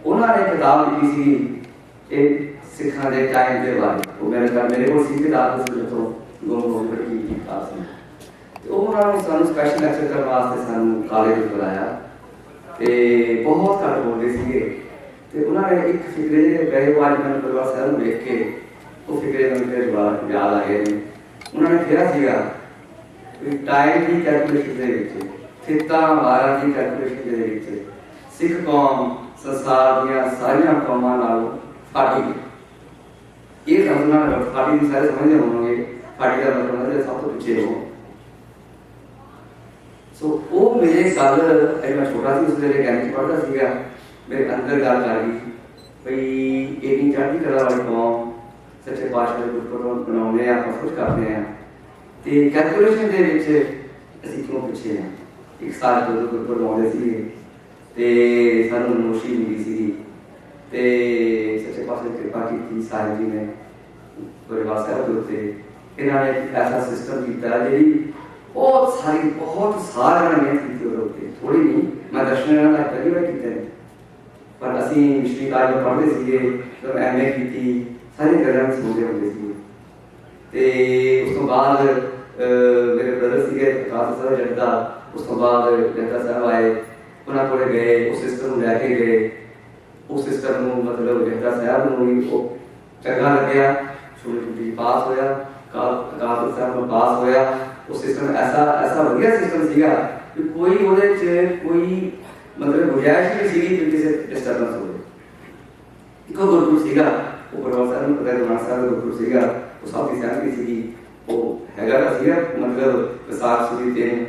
उन्होंने किताब लिखी सी सिखा के टाइम के बारे। वो मेरे को सी किताब जो गुम हो गई किताब सी। तो उन्होंने सानू स्पैशल लैक्चर करने वास्ते सानू कॉलेज बुलाया तो बहुत घट बोलते थे। तो उन्होंने एक फिक्रे गए वो अज मैं परिवार साहब देख के वो फिक्रे मेरे जवाब याद आ गए। उन्होंने कहा टाइम की कैलकुलेशन फिता वारा की कैलकुलेशन सिख कौम संसार दियाँ सारिया कौमां नालों फाटी ये समझना फाटी की सारे समझते होंगे। फाटी का मतलब सब तो पिछे हो। सो वो मेरे गल मैं छोटा सी उस वेले कैंप पढ़ता सीगा मेरे अंदर गल कर गई भाई इन्नी चढ़ती कला वाली कौम सच्चे पातशाह के गुरपुरब मनाने आप कुछ करते हैं तो कैलकुलेशन के असीं क्यों पिछे हैं। एक साल जो गुरपुरब आते थे सानू नमोशी मिली सी तो सच्चे पातशाह कृपा की साहिब जी ने परिवार साहब के उत्ते इन्होंने ऐसा सिस्टम किया जी बहुत सारे मेहनत की थोड़ी नहीं मैं दर्शन पहली बार किए पर असी मिशनरी काज में पढ़ते थे एम ए की सारी गल्लां सुनते होंगे उस तो बाद मेरे ब्रदर से खास सर जगदा उस तो बाद जगदा साहब आए उन्होंने को गए उस सिस्टम लैके गए उस सिस्टम को मतलब जगदा साहब को भी चंगा लग्या छोटी पास होया काल साहब पास होया। उस सिस्टम ऐसा वधिया सिस्टम सीगा कि कोई ਉਹਦੇ ਚ कोई मतलब गुंजाइश नहीं सीगी कि किसी डिस्टर्बेंस हो। एक गुरु सीगा वो परिवार साहब ਨੂੰ ਪਤਾ ਗੁਰੂ ਸਾਹਿਬ ਦਾ ਗੁਰੂ ਸੀਗਾ ਉਹ ਸਭ ਦੀ ਸਹਿਮਤੀ ਸੀਗੀ ਉਹ ਹੈਗਾ ਤਾਂ ਸੀਗਾ मतलब ਵਿਸਾਖ ਸੁਦੀ ਦਿਨ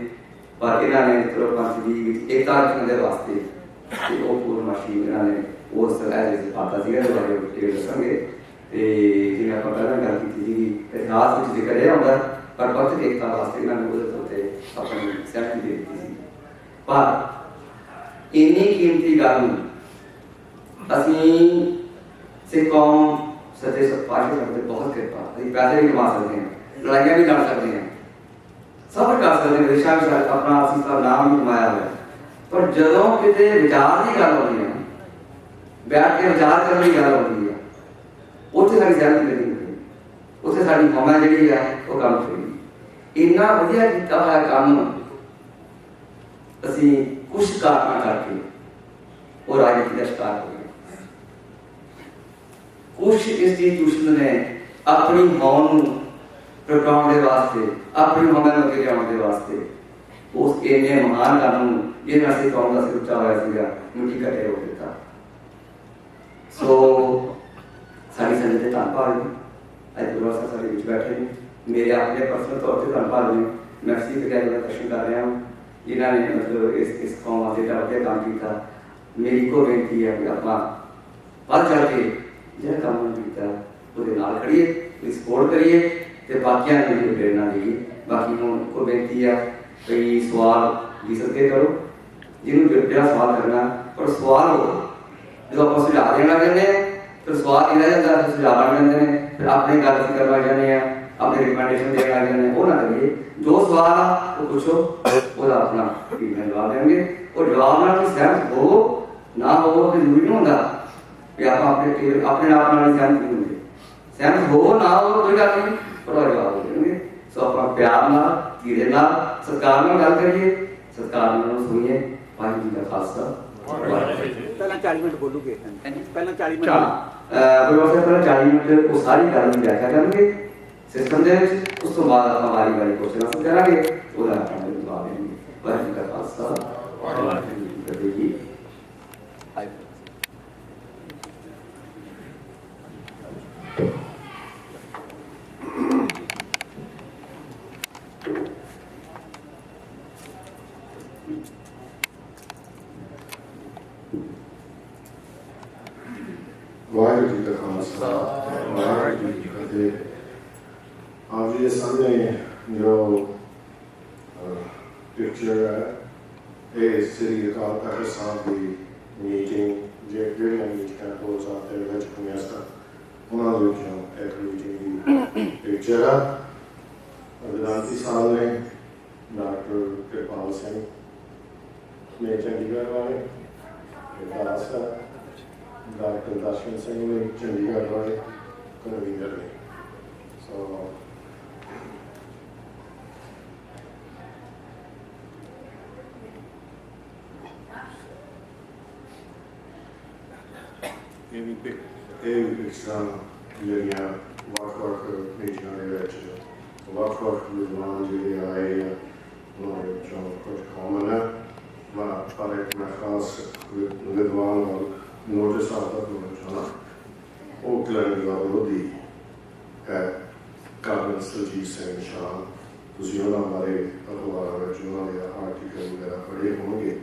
ਪਰ ਇਹਨਾਂ ਨੇ ਚਲੋ ਪੰਥ ਦੀ ਏਕਤਾ ਰੱਖਣ ਦੇ ਵਾਸਤੇ ਤੇ ਉਹ ਪੂਰਨਮਾਸ਼ੀ ਇਹਨਾਂ ਨੇ ਉਸ ਐਜ ਦੇ ਪਾਤਾ ਸੀਗਾ ਜੋ ਬਾਰੇ ਉੱਤੇ ਦੱਸਾਂਗੇ ਤੇ ਜਿਵੇਂ ਆਪਾਂ ਪਹਿਲਾਂ ਗੱਲ ਕੀਤੀ ਸੀਗੀ ਇਤਿਹਾਸ ਵਿੱਚ ਜ਼ਿਕਰ ਇਹ ਆਉਂਦਾ पर पंथ एकता वास्ते इन्होंने बोलते अपनी सहमति दे दी थी। पर इन्नी कीमती गल असी सिख कौम सच्चे पातशाह करते बहुत कृपा अभी पैसे भी कमा सकते हैं लड़ाइयाँ भी लड़ सकते हैं सब कर सकते हैं दिशा भी अपना असली नाम भी कमाया हुआ पर जदों कितने विचार की गल होती है बैठ के विचार करने की गल होती है उत्थे सारी सहमति नहीं होती उत्थे साडी कौमां जिहड़ी है वो काम छोड़ी इन्ना वधिया किया हुआ काम असी कुछ कारणा करके और राजनीति का शिकार हो गए। कुछ इंस्टीट्यूशन ने अपनी मौन प्रगटाने के वास्ते अपनी मौन को अगे लियाने के वास्ते उस इन्ने महान कानून जिन्हें असं कौम का सिर उच्चा होया सीगा मिट्टी घटे हो दिता। सो साडी संगत दे धन्नवाद अज गुरु साहब साडे विच बैठे ने मेरे अपने पर्सनल तौर पर धन्यवाद ने मैं सी विद्यालय का दर्शन कर रहा हूँ जिन्होंने मतलब इस कौम वास्ते वधिया काम किया। मेरी को बेनती है कि आप बढ़ चढ़ के जो काम किया वो खड़िए सपोर्ट करिए तो बाकियों ने भी प्रेरणा देगी। बाकी हूँ को बेनती है कई सवाल भी सके करो जिन्होंने जो सवाल करना पर सवाल हो जो आप सुझाव देना चाहते हैं फिर सवाल नहीं रह जाता सुझाव बन जाते हैं फिर अपने गल करवा चाहते हैं अपने रिकमेंडेशन देने लग जाते हैं वो ना करिए जो सवाल वो पूछो वो अपना जवाब देंगे और जवाब ना सहमत हो ना हो तो जरूरी नहीं होता कि आप अपने आप सहमत नहीं होंगे सहमत हो ना हो कोई गल नहीं पर जवाब देंगे। सो अपना प्यार ना धीरे ना सरकार में गल करिए सरकार में सुनिए वाहिगुरू जी का खालसा पहला 40 मिनट बोलूगे पहला 40 मिनट पहला 40 मिनट वो सारी गल की व्याख्या करेंगे सिस्टम दे उस तो बाद हमारी बारी क्वेश्चन आंसर करांगे ਉਹਦਾ ਆਪਾਂ ਜਵਾਬ ਦੇਣਗੇ। ਵਾਹਿਗੁਰੂ ਜੀ ਕਾ ਖਾਲਸਾ ਵਾਹਿਗੁਰੂ ਜੀ ਕੀ ਫਤਿਹ ਜੀ। वाहिगुरू जी का खालसा वाहिगुरू जी की फतेह। आप जी सामने जो पिक्चर है ये श्री अकाल तख्त साहब की मीटिंग ਜਿਹੜੀਆਂ ਮੀਟਿੰਗਾਂ ਹੋ ਸਾਤੇ ਵਿੱਚ ਹੋਈਆਂ ਸਨ ਉਹਨਾਂ ਦੇ ਵਿੱਚੋਂ ਇੱਕ ਮੀਟਿੰਗ ਦੀ ਪਿਕਚਰ ਆ ਵਿਦਾਂਤੀ ਸਾਹਿਬ ਨੇ ਡਾਕਟਰ ਕਿਰਪਾਲ ਸਿੰਘ ਨੇ ਚੰਡੀਗੜ੍ਹ ਵਾਲੇ ਦਾਸ डॉक्टर दर्शन सिंह ने चंडीगढ़ वाले कन्वीनर ने। सो ये भी पिक्चर ਜਿਹੜੀਆਂ ਵੱਖ-ਵੱਖ ਮੀਟਿੰਗਾਂ ਦੇ ਵਿੱਚ ਵੱਖ-ਵੱਖ ਵਿਦਵਾਨ ਜਿਹੜੇ ਆਏ ਆ ਉਹਨਾਂ ਦੇ ਵਿੱਚੋਂ ਕੁਝ ਕਾਮਨ ਹੈ। ਪਰ ਇੱਕ ਮੈਂ ਖਾਸ ਵਿਦਵਾਨ ਨਾਲ ਨੋਟਿਸ ਆਤਾ ਕਰਨਾ ਚਾਹੁੰਦਾ, ਉਹ ਕਲੈਂਡਰ ਦਾ ਵਿਰੋਧੀ ਹੈ ਕਰਨਲ ਸੁਰਜੀਤ ਸਿੰਘ ਸ਼ਾਹ। ਤੁਸੀਂ ਉਹਨਾਂ ਬਾਰੇ ਅਖਬਾਰਾਂ ਵਿੱਚ ਉਹਨਾਂ ਦੇ ਆਰਟੀਕਲ ਵਗੈਰਾ ਪੜ੍ਹੇ ਹੋਣਗੇ।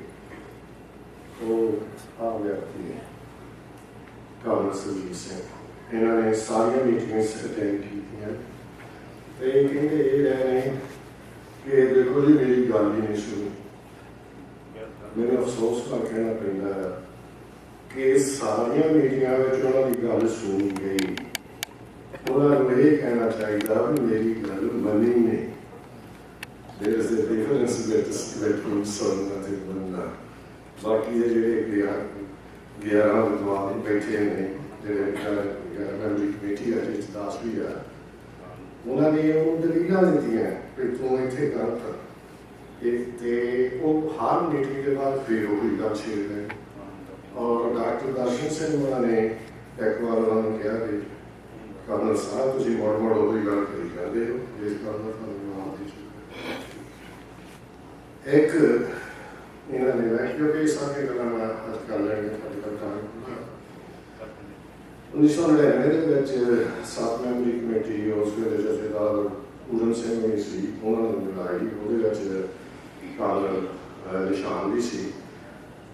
ਉਹ ਆ ਵਿਅਕਤੀ ਨੇ ਕਰਨਲ ਸੁਰਜੀਤ ਸਿੰਘ। ਇਹਨਾਂ ਨੇ ਸਾਰੀਆਂ ਮੀਟਿੰਗਸ ਅਟੈਂਡ ਕੀਤੀਆਂ ਤੇ ਕਹਿੰਦੇ ਇਹ ਰਹੇ ਨੇ ਕਿ ਦੇਖੋ ਜੀ ਮੇਰੀ ਗੱਲ ਹੀ ਨਹੀਂ ਸੁਣੀ। ਮੈਨੂੰ ਅਫਸੋਸ ਨਾਲ ਕਹਿਣਾ ਪੈਂਦਾ ਹੈ ਕਿ ਸਾਰੀਆਂ ਮੀਟਿੰਗਾਂ ਵਿੱਚ ਉਹਨਾਂ ਦੀ ਗੱਲ ਸੁਣੀ ਗਈ। ਉਹਨਾਂ ਨੂੰ ਇਹ ਕਹਿਣਾ ਚਾਹੀਦਾ ਵੀ ਮੇਰੀ ਗੱਲ ਮੰਨੀ ਨਹੀਂ। There is a difference between ਸੁਣਨਾ ਤੇ ਮੰਨਣਾ। ਬਾਕੀ ਦੇ ਜਿਹੜੇ 11 ਵਿਦਵਾਨ ਬੈਠੇ ਨੇ ਜਿਹੜੇ ਮੈਂਬਰੀ ਕਮੇਟੀ ਹੈ ਜਿਸ 10 ਵੀ ਆ, ਉਹਨਾਂ ਨੇ ਉਹ ਦਲੀਲਾਂ ਦਿੱਤੀਆਂ ਕਿ ਤੂੰ ਇੱਥੇ ਗਲਤ ਤੇ ਉਹ ਹਰ ਮੀਟਿੰਗ ਦੇ ਬਾਅਦ ਫਿਰ ਉਹੀ ਗੱਲ ਛੇੜਦੇ। ਔਰ ਡਾਕਟਰ ਦਰਸ਼ਨ ਸਿੰਘ ਉਹਨਾਂ ਨੇ ਇੱਕ ਵਾਰ ਉਹਨਾਂ ਨੂੰ ਕਿਹਾ ਕਿ ਕਰਨਲ ਸਾਹਿਬ ਤੁਸੀਂ ਮੋੜ ਉਹੀ ਗੱਲ ਕਰੀ ਜਾਂਦੇ ਹੋ, ਇਸ ਗੱਲ ਦਾ ਤੁਹਾਨੂੰ ਜਵਾਬ ਦੇ ਇੱਕ ਇਹਨਾਂ ਨੇ ਮੈਂ ਕਿਉਂਕਿ ਸਾਰੀਆਂ ਗੱਲਾਂ ਮੈਂ ਅੱਜ ਕਰ ਲੈਣੀਆਂ ਤੁਹਾਡੇ ਕੋਲ ਟਾਈਮ 1999 ਦੇ ਵਿੱਚ 7 ਮੈਂਬਰੀ ਕਮੇਟੀ ਉਸ ਵੇਲੇ ਜਥੇਦਾਰ ਪੂਰਨ ਸਿੰਘ ਵੀ ਸੀ, ਉਹਨਾਂ ਨੂੰ ਮਿਲਾਈ। ਉਹਦੇ ਵਿੱਚ ਕਰਨਲ ਨਿਸ਼ਾਨ ਵੀ ਸੀ।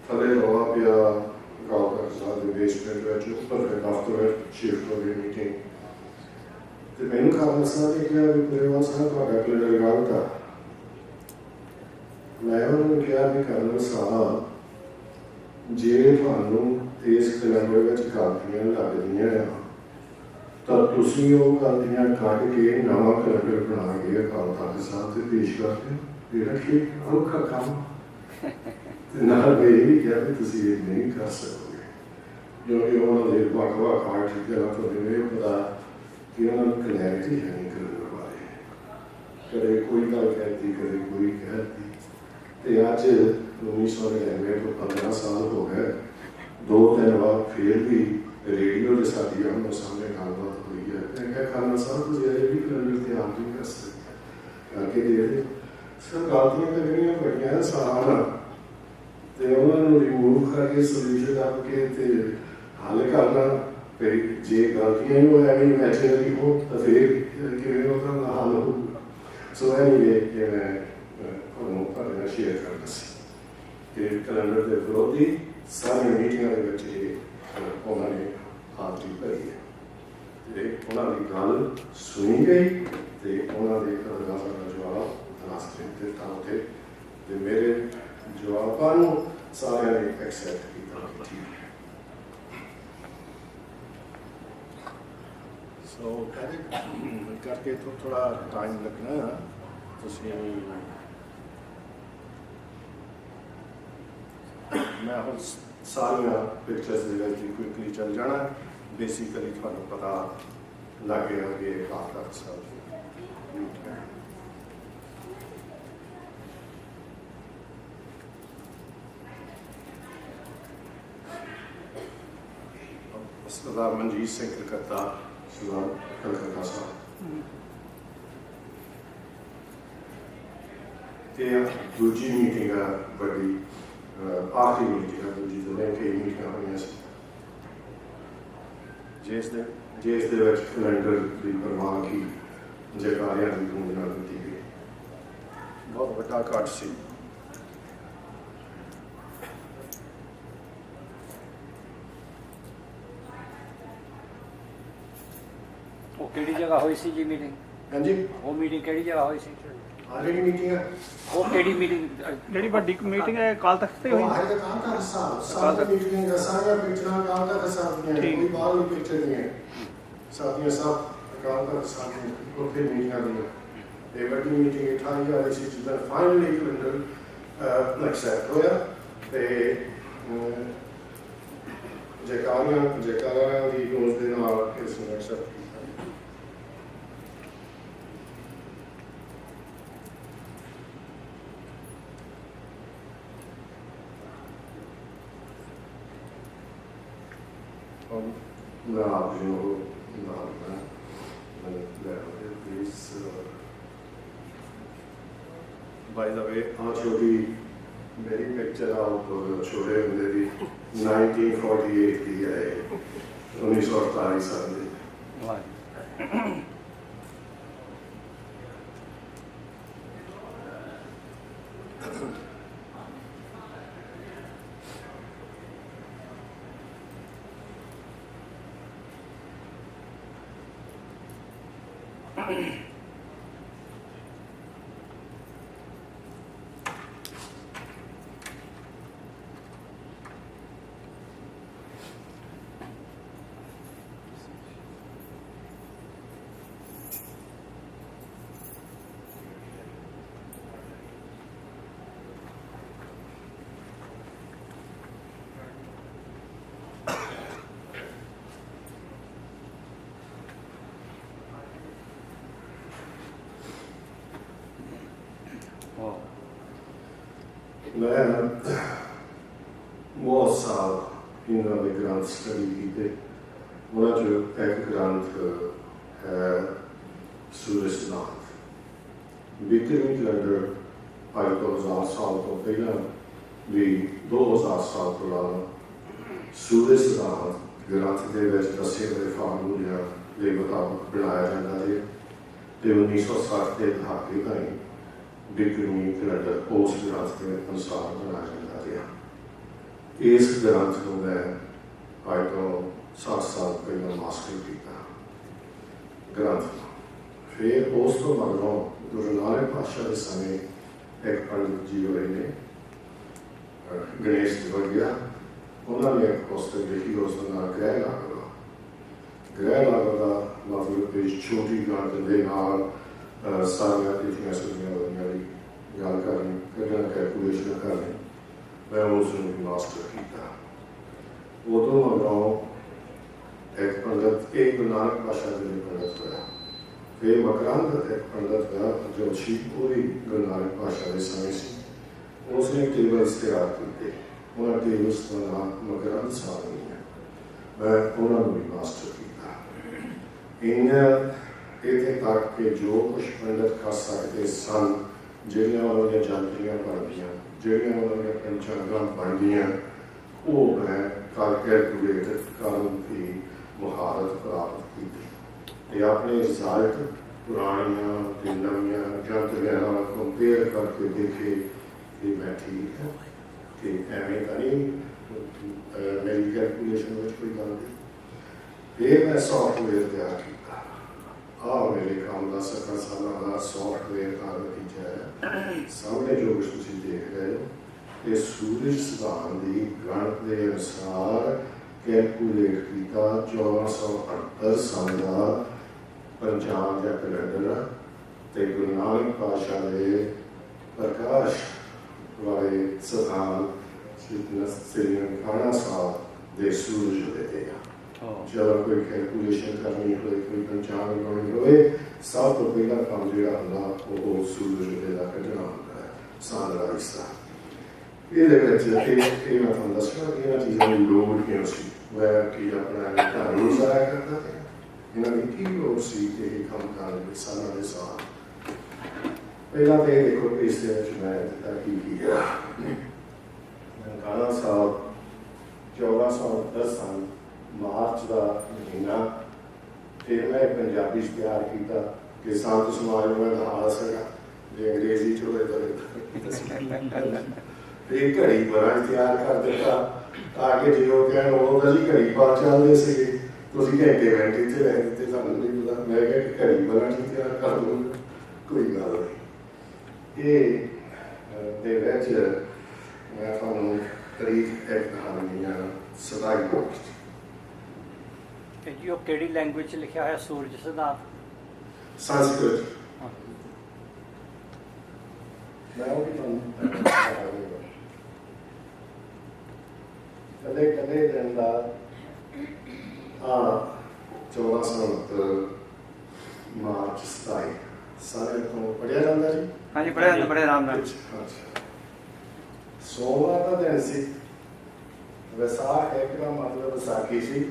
ਥੱਲੇ ਰੌਲਾ ਪਿਆ ਗਾਉਂ ਸਾਹਿਬ ਦੇ ਬੇਸਮੈਂਟ ਵਿੱਚ, ਉੱਪਰ ਫਿਰ ਦਫ਼ਤਰ ਵਿੱਚ ਸ਼ਿਫਟ ਹੋ ਗਈ ਮੀਟਿੰਗ। ਤੇ ਮੈਨੂੰ ਕਰਨਲ ਸਾਹਿਬ ਨੇ ਕਿਹਾ ਵੀ ਪਰੇਵਾਲ ਸਾਹਿਬ ਤੁਹਾਡਾ ਕਲੀਅਰ ਗਲਤ ਆ। ਮੈਂ ਉਹਨਾਂ ਨੂੰ ਕਿਹਾ ਵੀ ਕਰਨਲ ਸਾਹਿਬ ਜੇ ਤੁਹਾਨੂੰ ਇਸ ਕੈਲੰਡਰ ਵਿੱਚ ਗਲਤੀਆਂ ਲੱਗਦੀਆਂ ਆ ਤਾਂ ਤੁਸੀਂ ਉਹ ਗਲਤੀਆਂ ਕੱਢ ਕੇ ਨਵਾਂ ਕੈਲੰਡਰ ਬਣਾ ਕੇ ਅਕਾਲ ਤਖਤ ਸਾਹਿਬ ਤੇ ਪੇਸ਼ ਕਰਦੇ। ਇਹ ਠੀਕ ਔਖਾ ਕੰਮ ਤੇ ਨਾਲ ਮੈਂ ਇਹ ਵੀ ਕਿਹਾ ਵੀ ਤੁਸੀਂ ਇਹ ਨਹੀਂ ਕਰ ਸਕੋਗੇ ਕਿਉਂਕਿ ਉਹਨਾਂ ਦੇ ਵੱਖ-ਵੱਖ ਆਰਟੀਕਲਾਂ ਤੋਂ ਇਹ ਪਤਾ ਕਿ ਉਹਨਾਂ ਨੂੰ ਕਲੈਰਿਟੀ ਹੈ ਨਹੀਂ ਕੈਲੰਡਰ ਬਾਰੇ। ਕਦੇ ਕੋਈ ਗੱਲ ਕਹਿਤੀ, ਕਦੇ ਕੋਈ ਕਹਿਤੀ। ਤੇ ਅੱਜ 1999 ਤੋਂ 15 ਸਾਲ ਹੋ ਗਏ, 2-3 ਵਾਰ ਫਿਰ ਵੀ ਰੇਡੀਓ ਦੇ ਸਾਥੀ ਆਮੋ ਸਾਹਮਣੇ ਗੱਲਬਾਤ ਹੋਈ ਹੈ। ਮੈਂ ਕਿਹਾ ਕਰਨਲ ਸਾਹਿਬ ਤੁਸੀਂ ਅਜੇ ਵੀ ਕੈਲੰਡਰ ਤੇ ਆਪ ਨਹੀਂ ਕਰ ਸਕਦੇ ਕਰਕੇ ਦੇ ਦਿਓ। ਸਰ ਗਲਤੀਆਂ ਤਾਂ ਜਿਹੜੀਆਂ ਵੱਡੀਆਂ ਸਾਰਾ ਤੇ ਉਹਨਾਂ ਨੂੰ ਰਿਮੂਵ ਕਰਕੇ ਸੋਲੂਸ਼ਨ ਲੱਭ ਕੇ ਤੇ ਹੱਲ ਕਰਨਾ। ਫਿਰ ਜੇ ਗਲਤੀਆਂ ਹੀ ਉਹ ਐਵੇਂ ਇਮੈਜਿਨਰੀ ਹੋ ਤਾਂ ਫਿਰ ਕਿਵੇਂ ਉਹਦਾ ਹੱਲ ਹੋਊਗਾ। ਸੋ ਐਨੀਵੇ ਕਿ ਮੈਂ ਤੁਹਾਨੂੰ ਤੁਹਾਡੇ ਨਾਲ ਸ਼ੇਅਰ ਕਰਨਾ ਸੀ ਕਿ ਕੈਲੰਡਰ ਦੇ ਵਿਰੋਧੀ ਸਾਰੀਆਂ ਮੀਟਿੰਗਾਂ ਦੇ ਵਿੱਚ ਉਹਨਾਂ ਨੇ ਹਾਜ਼ਰੀ ਭਰੀ ਹੈ ਤੇ ਉਹਨਾਂ ਦੀ ਗੱਲ ਸੁਣੀ ਗਈ ਤੇ ਉਹਨਾਂ ਦੇ ਅਰਦਾਸਾਂ ਦਾ ਜਵਾਬ ਰਾਸਤੇ ਦਿੱਤਾ ਉੱਥੇ ਤੇ ਮੇਰੇ ਜਵਾਬਾਂ ਨੂੰ ਸਾਰਿਆਂ ਨੇ ਐਕਸੈਪਟ ਕੀਤਾ। ਸੋ ਕਰਕੇ ਥੋੜਾ ਟਾਈਮ ਲੱਗਣਾ। ਤੁਸੀਂ ਮੈਂ ਹੁਣ ਸਾਰੀਆਂ ਪਿਕਚਰਸ ਦੇ ਵਿੱਚ ਕੁਇਕਲੀ ਚੱਲ ਜਾਣਾ। ਬੇਸਿਕਲੀ ਤੁਹਾਨੂੰ ਪਤਾ ਲੱਗ ਗਿਆ ਕਿ ਇਹ ਅਕਾਲ ਤਖਤ ਸਾਹਿਬ ਸਰਦਾਰ ਮਨਜੀਤ ਸਿੰਘ ਕਲਕੱਤਾ, ਸਰਦਾਰ ਕਲਕੱਤਾ ਸਾਹਿਬ। ਤੇ ਦੂਜੀ ਮੀਟਿੰਗ ਆ ਵੱਡੀ ਆਖਰੀ ਮੀਟਿੰਗ ਆ ਦੂਜੀ ਤੋਂ ਲੈ ਕੇ ਮੀਟਿੰਗਾਂ ਹੋਈਆਂ ਸੀ ਜਿਸ ਦੇ ਵਿੱਚ ਕੈਲੰਡਰ ਦੀ ਪ੍ਰਵਾਨਗੀ ਜੈਕਾਰਿਆਂ ਦੀ ਗੂੰਜ ਨਾਲ ਦਿੱਤੀ ਗਈ। ਬਹੁਤ ਵੱਡਾ ਇਕੱਠ ਸੀ। ਉਹ ਕਿਹੜੀ ਜਗ੍ਹਾ ਹੋਈ ਸੀ ਜੀ ਮੀਟਿੰਗ? ਹਾਂਜੀ ਉਹ ਮੀਟਿੰਗ ਕਿਹੜੀ ਜਗ੍ਹਾ ਹੋਈ ਸੀ? ਆਲਰੇਡੀ ਮੀਟਿੰਗ ਹੈ ਉਹ ਕਿਹੜੀ ਮੀਟਿੰਗ? ਜਿਹੜੀ ਵੱਡੀ ਮੀਟਿੰਗ ਹੈ ਅਕਾਲ ਤਖਤ ਤੇ ਹੋਈ? ਆਹ ਹੈ ਅਕਾਲ ਤਖਤ ਸਾਹਿਬ ਸਾਰੀਆਂ ਮੀਟਿੰਗਾਂ ਸਾਰੀਆਂ ਪਿਕਚਰਾਂ ਅਕਾਲ ਤਖਤ ਸਾਹਿਬ ਦੀਆਂ, ਕੋਈ ਬਾਹਰ ਦੀ ਪਿਕਚਰ ਨਹੀਂ ਹੈ। ਸਾਥੀਆਂ ਸਭ ਅਕਾਲ ਤਖਤ ਸਾਹਿਬ ਦੀ ਉੱਥੇ ਮੀਟਿੰਗਾਂ ਦੀਆਂ। ਇਹ ਵੱਡੀ ਮੀਟਿੰਗ 28 ਵਾਲੀ ਸੀ ਜਿੱਦਾਂ ਫਾਈਨਲੀ ਕੈਲੰਡਰ ਐਕਸੈਪਟ ਹੋਇਆ ਤੇ ਜੈਕਾਰਾਂ ਦੀ ਗੂੰਜ ਦੇ ਨਾਲ ਇਸ ਨੂੰ ਐਕਸੈਪਟ ਕੀਤਾ। मैं आप जी को प्लीज बाय द वे हाँ छोटी मेरी पिक्चर आप छोटे होंगे भी 1948 की है 1948 साल की। मैं बहुत साल इन्होंने ग्रंथ स्टडी किए उन्होंने एक ग्रंथ है सूरज सिद्धांत बिक्री कैलेंडर आज 2000 साल तो पहला भी 2000 साल पुराना सूरज सिद्धांत ग्रंथ के दसे गए फार्मूलियां के मुताबिक बनाया जाता है तो 1960 के दहाके ताईं बिक्री कैलेंडर उस ग्रंथ के अनुसार बनाया जाता है। इस ग्रंथ को मैं आज तो 7 साल पहले मास्टर किया ग्रंथ फिर उस तो मगरों गुरु नानक पातशाह के समय एक पंडित जी होए ने गणेश दिवगिया उन्होंने एक पुस्तक लिखी उसका नाम ग्रह लागो का मतलब एक छोटी ग्रंथ के नाल सारियां तिथियां सुनियां वाली गल करनी कदम कैलकुलेशन करनी मैं उसमें मास्टर किया। उदों मगरों एक पंडित एक गुरु नानक पातशाह जी पंडित होया फिर मकरंद एक पंडित होया जो सी पूरी गुरु नानक पातशाह के समय से उसने टेबल्स तैयार किए उन्होंने टेबल्स का नाम मकरंद सारणी है मैं उन्होंने भी मास्टर किया। इन इतने तक कि जो कुछ पंडित कर सकते सन ਜਿਹੜੀਆਂ ਉਹਨਾਂ ਦੀਆਂ ਜਾਣਕਾਰੀਆਂ ਬਣਦੀਆਂ ਜਿਹੜੀਆਂ ਉਹਨਾਂ ਦੀਆਂ ਪੰਚਾਂਗਾਂ ਬਣਦੀਆਂ ਉਹ ਮੈਂ ਕਰ ਕੈਲਕੂਲੇਟ ਕਰਨ ਦੀ ਮੁਹਾਰਤ ਪ੍ਰਾਪਤ ਕੀਤੀ ਤੇ ਆਪਣੇ ਰਿਜ਼ਲਟ ਪੁਰਾਣੀਆਂ ਤੇ ਨਵੀਆਂ ਜਾਣਕਾਰੀਆਂ ਨਾਲ ਕੰਪੇਅਰ ਕਰਕੇ ਦੇਖੇ ਕਿ ਮੈਂ ਠੀਕ ਹਾਂ ਕਿ ਐਵੇਂ ਤਾਂ ਨਹੀਂ ਮੇਰੀ ਕੈਲਕੂਲੇਸ਼ਨ ਵਿੱਚ ਕੋਈ ਗੱਲ ਨਹੀਂ। ਫਿਰ ਮੈਂ ਸੌਫਟਵੇਅਰ ਤਿਆਰ ਕੀਤਾ मेरे काम का 70 साल का सॉफ्टवेयर का नतीजा है सामने जो कुछ तुम देख रहे हो ये सूरज सिद्धांत की गणित के अनुसार कैलकुलेट किया 1478 साल का पंचांग या कैलेंडर ते गुरु नानक पातशाह के प्रकाश वाले स्थान श्री ननकाना साहब के सूरज होते हैं। जब कोई कैलकुलेशन करनी हो कोई पंचांग बनानी हो सब तो पहला काम जो होंगे वो सूरज का कढ़ना होंगे सनराइज का ये मैं तुम दसना कि इन्होंने चीज़ों की लोड़ क्यों सी मैं कि अपना टाइम ज़ाया करता था इन्होंने की लोड़ सी कि काम करने सालों के साथ पहला तो ये देखो कि इस मैं की किया ननकाना साहब 1410 साल मार्च का महीना फिर मैं पंजाबी तैयार किया कि संत समाज में मैं दहा सका जो अंग्रेजी चोए तो घड़ी बड़ा तैयार कर दिता ताकि जो कहन वो जी घड़ी पा चलते थे तुम घंटे घंटे इतने लै दिते सानू नहीं पता मैं क्या घड़ी बड़ा तैयार कर दूँगा कोई गल नहीं ये मैं तुहानू तारीख एक कहानी 27 मार्च जी वो केड़ी लैंग्वेज लिखा है सूरज सिद्धांत संस्कृत कदे कदे दिन का 14 ਮਾਰਚ 27 ਸਾਰੇ ਤੋਂ ਪੜਿਆ ਜਾਂਦਾ ਜੀ। ਹਾਂਜੀ ਬੜੇ ਬੜੇ ਆਰਾਮ ਨਾਲ। ਅੱਛਾ, ਸੋਮਵਾਰ ਦਾ ਦਿਨ ਸੀ। ਵਿਸਾਖ ਇੱਕ ਦਾ ਮਤਲਬ ਵਿਸਾਖੀ ਸੀ।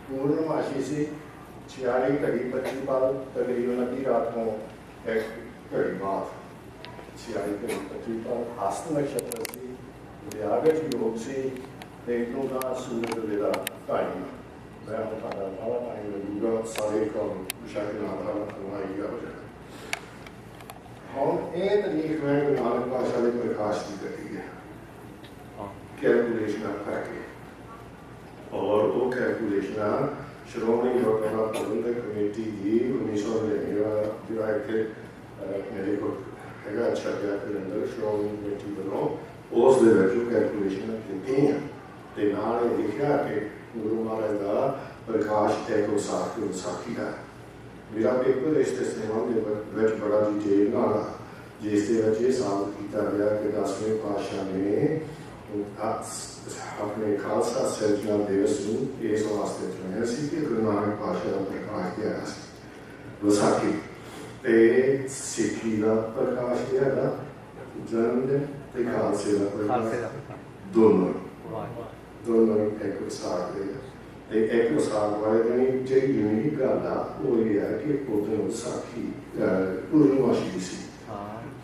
ਪੂਰਨਮਾਸ਼ੀ ਸੀ। 46 ਘੜੀ 25 ਪਲ ਤਕਰੀਬਨ ਅੱਧੀ ਰਾਤ ਨੂੰ ਇੱਕ ਘੜੀ ਬਾਅਦ 46 ਘੜੀ 25 ਪਲ ਹਸਤ ਨਕਸ਼ਤਰ ਸੀ। ਵਿਆਗਤ ਯੋਗ ਸੀ ਤੇ ਇਦੋਂ ਦਾ ਸੂਰਜ ਦਾ ਟਾਈਮ ਮੈਂ ਹੁਣ ਤੁਹਾਡਾ ਵਾਲਾ ਟਾਈਮ ਲੱਗੂਗਾ ਸਾਰੇ ਕੰਮ ਸ਼ਾਇਦ ਨਾਲ ਕਰਵਾਈ ਹੋ ਜਾਣਾ। ਹੁਣ ਇਹ ਤਰੀਕ ਮੈਂ ਗੁਰੂ ਨਾਨਕ ਪਾਤਸ਼ਾਹ ਦੇ ਪ੍ਰਕਾਸ਼ ਦੀ ਕੱਢੀ ਹੈ ਕੈਲਕੂਲੇਸ਼ਨ ਕਰਕੇ ਔਰ ਉਹ ਕੈਲਕੂਲੇਸ਼ਨ ਸ਼੍ਰੋਮਣੀ ਗੁਰਦੁਆਰਾ ਪ੍ਰਬੰਧਕ ਕਮੇਟੀ ਦੀ 1999 ਜਿਹੜਾ ਇੱਥੇ ਮੇਰੇ ਕੋਲ ਹੈਗਾ ਛੱਡਿਆ ਦੇ ਅੰਦਰ ਸ਼੍ਰੋਮਣੀ ਕਮੇਟੀ ਵੱਲੋਂ ਉਸ ਦੇ ਵਿੱਚ ਉਹ ਕੈਲਕੂਲੇਸ਼ਨ ਕੀਤੀਆਂ ਤੇ ਨਾਲ ਇਹ ਲਿਖਿਆ ਕਿ ਗੁਰੂ ਮਹਾਰਾਜ ਦਾ ਪ੍ਰਕਾਸ਼ ਇੱਕ ਵਿਸਾਖੀ ਦਾ ਮੇਰਾ ਪੇਪਰ ਇਸ ਦੇ ਸੰਬੰਧ ਦੇ ਵਿੱਚ ਬੜਾ ਡਿਟੇਲ ਨਾਲ ਜਿਸ ਦੇ ਵਿੱਚ ਇਹ ਸਾਬਤ ਕੀਤਾ ਗਿਆ ਕਿ 10ਵੇਂ ਪਾਤਸ਼ਾਹ ਨੇ ਆਪਣੇ ਖਾਲਸਾ ਸਿਰਜਣਾ ਦਿਵਸ ਨੂੰ ਇਸ ਵਾਸਤੇ ਚੁਣਿਆ ਸੀ ਕਿ ਗੁਰੂ ਨਾਨਕ ਪਾਤਸ਼ਾਹ ਦਾ ਪ੍ਰਕਾਸ਼ ਦਿਹਾੜਾ ਸੀ ਵਿਸਾਖੀ ਤੇ ਸਿੱਖੀ ਦਾ ਪ੍ਰਕਾਸ਼ ਦਿਹਾੜਾ ਜਨਮ ਦਿਨ ਤੇ ਖਾਲਸੇ ਦਾ ਪ੍ਰਕਾਸ਼ ਦੋਨੋਂ ਇੱਕ ਵਿਸਾਖ ਦੇ ਤੇ ਇੱਕ ਵਿਸਾਖ ਵਾਲੇ ਦਿਨ ਜਿਹੜੀ ਯੂਨੀਕ ਗੱਲ ਆ ਉਹ ਇਹ ਹੈ ਕਿ ਉਦੋਂ ਵਿਸਾਖੀ ਪੂਰਨਮਾਸ਼ੀ ਸੀ।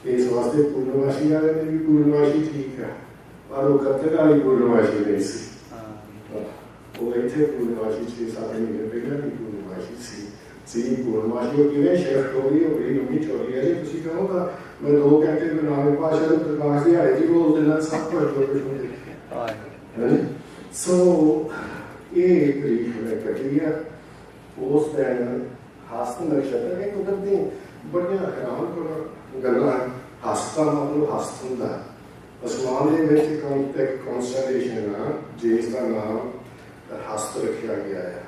ਇਸ ਵਾਸਤੇ ਪੂਰਨਮਾਸ਼ੀ ਵਾਲੇ ਦਿਨ ਵੀ ਪੂਰਨਮਾਸ਼ੀ ਠੀਕ ਹੈ ਪਰ ਉਹ ਕੱਤਕ ਵਾਲੀ ਪੂਰਨਮਾਸ਼ੀ ਨਹੀਂ ਸੀ। ਉਹ ਇੱਥੇ ਪੂਰਨਮਾਸ਼ੀ 6-7 ਮਹੀਨੇ ਪਹਿਲਾਂ ਦੀ ਪੂਰਨਮਾਸ਼ੀ ਸੀ ਪੂਰਨਮਾਸ਼ੀ ਉਹ ਕਿਵੇਂ ਸ਼ਿਫਟ ਹੋ ਗਈ ਉਹ ਬੜੀ ਲੰਬੀ ਚੌੜੀ ਹੈ। ਜੇ ਤੁਸੀਂ ਕਹੋ ਤਾਂ ਮੈਂ 2 ਘੰਟੇ ਗੁਰੂ ਨਾਨਕ ਪਾਤਸ਼ਾਹ ਦੇ ਪ੍ਰਕਾਸ਼ ਦਿਹਾੜੇ ਦੀ ਬੋਲ ਦੇਣਾ ਸਭ ਕੁਝ ਬੋਲ ਸੋ ਇਹ ਤਰੀਕ ਮੈਂ ਕੱਢੀ ਹੈ ਉਸ ਦਿਨ ਹਸਤ ਨਕਸ਼ਤਰ ਇਹ ਕੁਦਰਤੀ ਬੜੀਆਂ ਹੈਰਾਨ ਗੱਲਾਂ ਹਸਤਾ ਮਤਲਬ ਹਸਤ ਹੁੰਦਾ ਅਸਮਾਨ ਦੇ ਵਿੱਚ ਇੱਕ ਕੌਂਸਟੇਲੇਸ਼ਨ ਆ ਜਿਸ ਦਾ ਨਾਮ ਹਸਤ ਰੱਖਿਆ ਗਿਆ ਹੈ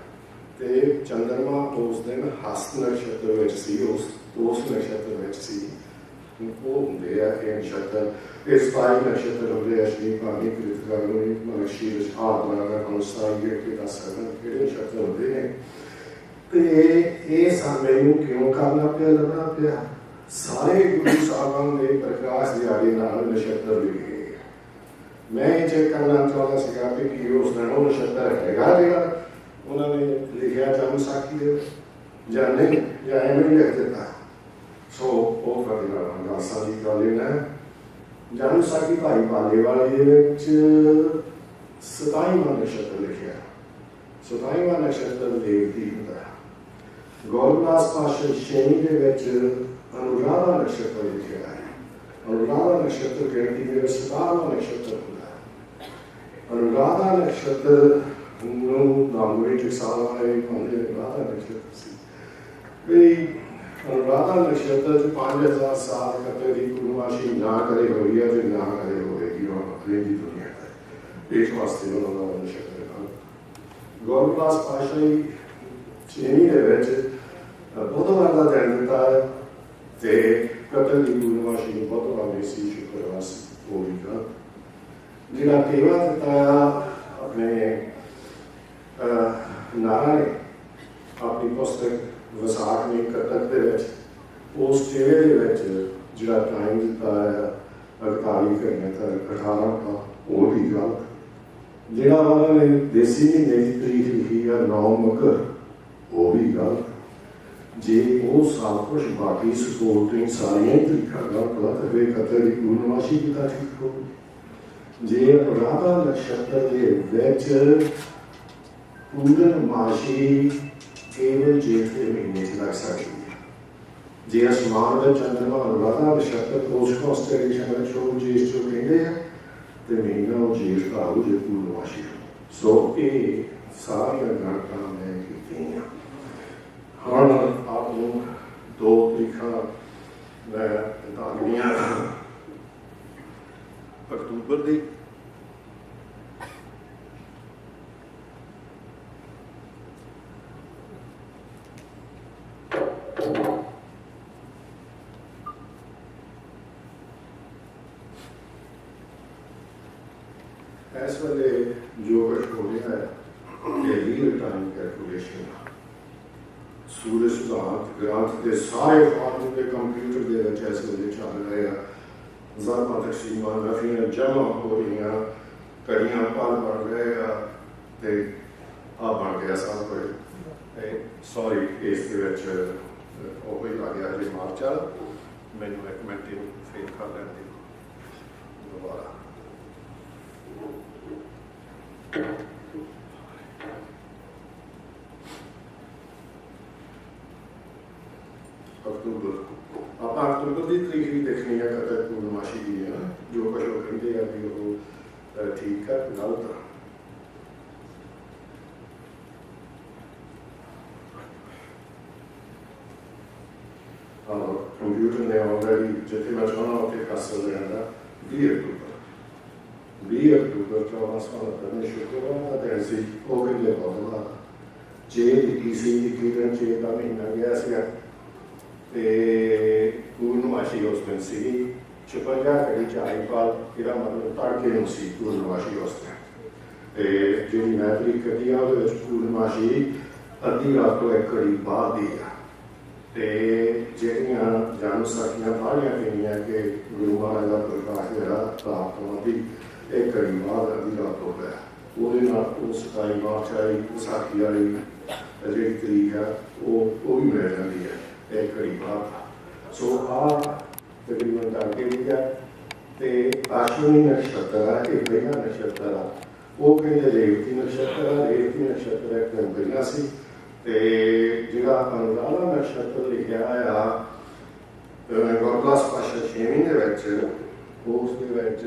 ਤੇ ਚੰਦਰਮਾ ਉਸ ਦਿਨ ਹਸਤ ਨਕਸ਼ਤਰ ਵਿੱਚ ਸੀ ਉਸ ਨਕਸ਼ਤਰ ਵਿੱਚ ਸੀ। ਉਹ ਹੁੰਦੇ ਆ ਇਹ ਨਕਸ਼ਤਰ ਇਸ 22 ਨਕਸ਼ਤਰ ਹੁੰਦੇ ਆ ਸ਼੍ਰੀ ਭਾਨੀ ਕ੍ਰਿਤਕਾਰ ਨੂੰ ਮਨੁਸ਼ੀ ਵਿੱਚ ਆਤਮਾ ਦਾ ਕੌਂਸਟਾਈ ਕੇ ਦੱਸ ਸਕਦੇ ਕਿਹੜੇ ਨਕਸ਼ਤਰ ਹੁੰਦੇ ਨੇ ਤੇ ਇਹ ਸਾਨੂੰ ਨੂੰ ਕਿਉਂ ਕਰਨਾ ਪਿਆ ਲੱਭਣਾ ਪਿਆ ਸਾਰੇ ਗੁਰੂ ਸਾਹਿਬਾਨ ਦੇ ਪ੍ਰਕਾਸ਼ ਦਿਹਾੜੇ ਨਾਲ ਨਕਸ਼ਤਰ ਲਿਖੇ। ਮੈਂ ਇਹ ਚੈੱਕ ਕਰਨਾ ਚਾਹੁੰਦਾ ਸੀਗਾ ਕਿ ਉਸ ਦਿਨ ਉਹ ਨਕਸ਼ਤਰ ਹੈਗਾ ਜਿਹੜਾ ਉਹਨਾਂ ਨੇ ਲਿਖਿਆ ਜਨਮ ਸਾਖੀ ਦੇ ਜਾਂ ਨਹੀਂ ਜਾਂ ਐਵੇਂ ਲਿਖ ਦਿੱਤਾ। ਸੋ ਉਹ ਕਰਨਾ ਗੱਲ ਸਾਡੀ ਗੱਲ ਇਹ ਹੈ ਜਨਮ ਸਾਖੀ ਭਾਈ ਪਾਲੇ ਵਾਲੇ ਦੇ ਵਿੱਚ 27ਵਾਂ ਨਕਸ਼ਤਰ ਲਿਖਿਆ 27ਵਾਂ ਨਕਸ਼ਤਰ ਦੇਵਤੀ ਹੁੰਦਾ। ਗੋਰਦਾਸ ਪਾਤਸ਼ਾਹ ਸ਼ੇਨੀ ਦੇ ਵਿੱਚ ਅਨੁਰਾਧਾ ਨਕਸ਼ਤਰ ਲਿਖਿਆ ਹੈ। ਅਨੁਰਾਧਾ ਨਕਸ਼ਤਰ ਗਿਣਤੀ ਦੇ ਵਿੱਚ 17ਵਾਂ ਨਕਸ਼ਤਰ ਹੁੰਦਾ। ਅਨੁਰਾਧਾ ਨਕਸ਼ਤਰ ਨੂੰ ਨਾਮ ਵਿੱਚ ਸਾਲਾਂ ਦੇ ਪੰਜ ਅਨੁਰਾਧਾ ਨਕਸ਼ਤਰ ਸੀ ਵੀ ਅਨੁਰਾਧਾ ਨਕਸ਼ਤਰ 'ਚ 5000 ਸਾਲ ਕੱਤੇ ਦੀ ਪੂਰਨਮਾਸ਼ੀ ਨਾ ਕਰੇ ਹੋਈ ਹੈ ਤੇ ਨਾ ਕਰੇ ਹੋਵੇਗੀ ਉਹ ਆਪਣੀ ਦੀ ਦੁਨੀਆ ਹੈ ਇਸ ਵਾਸਤੇ ਉਹਨਾਂ ਦਾ ਨਕਸ਼ਤਰ ਹੈ। ਗੋਰਦਾਸ ਪਾਤਸ਼ਾਹ ਚੀਨੀ ਦੇ ਵਿੱਚ ਬੁੱਧਵਾਰ ਦਾ ਦਿਨ ਦਿੱਤਾ ਹੈ ਤੇ ਕੱਤੇ ਦੀ ਪੂਰਨਮਾਸ਼ੀ ਨੂੰ ਬੁੱਧਵਾਰ ਦੇ ਸੀ ਸ਼ੁੱਕਰਵਾਰ ਹੋਵੇਗਾ। ਜਿਹੜਾ ਤੇਵਾ ਦਿੱਤਾ ਆਪਣੇ ਨਾਰਾ ਨੇ ਆਪਣੀ ਪੁਸਤਕ ਵਿਸਾਖ ਨੇ ਕੱਤਕ ਦੇ ਵਿੱਚ ਉਸ ਟੇਵੇ ਦੇ ਵਿੱਚ ਜਿਹੜਾ ਟਾਈਮ ਦਿੱਤਾ ਹੈ 48 ਘੰਟੇ ਤੱਕ 18 ਦਾ ਉਹ ਵੀ ਗੱਲ ਜਿਹੜਾ ਉਹਨਾਂ ਨੇ ਦੇਸੀ ਮਹੀਨੇ ਦੀ ਤਰੀਕ ਲਿਖੀ ਆ 9 ਮਕਰ ਉਹ ਵੀ ਗੱਲ ਜੇ ਉਹ ਸਭ ਕੁਝ ਬਾਕੀ ਸਪੋਰਟਿੰਗ ਸਾਰੀਆਂ ਤਰੀਕਾਂ ਦਾ ਪਤਾ ਤੇ ਕੱਤਕ ਦੀ ਪੂਰਨਮਾਸ਼ੀ ਵੀ ਤਾਂ ਠੀਕ ਹੋ ਜੇ ਰਾਧਾ ਨਕਸ਼ਤਰ ਦੇ ਵਿੱਚ ਪੂਰਨਮਾਸ਼ੀ ਕੇਵਲ ਜੇਠ ਦੇ ਮਹੀਨੇ 'ਚ ਲੱਗ ਸਕਦੀ ਹੈ। ਜੇ ਅਸਮਾਨ ਦਾ ਚੰਦਰਮਾ ਰਾਧਾ ਨਕਸ਼ਤਰ ਉਸ ਕੌਂਸਟੇਲੇਸ਼ਨ ਵਿੱਚ ਉਹ ਜੇਠ ਜੋ ਕਹਿੰਦੇ ਆ ਤੇ ਮਹੀਨਾ ਉਹ ਜੇਠ ਦਾ ਉਹ ਜੇ ਪੂਰਨਮਾਸ਼ੀ ਸੋ ਇਹ ਸਾਰੀਆਂ ਗਣਨਾ ਮੈਂ ਕੀਤੀਆਂ। ਹੁਣ ਆਪ ਨੂੰ 2 ਤਰੀਕਾਂ ਮੈਂ ਦੱਸਣੀਆਂ ਅਕਤੂਬਰ ਦੀ ਇਸ ਵੇਲੇ ਜੋ ਕੁਝ ਹੋ ਰਿਹਾ ਹੈ सूरज सिद्धांत ग्रंथ के सारे फार्मूले कंप्यूटर के विच इस वेले चल रहे हैं। ज़रमा तकसीमां नफियां जमा हो रही हैं, कड़ियां पल बन रहे हैं ते आ बन गया सब कुछ। सॉरी इस दे विच ਉਹ ਹੀ ਲੱਗ ਗਿਆ ਜੀ ਮਾਰਚਾ ਮੈਨੂੰ ਇੱਕ ਮਿੰਟ ਨੂੰ ਫੇਰ ਕਰ ਲੈਣ ਦਿਓ ਦੁਬਾਰਾ। अक्टूबर आप अक्टूबर की तरीक भी देखनी है कद पूर्णमाशी की है ना, जो कुछ लोग कहते हैं कि वो ठीक है गलत है। कंप्यूटर ने ऑलरेडी जितने मैं चाहना होते फैसल लेना 20 अक्टूबर 1490 में शुक्रवार का दिन सी ਉਹ ਕਿੰਨੇ ਪੌਦਾ ਜੇ ਦੀ ਸੀ ਦੀ ਕਿਰਨ ਜੇ ਦਾ ਮਹੀਨਾ ਗਿਆ ਸੀ ਤੇ ਪੂਰਨਮਾਸ਼ੀ ਉਸ ਦਿਨ ਸੀ 56 ਘੜੀ 40 ਪਾਲ ਇਹਦਾ ਮਤਲਬ ਤੜਕੇ ਨੂੰ ਸੀ ਪੂਰਨਮਾਸ਼ੀ ਉਸ ਦਿਨ ਤੇ ਜਿਹੜੀ ਮੈਂ ਤਰੀਕ ਕਹੀ ਆ ਉਹਦੇ ਵਿੱਚ ਪੂਰਨਮਾਸ਼ੀ ਅੱਧੀ ਰਾਤ ਤੋਂ ਇੱਕ ਘੜੀ ਬਾਅਦ ਦੀ ਆ ਤੇ ਜਿਹੜੀਆਂ ਜਨ ਸਾਖੀਆਂ ਪੜ੍ਹੀਆਂ ਗਈਆਂ ਕਿ ਗੁਰੂ ਮਹਾਰਾਜ ਦਾ ਪ੍ਰਕਾਸ਼ ਜਿਹੜਾ ਪ੍ਰਾਪਤ ਹੋਣ ਦੀ ਇੱਕ ਘੜੀ ਬਾਅਦ ਅੱਧੀ ਰਾਤ ਹੋ ਗਿਆ ਉਹਦੇ ਨਾਲ ਉਹ 27 ਮਾਰਚ ਵਾਲੀ ਵਿਸਾਖੀ ਵਾਲੀ ਜਿਹੜੀ ਤਰੀਕ ਆ ਉਹ ਵੀ ਮਿਲ ਜਾਂਦੀ ਹੈ ਇੱਕ ਘੜੀ ਬਾਅਦ। ਸੋ ਆ ਤਕਰੀਬਨ ਕਰਕੇ ਵੀ ਆ ਤੇ ਆਸ਼ਵਨੀ ਨਕਸ਼ਤਰ ਆ ਇਹ ਪਹਿਲਾ ਨਕਸ਼ਤਰ ਆ ਉਹ ਕਹਿੰਦੇ ਰੇਵਤੀ ਨਕਸ਼ਤਰ ਆ। ਰੇਵਤੀ ਨਕਸ਼ਤਰ ਇੱਕ ਦਿਨ ਪਹਿਲਾਂ ਸੀ ਤੇ ਜਿਹੜਾ ਅਨੁਰਾਧਾ ਨਕਸ਼ਤਰ ਲਿਖਿਆ ਆ ਗੁਰਦਾਸ ਪਾਤਸ਼ਾਹ ਛੇਵੀਂ ਦੇ ਵਿੱਚ ਉਸ ਦੇ ਵਿੱਚ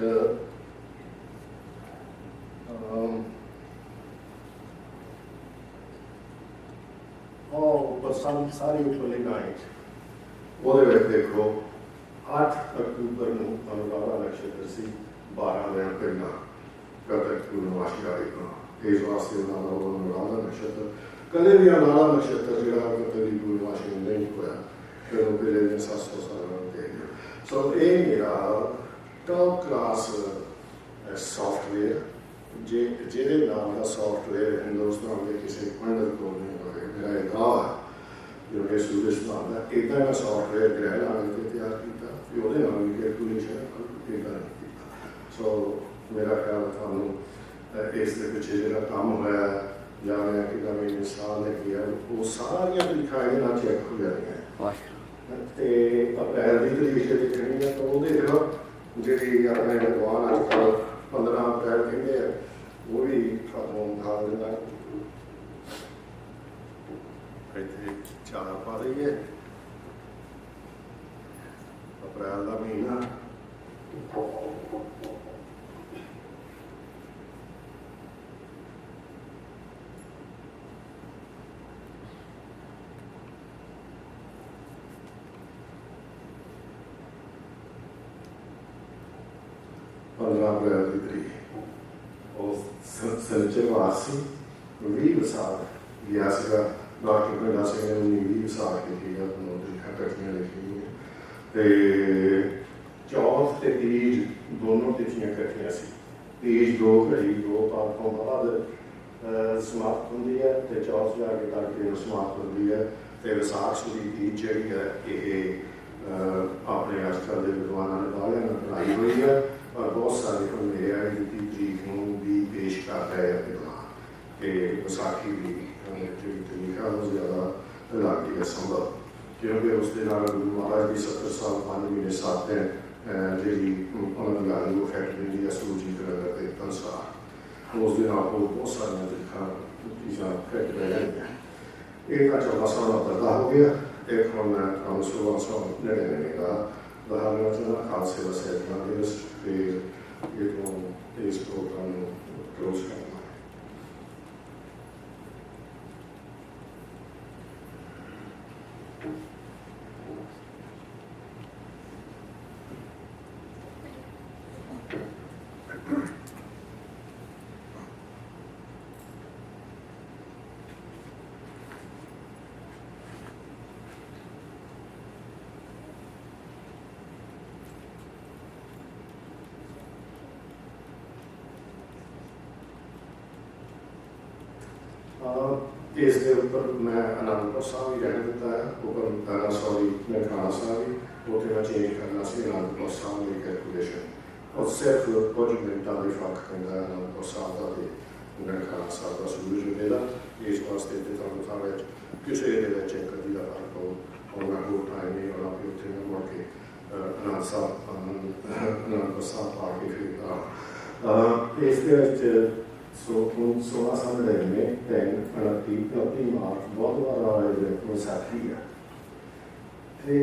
ਪਸੰਦ ਸਾਰੀ ਉਪਰਲੀ ਨਾਈਟ ਉਹਦੇ ਵਿੱਚ ਦੇਖੋ 8 ਅਕਤੂਬਰ ਨੂੰ ਅਨੁਰਾਧਾ ਨਕਸ਼ਤਰ ਸੀ 12 ਦਿਨ ਪਹਿਲਾਂ ਕਤਕ ਪੂਰਨਮਾਸ਼ੀ ਵਾਲੀ ਨੂੰ ਇਸ ਵਾਸਤੇ ਉਹਨਾਂ ਦਾ ਅਨੁਰਾਧਾ ਨਕਸ਼ਤਰ ਕਦੇ ਵੀ ਅਨੁਰਾਧਾ ਨਕਸ਼ਤਰ ਜਿਹੜਾ ਕਦੇ ਵੀ ਪੂਰਨਮਾਸ਼ੀ ਨੂੰ ਨਹੀਂ ਹੋਇਆ ਫਿਰ ਉਹ ਪਹਿਲੇ ਦਿਨ 700 ਸਾਲਾਂ ਨੂੰ ਦੇ ਦਿਓ। ਸੋ ਇਹ ਮੇਰਾ ਟੌਪ ਕਲਾਸ ਸੌਫਟਵੇਅਰ ਜਿਹਦੇ ਨਾਮ ਦਾ ਸੌਫਟਵੇਅਰ ਹਿੰਦੁਸਤਾਨ ਦੇ ਕਿਸੇ ਪੰਡਤ ਕੋਲ ਨਹੀਂ ਹੋਵੇ। ਮੇਰਾ ਇਹ ਦਾਅਵਾ ਜੋ ਕਿ ਸੂਰਜ ਨਾਮ ਦਾ ਇੱਦਾਂ ਦਾ ਸੌਫਟਵੇਅਰ ਗ੍ਰਹਿ ਨਾਲ ਕੇ ਤਿਆਰ ਕੀਤਾ ਕਿ ਉਹਦੇ ਨਾਲ ਵੀ ਕੈਲਕੂਲੇਸ਼ਨ ਇੱਦਾਂ ਨਹੀਂ ਕੀਤਾ। ਸੋ ਮੇਰਾ ਖਿਆਲ ਤੁਹਾਨੂੰ ਇਸ ਦੇ ਪਿੱਛੇ ਜਿਹੜਾ ਕੰਮ ਹੋਇਆ ਜਾਂ ਮੈਂ ਕਿੱਦਾਂ ਮੇਰੀ ਮਿਸਾਲ ਨੇ ਕਿਹਾ ਉਹ ਸਾਰੀਆਂ ਤਰੀਕਾਂ ਇਹਦੇ ਨਾਲ ਚੈੱਕ ਹੋ ਜਾਂਦੀਆਂ ਤੇ ਅਪ੍ਰੈਲ ਦੀ ਤਰੀਕ ਤੇ ਦੇਖਣੀ ਹੈ ਤਾਂ ਉਹਦੇ ਫਿਰ ਜਿਹੜੀ ਆਪਣੇ ਵਿਦਵਾਨ ਅੱਜ ਕੱਲ੍ਹ 15 ਅਪ੍ਰੈਲ ਕਹਿੰਦੇ ਆ ਉਹ ਵੀ ਤੁਹਾਨੂੰ ਦਿਖਾ ਦਿੰਦਾ। ਇੱਥੇ ਚਾਰ ਪਾ ਦਈਏ ਅਪ੍ਰੈਲ ਦਾ ਮਹੀਨਾ अप्रैल की तरीक और सनिचरवार से 20 विसाख गया सीगा। डॉक्टर पिंडा सिंह ने 20 विसाख लिखी है दोनों तरीका कट्ठियां लिखी है चौथ ते तीज दोनों तिथियां कट्ठियां सी। तीज 2 घड़ी 2 पाल तो बाद समाप्त होंदी है ते चौथ जाके तड़के नूं समाप्त होंदी है ते विसाख सुदी तीज जिहड़ी है ये अपने अजकल के विद्वानों ने बाहर बनाई हुई है और बहुत सारे हमने आई की तरीक भी पेश कर रहे हैं विद्वान कि विसाखी भी तरीका बहुत ज़्यादा लगती है संभव क्योंकि उस दिन गुरु महाराज की 70 साल 5 महीने 7 दिन जी उन्होंने गल को फैक्ट दी है सूरजी नगर के अनुसार उस दिन आपको बहुत सारिया तरीका चीज़ा फैक्ट रह जाएंगे। एक 14 साल का हो गया एक हम 1699 का Bahagia खालसे वसैत दिवस फिर ये तो इस प्रोग्राम को क्लोज करना है। ਇਸ ਦੇ ਉੱਪਰ ਮੈਂ ਅਨੰਦਪੁਰ ਸਾਹਿਬ ਹੀ ਰਹਿਣ ਦਿੱਤਾ ਹੈ, ਉੱਪਰ ਸੌਰੀ ਨਨਕਾਣਾ ਸਾਹਿਬ ਵੀ ਉੱਥੇ ਮੈਂ ਚੇਂਜ ਕਰਨਾ ਸੀ ਅਨੰਦਪੁਰ ਸਾਹਿਬ ਦੀ ਕੈਲਕੂਲੇਸ਼ਨ, ਔਰ ਸਿਰਫ ਕੁਝ ਮਿੰਟਾਂ ਦੇ ਫਰਕ ਪੈਂਦਾ ਅਨੰਦਪੁਰ ਸਾਹਿਬ ਦਾ ਤੇ ਨਨਕਾਣਾ ਸਾਹਿਬ ਦਾ ਸੂਰਜ ਮੇਲਾ। ਇਸ ਵਾਸਤੇ ਤੇ ਤੁਹਾਨੂੰ ਸਾਰੇ ਕਿਸੇ ਦੇ ਵਿੱਚ ਇੱਕ ਅੱਧੀ ਦਾ ਫਰਕ ਹੋਣਾ ਹੋਰ ਟਾਈਮ ਨਹੀਂ ਹੋਣਾ ਕਿ ਉੱਥੇ ਮੈਂ ਮੁੜ ਕੇ ਅਨੰਦਪੁਰ ਸਾਹਿਬ ਆ ਕੇ ਫਿਰ ਇਸ ਦੇ ਵਿੱਚ ਸੋ 1699 29 ਮਾਰਚ ਬੁੱਧਵਾਰ ਆਏ ਵਿਸਾਖੀ ਹੈ ਤੇ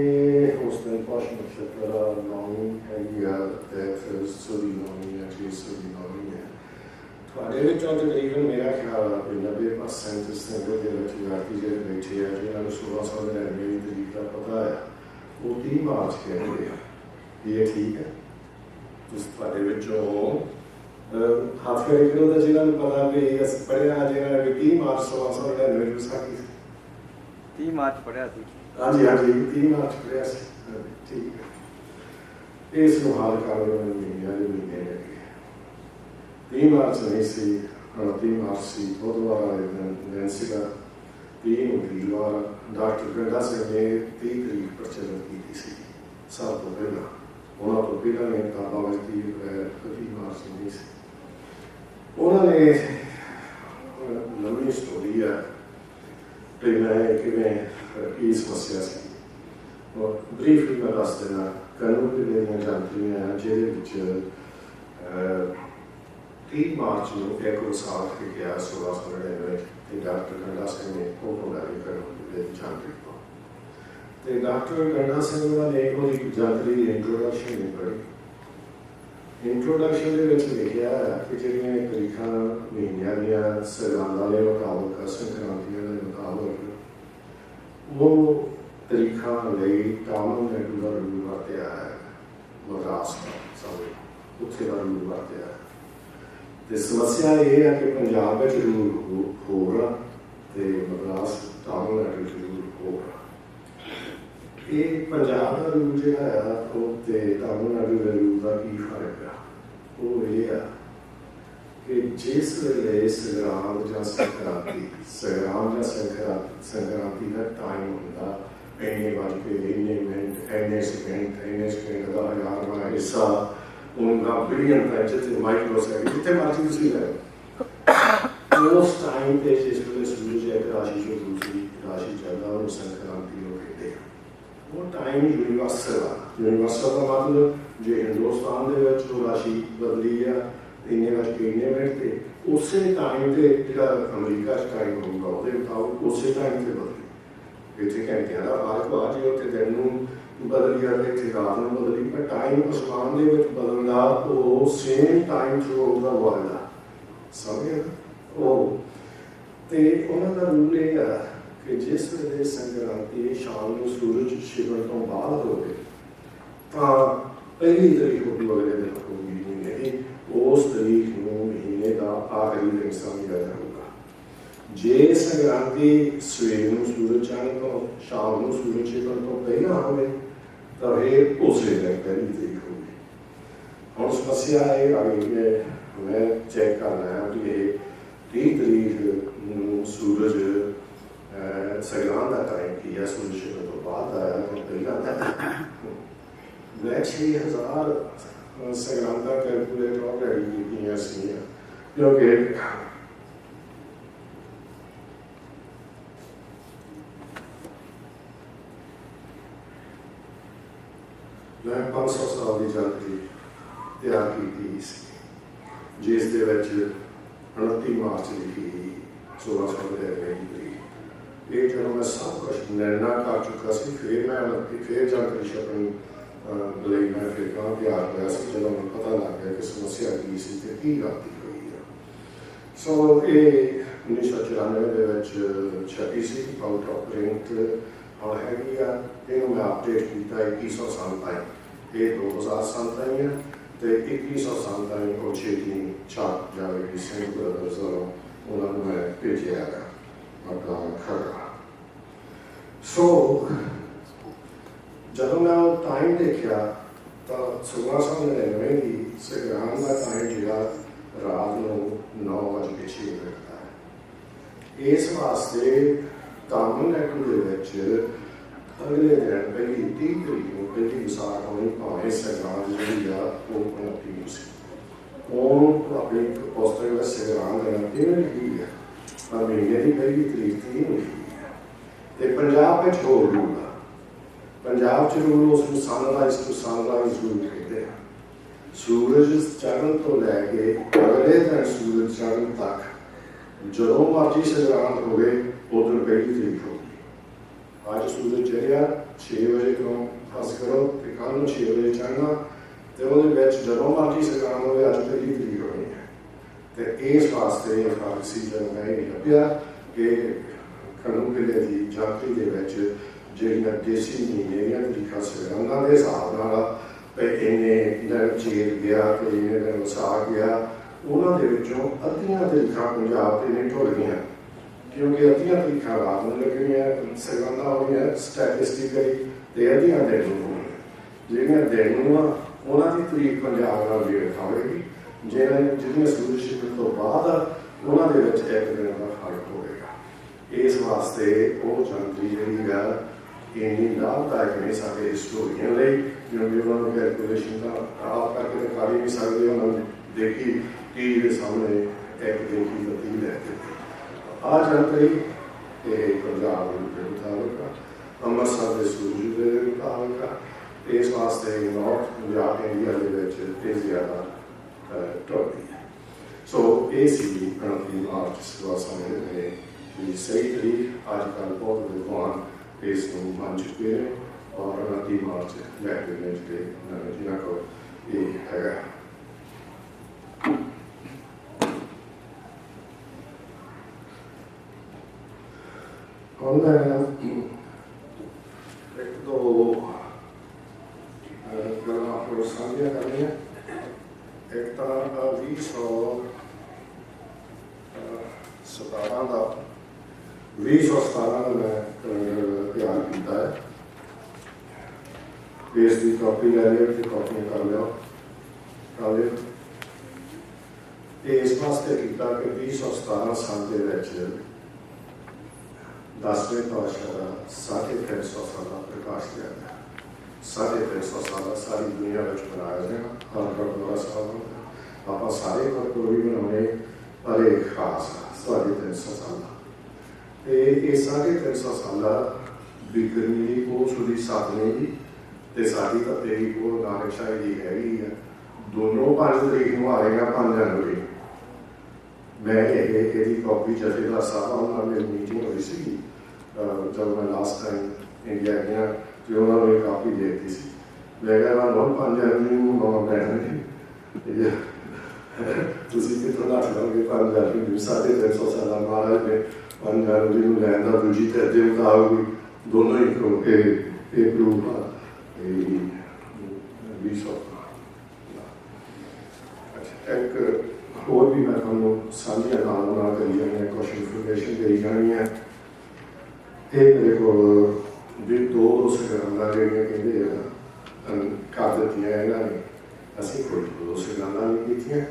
ਉਸ ਦਿਨ ਪੌਸ਼ ਨਛੱਤਰ ਨੌਮੀ ਹੈਗੀ ਆ ਤੇ ਫਿਰ ਸੂਰੀ ਨੌਮੀ ਹੈ ਜੀ ਸੂਰੀ ਨੌਮੀ ਹੈ। ਤੁਹਾਡੇ ਵਿੱਚੋਂ ਤਕਰੀਬਨ ਮੇਰਾ ਖਿਆਲ ਆ ਕਿ 90% ਸੰਗਤ ਦੇ ਵਿੱਚ ਵਿਅਕਤੀ ਜਿਹੜੇ ਬੈਠੇ ਆ ਜਿਹਨਾਂ ਨੂੰ 1699 ਦੀ ਤਰੀਕ ਦਾ ਪਤਾ ਹੈ ਉਹ 30 ਮਾਰਚ ਕਹਿੰਦੇ ਆ। ਇਹ ਠੀਕ ਹੈ? ਤੁਸੀਂ ਤੁਹਾਡੇ ਵਿੱਚੋਂ ਹੱਥ ਖੜੇ ਕਰੋ ਤਾਂ ਜਿਹਨਾਂ ਨੂੰ ਪਤਾ ਵੀ ਅਸੀਂ ਪੜ੍ਹਿਆ ਜਿਹਨਾਂ ਨੇ 30 ਮਾਰਚ 1699 ਨੂੰ ਵਿਸਾਖੀ 30 ਮਾਰਚ ਪੜਿਆ ਸੀ। ਹਾਂਜੀ ਹਾਂਜੀ 30 ਮਾਰਚ ਪੜ੍ਹਿਆ ਸੀ। ਠੀਕ ਹੈ, ਇਸ ਨੂੰ ਹਾਲ ਕਰ ਰਹੇ ਮਹੀਨਿਆਂ ਦੇ ਮਹੀਨੇ ਲੱਗੇ। 30 ਮਾਰਚ ਨਹੀਂ ਸੀ, 30 ਮਾਰਚ ਸੀ ਬੁੱਧਵਾਰ ਵਾਲੇ ਦਿਨ ਸੀਗਾ। 30 ਨੂੰ ਵੀਰਵਾਰ ਡਾਕਟਰ ਗੰਡਾ ਸਿੰਘ ਨੇ 30 ਤਰੀਕ ਪ੍ਰਚਲਿਤ ਕੀਤੀ ਸੀ ਸਭ ਤੋਂ ਪਹਿਲਾਂ। ਉਹਨਾਂ ਤੋਂ ਪਹਿਲਾਂ ਨੇ ਕਿਤਾਬਾਂ ਵਿੱਚ 30 ਮਾਰਚ ਨਹੀਂ ਸੀ। ਉਹਨਾਂ ਨੇ ਲੰਬੀ ਸਟੋਰੀ ਹੈ ਤੇ ਮੈਂ ਕਿਵੇਂ ਕੀ ਸਮੱਸਿਆ ਸੀ ਔਰ ਬਰੀਫਲੀ ਮੈਂ ਦੱਸ ਦੇਣਾ। ਕਾਨੂੰਨ ਦੇ ਦੀਆਂ ਜਾਣਕਾਰੀਆਂ ਜਿਹਦੇ ਵਿੱਚ 30 ਮਾਰਚ ਨੂੰ ਇੱਕ ਵਿਸਾਖ ਕੇ ਗਿਆ 1699 ਤੇ ਡਾਕਟਰ ਗੰਡਾ ਸਿੰਘ ਨੇ ਉਹ ਪ੍ਰੋਗਰਾਮ ਕਰਨ ਦੇ ਜਾਣਕਾਰੀ ਤੋਂ ਤੇ ਡਾਕਟਰ ਗੰਡਾ ਸਿੰਘ ਨੇ ਉਹਦੀ ਜਾਣਕਾਰੀ ਇੰਟਰੋਡਕਸ਼ਨ ਨਹੀਂ ਪੜ੍ਹੀ। ਇੰਟਰੋਡਕਸ਼ਨ ਦੇ ਵਿੱਚ ਲਿਖਿਆ ਕਿ ਜਿਹੜੀਆਂ ਤਰੀਕਾਂ ਮਹੀਨਿਆਂ ਦੀਆਂ ਸਗਰਾਂਦਾਂ ਦੇ ਮੁਤਾਬਕ ਸੰਕ੍ਰਾਂਤੀਆਂ ਦੇ ਮੁਤਾਬਕ ਉਹ ਤਰੀਕਾਂ ਲਈ ਤਾਮਿਲਨਾਡੂ ਦਾ ਰੂਲ ਵਰਤਿਆ ਹੈ, ਮਦਰਾਸ ਦਾ ਸਭ ਉੱਥੇ ਦਾ ਰੂਲ ਵਰਤਿਆ ਹੈ। ਤੇ ਸਮੱਸਿਆ ਇਹ ਹੈ ਕਿ ਪੰਜਾਬ ਵਿੱਚ ਰੂਲ ਹੋਰ ਆ ਤੇ ਮਦਰਾਸ ਤਾਮਿਲਨਾਡੂ ਵਿੱਚ ਰੂਲ ਹੋਰ ਆ। ਇਹ ਪੰਜਾਬ ਦਾ ਰੂਲ ਜਿਹੜਾ ਹੈ ਉਹ ਤੇ ਤਾਮਿਲਨਾਡੂ ਦੇ ਰੂਲ ਦਾ ਕੀ ਫਰਕ ਆ? ਉਹ ਇਹ ਆ ਕਿ ਜਿਸ ਵੇਲੇ ਸੰਗਰਾਂਦ ਜਾਂ ਸੰਕਰਾਂਤੀ ਦਾ ਟਾਈਮ ਹੁੰਦਾ, ਇੰਨੇ ਵੱਜ ਕੇ ਇੰਨੇ ਮਿੰਟ ਇੰਨੇ ਸਕਿੰਟ ਦਾ 1000ਵਾਂ ਹਿੱਸਾ ਉਹਨਾਂ ਬਿਲੀਅਨ ਦਾ ਜਿੱਥੇ ਮਾਈਕਰੋ ਸੈਕਿੰਡ ਜਿੱਥੇ ਮਰਜ਼ੀ ਤੁਸੀਂ ਲੈ ਲਓ, ਉਸ ਟਾਈਮ ਤੇ ਜਿਸ ਵੇਲੇ ਸੂਰਜ ਇੱਕ ਰਾਸ਼ੀ ਤੋਂ ਦੂਸਰੀ ਰਾਸ਼ੀ ਚੱਲਦਾ ਉਹਨੂੰ ਸੰਕਰਾਂਤੀ ਨੂੰ ਕਹਿੰਦੇ ਆ। ਉਹ ਟਾਈਮ ਯੂਨੀਵਰਸਲ ਆ। ਯੂਨੀਵਰਸਲ ਦਾ ਮਤਲਬ ਜੇ ਹਿੰਦੁਸਤਾਨ ਦੇ ਵਿੱਚ ਉਹ ਰਾਸ਼ੀ ਬਦਲੀ ਆ ਇੰਨੇ ਵੱਜ ਕੇ ਇੰਨੇ ਮਿੰਟ ਤੇ ਉਸੇ ਟਾਈਮ ਤੇ ਜਿਹੜਾ ਅਮਰੀਕਾ 'ਚ ਟਾਈਮ ਹੋਊਗਾ ਉਹਦੇ ਮੁਤਾਬਕ ਉਸੇ ਟਾਈਮ ਤੇ ਬਦਲੀ। ਇੱਥੇ ਘੰਟਿਆਂ ਦਾ ਫਰਕ ਆ, ਜੇ ਉੱਥੇ ਦਿਨ ਨੂੰ ਬਦਲੀ ਆ ਤੇ ਇੱਥੇ ਰਾਤ ਨੂੰ ਬਦਲੀ, ਪਰ ਟਾਈਮ ਅਸਮਾਨ ਦੇ ਵਿੱਚ ਬਦਲਦਾ ਉਹ ਸੇਮ ਟਾਈਮ ਥਰੂ ਆਊਟ ਦਾ ਵਰਲਡ ਆ। ਸਮਝਿਆ ਉਹ? ਤੇ ਉਹਨਾਂ ਦਾ ਰੂਲ ਇਹ ਆ ਕਿ ਜਿਸ ਵੇਲੇ ਸੰਕਰਾਂਤੀ ਸ਼ਾਮ ਨੂੰ ਸੂਰਜ ਛਿਪਣ ਤੋਂ ਬਾਅਦ ਹੋਵੇ ਤਾਂ ਪਹਿਲੀ ਤਰੀਕ ਹੋਊਗੀ ਅਗਲੇ ਦਿਨ ਹੋਊਗੀ ਮਹੀਨੇ ਦੀ, ਉਸ ਤਰੀਕ ਨੂੰ ਮਹੀਨੇ ਦਾ ਆਖਰੀ ਦਿਨ ਸਮਝਿਆ ਜਾਊਗਾ। ਜੇ ਸੰਕਰਾਂਤੀ ਸਵੇਰ ਨੂੰ ਸੂਰਜ ਚੜ੍ਹਨ ਤੋਂ ਸ਼ਾਮ ਨੂੰ ਸੂਰਜ ਛਿਪਣ ਤੋਂ ਪਹਿਲਾਂ ਹੋਵੇ ਤਾਂ ਇਹ ਉਸੇ ਦਿਨ ਪਹਿਲੀ ਤਰੀਕ ਹੋਊਗੀ। ਹੁਣ ਸਮੱਸਿਆ ਇਹ ਆ ਗਈ ਕਿ ਮੈਂ ਚੈੱਕ ਕਰਨਾ ਹੈ ਕਿ ਇਹ 30 ਤਰੀਕ ਨੂੰ ਸੂਰਜ ਸੰਗਰਾਂਦ ਦਾ ਟਾਈਮ ਕੀ ਹੈ, ਸੂਰਜ ਛਿਪਣ ਤੋਂ ਬਾਅਦ ਆਇਆ ਜਾਂ ਪਹਿਲਾਂ ਦਾ। ਮੈਂ 6000 ਸੰਗਰਾਂਦਾਂ ਕੈਲਕੂਲੇਟ ਆਲਰੇਡੀ ਕੀਤੀਆਂ ਸੀ ਕਿਉਂਕਿ ਮੈਂ 500 ਸਾਲ ਦੀ ਜਾਣਕਾਰੀ ਤਿਆਰ ਕੀਤੀ ਸੀ ਜਿਸ ਦੇ ਵਿੱਚ 29 ਮਾਰਚ ਲਿਖੀ 1699 ਦੀ। ਇਹ ਜਦੋਂ ਮੈਂ ਸਭ ਕੁਝ ਨਿਰਣਾ ਕਰ ਚੁੱਕਾ ਸੀ ਫਿਰ ਜਾਣਕਾਰੀ ਛਪਣ ਲਈ ਮੈਂ ਫਿਰ ਕਹਾਂ ਤਿਆਰ ਹੋਇਆ ਸੀ ਜਦੋਂ ਮੈਨੂੰ ਪਤਾ ਲੱਗ ਗਿਆ ਕਿ ਸਮੱਸਿਆ ਕੀ ਸੀ ਤੇ ਕੀ ਗਲਤੀ ਹੋਈ ਆ। ਸੋ ਇਹ 1994 ਦੇ ਵਿੱਚ ਛਪੀ ਸੀ ਆਊਟ ਆਫ ਪ੍ਰਿੰਟ ਹੁਣ ਹੈਗੀ ਆ। ਇਹਨੂੰ ਮੈਂ ਅਪਡੇਟ ਕੀਤਾ 2197 ਇਹ 2007 ਤਾਈਂ ਹੈ ਤੇ 2107 ਤਾਈਂ ਉਹ ਛੇਤੀ ਛਾਪ ਜਾਵੇਗੀ ਸਿੰਘ ਬ੍ਰਦਰਜ਼ ਵੱਲੋਂ ਉਹਨਾਂ ਨੂੰ ਮੈਂ ਭੇਜਿਆ ਹੈਗਾ ਆਪਣਾ ਖਰੜਾ। ਸੋ ਜਦੋਂ ਮੈਂ ਉਹ ਟਾਈਮ ਦੇਖਿਆ ਤਾਂ 1699 ਦੀ ਸੰਗਰਾਂਦ ਦਾ ਟਾਈਮ ਜਿਹੜਾ ਰਾਤ ਨੂੰ 9:06 ਦਾ ਹੈ। इस वास्ते तामिलनाडु दे विच अगले दिन पहली 30 तरीक को पहली विसाख होनी भावें संगरांद जी वो 29 सी अपनी पोस्टर में संगरांद इवें लिखी है पर महीने की पहली तरीक थी लिखी है तो पंजाब में होर रूल है पंजाब च रूल उस सनराइज टू सनराइज रूल कहते हैं सूरज चढ़न तो लैके अगले दिन सूरज चढ़न तक जो मर्जी संगरांद हो गए उधर पहली तरीक होगी अज सूरज चढ़िया 6 बजे को फस करो तो कल 6 बजे चढ़ना तो वो जो मर्जी संगरांद हो अज पहली तरीक होनी है तो इस वास्ते फारसी जब मैं लभ्या कि खनू किले की जातरी के ਜਿਹੜੀਆਂ ਦੇਸੀ ਮਹੀਨੇ ਦੀਆਂ ਤਰੀਕਾਂ ਸੰਗਰਾਂਦਾਂ ਦੇ ਹਿਸਾਬ ਨਾਲ ਇੰਨੇ ਦਿਨ ਚੇਤ ਗਿਆ ਤੇ ਇੰਨੇ ਦਿਨ ਵਿਸਾਖ ਗਿਆ ਉਹਨਾਂ ਦੇ ਵਿੱਚੋਂ ਅੱਧੀਆਂ ਤਰੀਕਾਂ ਪੰਜਾਬ ਦੇ ਨੇ ਟੁੱਟ ਗਈਆਂ ਕਿਉਂਕਿ ਅੱਧੀਆਂ ਤਰੀਕਾਂ ਰਾਤ ਨੂੰ ਲੱਗਣੀਆਂ ਸੰਗਰਾਂਦਾਂ ਹੋਣੀਆਂ ਸਟੈਟਿਸਟਿਕਲੀ ਤੇ ਅੱਧੀਆਂ ਦਿਨ ਨੂੰ ਹੋਣੀਆਂ ਜਿਹੜੀਆਂ ਦਿਨ ਨੂੰ ਆ ਉਹਨਾਂ ਦੀ ਤਰੀਕ ਪੰਜਾਬ ਨਾਲ ਮੇਲ ਖਾਵੇਗੀ ਜਿਹੜੀਆਂ ਸੂਰਜ ਛਿਪਣ ਤੋਂ ਬਾਅਦ ਉਹਨਾਂ ਦੇ ਵਿੱਚ ਇੱਕ ਦਿਨ ਦਾ ਫਰਕ ਹੋਵੇਗਾ ਇਸ ਵਾਸਤੇ ਉਹ ਜਾਣਕਾਰੀ ਜਿਹੜੀ ਆ ਇੰਨੀ ਲਾਭਦਾਇਕ ਨਹੀਂ ਸਾਡੇ ਹਿਸਟੋਰੀਅਨ ਲਈ ਕਿਉਂਕਿ ਉਹਨਾਂ ਨੂੰ ਕੈਲਕੂਲੇਸ਼ਨ ਦਾ ਆਪ ਕਰਕੇ ਕਰ ਹੀ ਨਹੀਂ ਸਕਦੇ ਉਹਨਾਂ ਨੇ ਦੇਖੀ ਟੀ ਦੇ ਸਾਹਮਣੇ ਇੱਕ ਦਿਨ ਦੀ ਤਬਦੀਲ ਹੈ ਆ ਜਾਣਕਾਰੀ ਇਹ ਪੰਜਾਬ ਦੇ ਮੁਤਾਬਕ ਅੰਮ੍ਰਿਤਸਰ ਦੇ ਸੂਰਜ ਦੇ ਮੁਤਾਬਕ ਇਸ ਵਾਸਤੇ ਨਾਰਥ ਪੰਜਾਬ ਇੰਡੀਆ ਦੇ ਵਿੱਚ ਇਹ ਜ਼ਿਆਦਾ ਟੁੱਟਦੀ ਹੈ ਸੋ ਇਹ ਸੀ ਪ੍ਰਣਤੀ ਮਾਰਚ ਸਵਾ ਸਮੇਂ ਦੇ ਵੀ ਸਹੀ ਤਰੀਕ ਅੱਜ ਕੱਲ੍ਹ ਬਹੁਤ ਵਿਦਵਾਨ ਇਸ ਨੂੰ ਮੰਨ ਚੁੱਕੇ ਨੇ ਔਰ ਉਹਨਾਂ ਦੀ ਮਾਰਚ ਲੈ ਕੇ ਨੇ ਜਿਹੜੇ ਜਿਹਨਾਂ ਕੋਲ ਇਹ ਹੈਗਾ ਹੁਣ ਮੈਂ ਇੱਕ ਦੋ ਗੱਲਾਂ ਹੋਰ ਸਾਂਝੀਆਂ ਕਰਨੀਆਂ ਇੱਕ ਤਾਂ 2017 ਦਾ ਮੈਂ ਤਿਆਰ ਕੀਤਾ ਹੈ ਇਸ ਦੀ ਕਾਪੀ ਲੈ ਲਿਓ ਤੇ ਕਾਪੀ ਕਰ ਲਿਓ ਇਹ ਇਸ ਵਾਸਤੇ ਕੀਤਾ ਕਿ 2017 ਸਾਲ ਦੇ ਵਿੱਚ 10ਵੇਂ ਪਾਤਸ਼ਾਹ ਦਾ 350 ਸਾਲਾ ਪ੍ਰਕਾਸ਼ ਲਿਆ 350 ਸਾਲਾ ਸਾਰੀ ਦੁਨੀਆ ਵਿੱਚ ਮਨਾਇਆ ਜਾਣਾ ਹਰ ਗੁਰਦੁਆਰਾ ਸਾਹਿਬ ਆਪਾਂ ਸਾਰੇ ਗੁਰਦੁਆਰੇ ਬਣਾਉਣੇ ਪਰ ਇਹ ਖਾਸ 350 ਸਾਲਾ ਤੇ ਇਹ 350 ਸਾਲਾ ਬਿਗਰਨੀ ਦੀ ਕੋਸ ਦੀ ਸਾਧਨੇ ਦੀ ਤੇ ਸਾਡੀ ਤਾਂ ਤੇਰੀ ਕੋਲ ਨਾਨਕਸ਼ਾਹੀ ਦੀ ਹੈਗੀ ਆ ਦੋਨੋਂ 5 ਤਰੀਕ ਨੂੰ ਆ ਰਹੀਆਂ 5 ਜਨਵਰੀ ਮੈਂ ਇਹਦੀ ਕਾਪੀ ਜਥੇਦਾਰ ਸਾਹਿਬ ਨਾਲ ਮੇਰੀ ਮੀਟਿੰਗ ਹੋਈ ਸੀ ਜਦੋਂ ਮੈਂ ਲਾਸਟ ਟਾਈਮ ਇੰਡੀਆ ਗਿਆ ਤੇ ਉਹਨਾਂ ਨੂੰ ਇਹ ਕਾਪੀ ਦੇ ਦਿੱਤੀ ਸੀ ਮੈਂ ਕਿਹਾ ਮੈਂ 5 ਜਨਵਰੀ ਨੂੰ ਨਵਾਂ ਬੈਠ ਤੁਸੀਂ ਕਿਤੋਂ ਨਾ ਲਓਗੇ 5 ਜਨਵਰੀ ਨੂੰ 350 ਸਾਲਾਂ ਮਹਾਰਾਜ ਨੇ 5 ਜਨਵਰੀ ਨੂੰ ਲੈਣ ਦਾ ਦੂਜੀ ਤੇ ਮੁਤਾਬਕ ਦੋਨੋਂ ਹੀ ਕਿਉਂਕਿ ਇਹ ਪ੍ਰੂਫ ਆ ਇੱਕ ਹੋਰ ਵੀ ਮੈਂ ਤੁਹਾਨੂੰ ਸਾਂਝੀਆਂ ਨਾਲ ਕਰੀ ਜਾਂਦੀਆਂ ਕੁਛ ਇਨਫੋਰਮੇਸ਼ਨ ਦੇਈ ਜਾਣੀਆਂ ਇਹ ਮੇਰੇ ਕੋਲ ਵੀ ਦੋ ਸਗਰਾਂਦਾਂ ਜਿਹੜੀਆਂ ਕਹਿੰਦੇ ਆ ਕਰ ਦਿੱਤੀਆਂ ਇਹਨਾਂ ਨੇ ਅਸੀਂ ਕੋਈ ਦੋ ਸਗਰਾਂਦਾਂ ਨਹੀਂ ਕੀਤੀਆਂ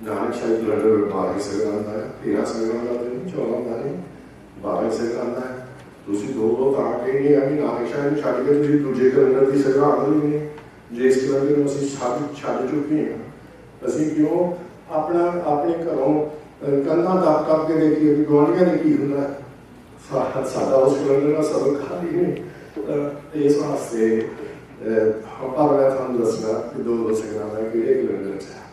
ਨਾਨਕਸ਼ਾਹੀ ਕੈਲੰਡਰ 12 ਸਗਰਾਂਦਾਂ ਹੈ 13 ਸਗਰਾਂਦਾਂ ਤੇ 14 ਦਾ ਨਹੀਂ 12 ਸਗਰਾਂਦਾਂ ਹੈ ਤੁਸੀਂ ਦੋ ਤਾਂ ਕਹਿੰਦੇ ਆ ਵੀ ਨਾਨਕਸ਼ਾਹੀ ਨੂੰ ਛੱਡ ਕੇ ਤੁਸੀਂ ਦੂਜੇ ਕੈਲੰਡਰ ਦੀ ਸਗਰਾਂਦ ਨਹੀਂ ਨੇ ਜਿਸ ਕੈਲੰਡਰ ਨੂੰ ਅਸੀਂ ਛੱਡ ਚੁੱਕੇ ਹਾਂ ਅਸੀਂ ਕਿਉਂ ਆਪਣੇ ਘਰੋਂ ਕੰਨਾਂ ਦੱਬ ਕੇ ਦੇਖੀਏ ਵੀ ਗੁਆਂਢੀਆਂ ਨੇ ਕੀ ਹੁੰਦਾ ਸਾਡਾ ਉਸ ਕੈਲੰਡਰ ਨਾਲ ਸਬਕ ਖਾਲੀ ਨਹੀਂ ਇਸ ਵਾਸਤੇ ਆਪਾਂ ਮੈਂ ਤੁਹਾਨੂੰ ਦੱਸਣਾ ਕਿ ਦੋ ਸਗਰਾਂਦਾਂ ਕਿਹੜੇ ਕੈਲੰਡਰ 'ਚ ਹੈ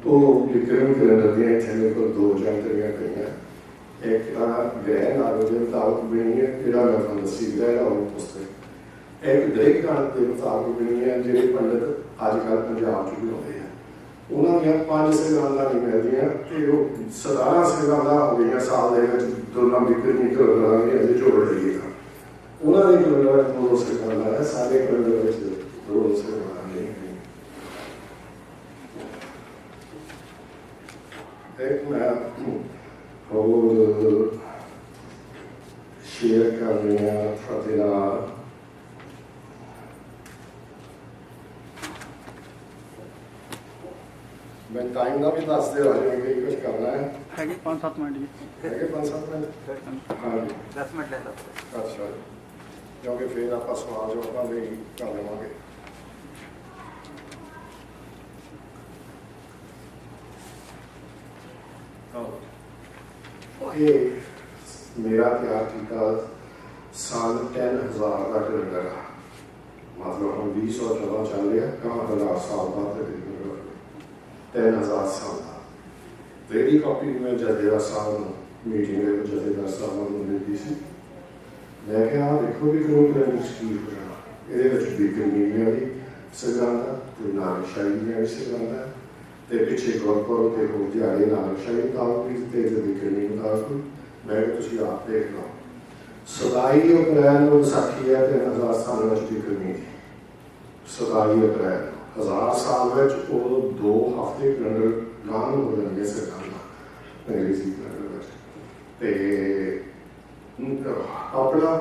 ਉਹ ਵਿਕਰਮ ਕੈਲੰਡਰ ਦੀਆਂ ਇੱਥੇ ਮੇਰੇ ਕੋਲ ਦੋ ਜਾਣਕਾਰੀਆਂ ਪਈਆਂ ਇੱਕ ਤਾਂ ਗ੍ਰਹਿ ਨਾਲ ਦੇ ਮੁਤਾਬਕ ਬਣੀ ਹੈ ਜਿਹੜਾ ਮੈਂ ਤੁਹਾਨੂੰ ਦੱਸੀ ਗ੍ਰਹਿ ਉਹ ਪੁਸਤਕ ਇੱਕ ਗ੍ਰਹਿ ਕਾਂਡ ਦੇ ਮੁਤਾਬਕ ਬਣੀ ਹੈ ਜਿਹੜੇ ਪੰਡਤ ਅੱਜ ਕੱਲ੍ਹ ਪੰਜਾਬ 'ਚ ਬਣਾਉਂਦੇ ਆ ਉਹਨਾਂ ਦੀਆਂ 5 ਸਗਰਾਂਦਾਂ ਨਹੀਂ ਮਿਲਦੀਆਂ ਤੇ ਉਹ 17 ਸਗਰਾਂਦਾਂ ਹੋ ਗਈਆਂ ਸਾਲ ਦੇ ਵਿੱਚ ਦੋਨਾਂ ਵਿਕਰਮੀ ਕੈਲੰਡਰਾਂ ਦੀ ਅਜੇ ਜੋੜ ਲਈਏ ਤਾਂ ਉਹਨਾਂ ਦੇ ਕੈਲੰਡਰ ਵਿੱਚ ਦੋ ਸਗਰਾਂਦਾਂ ਹੈ ਸਾਰੇ ਕੈਲੰਡਰ ਵਿੱਚ ਦੋ ਸਗਰਾਂਦਾਂ ਨਹੀਂ ਇੱਕ ਮੈਂ ਹੋਰ ਸ਼ੇਅਰ ਕਰ ਰਹੇ ਹਾਂ ਤੁਹਾਡੇ ਨਾਲ मैं टाइम का भी दस दे कि कुछ करना है ਹੈਗੇ 5-7 ਮਿੰਟ ਜੀ है कि 5-7 मिनट हाँ जी 10 ਮਿੰਟ ਲੈ ਲਓ अच्छा क्योंकि फिर आप सवाल जवाब नहीं कर लवेंगे ये मेरा तैयार किया सन 10,000 का कैलेंडर मतलब हम 2014 चल रहे हैं कहाँ 1000 साल बाद तकरीबन 10,000 साल बाद तेरी कॉपी में जदेरा साहब मीटिंग में जदेरा साहब ने मिलती सी मैं क्या देखो भी करूँ कि स्कीम हो जाना ये बिकरमीनिया की सगरांदा तो नानकशाही भी सगरांदा ते पिछे गुरपुर ते हो दिहाड़े नानकशाही मुताबक भी ते बिकरमी मुताबक मैं तुम आप देख लो 27 अप्रैल को विसाखी है 1000 साल बिकरमी थी 27 अप्रैल 1000 साल में 2 हफ्ते कैलेंडर गान हो जाएंगे सरकार अंग्रेजी कैलेंडर अपना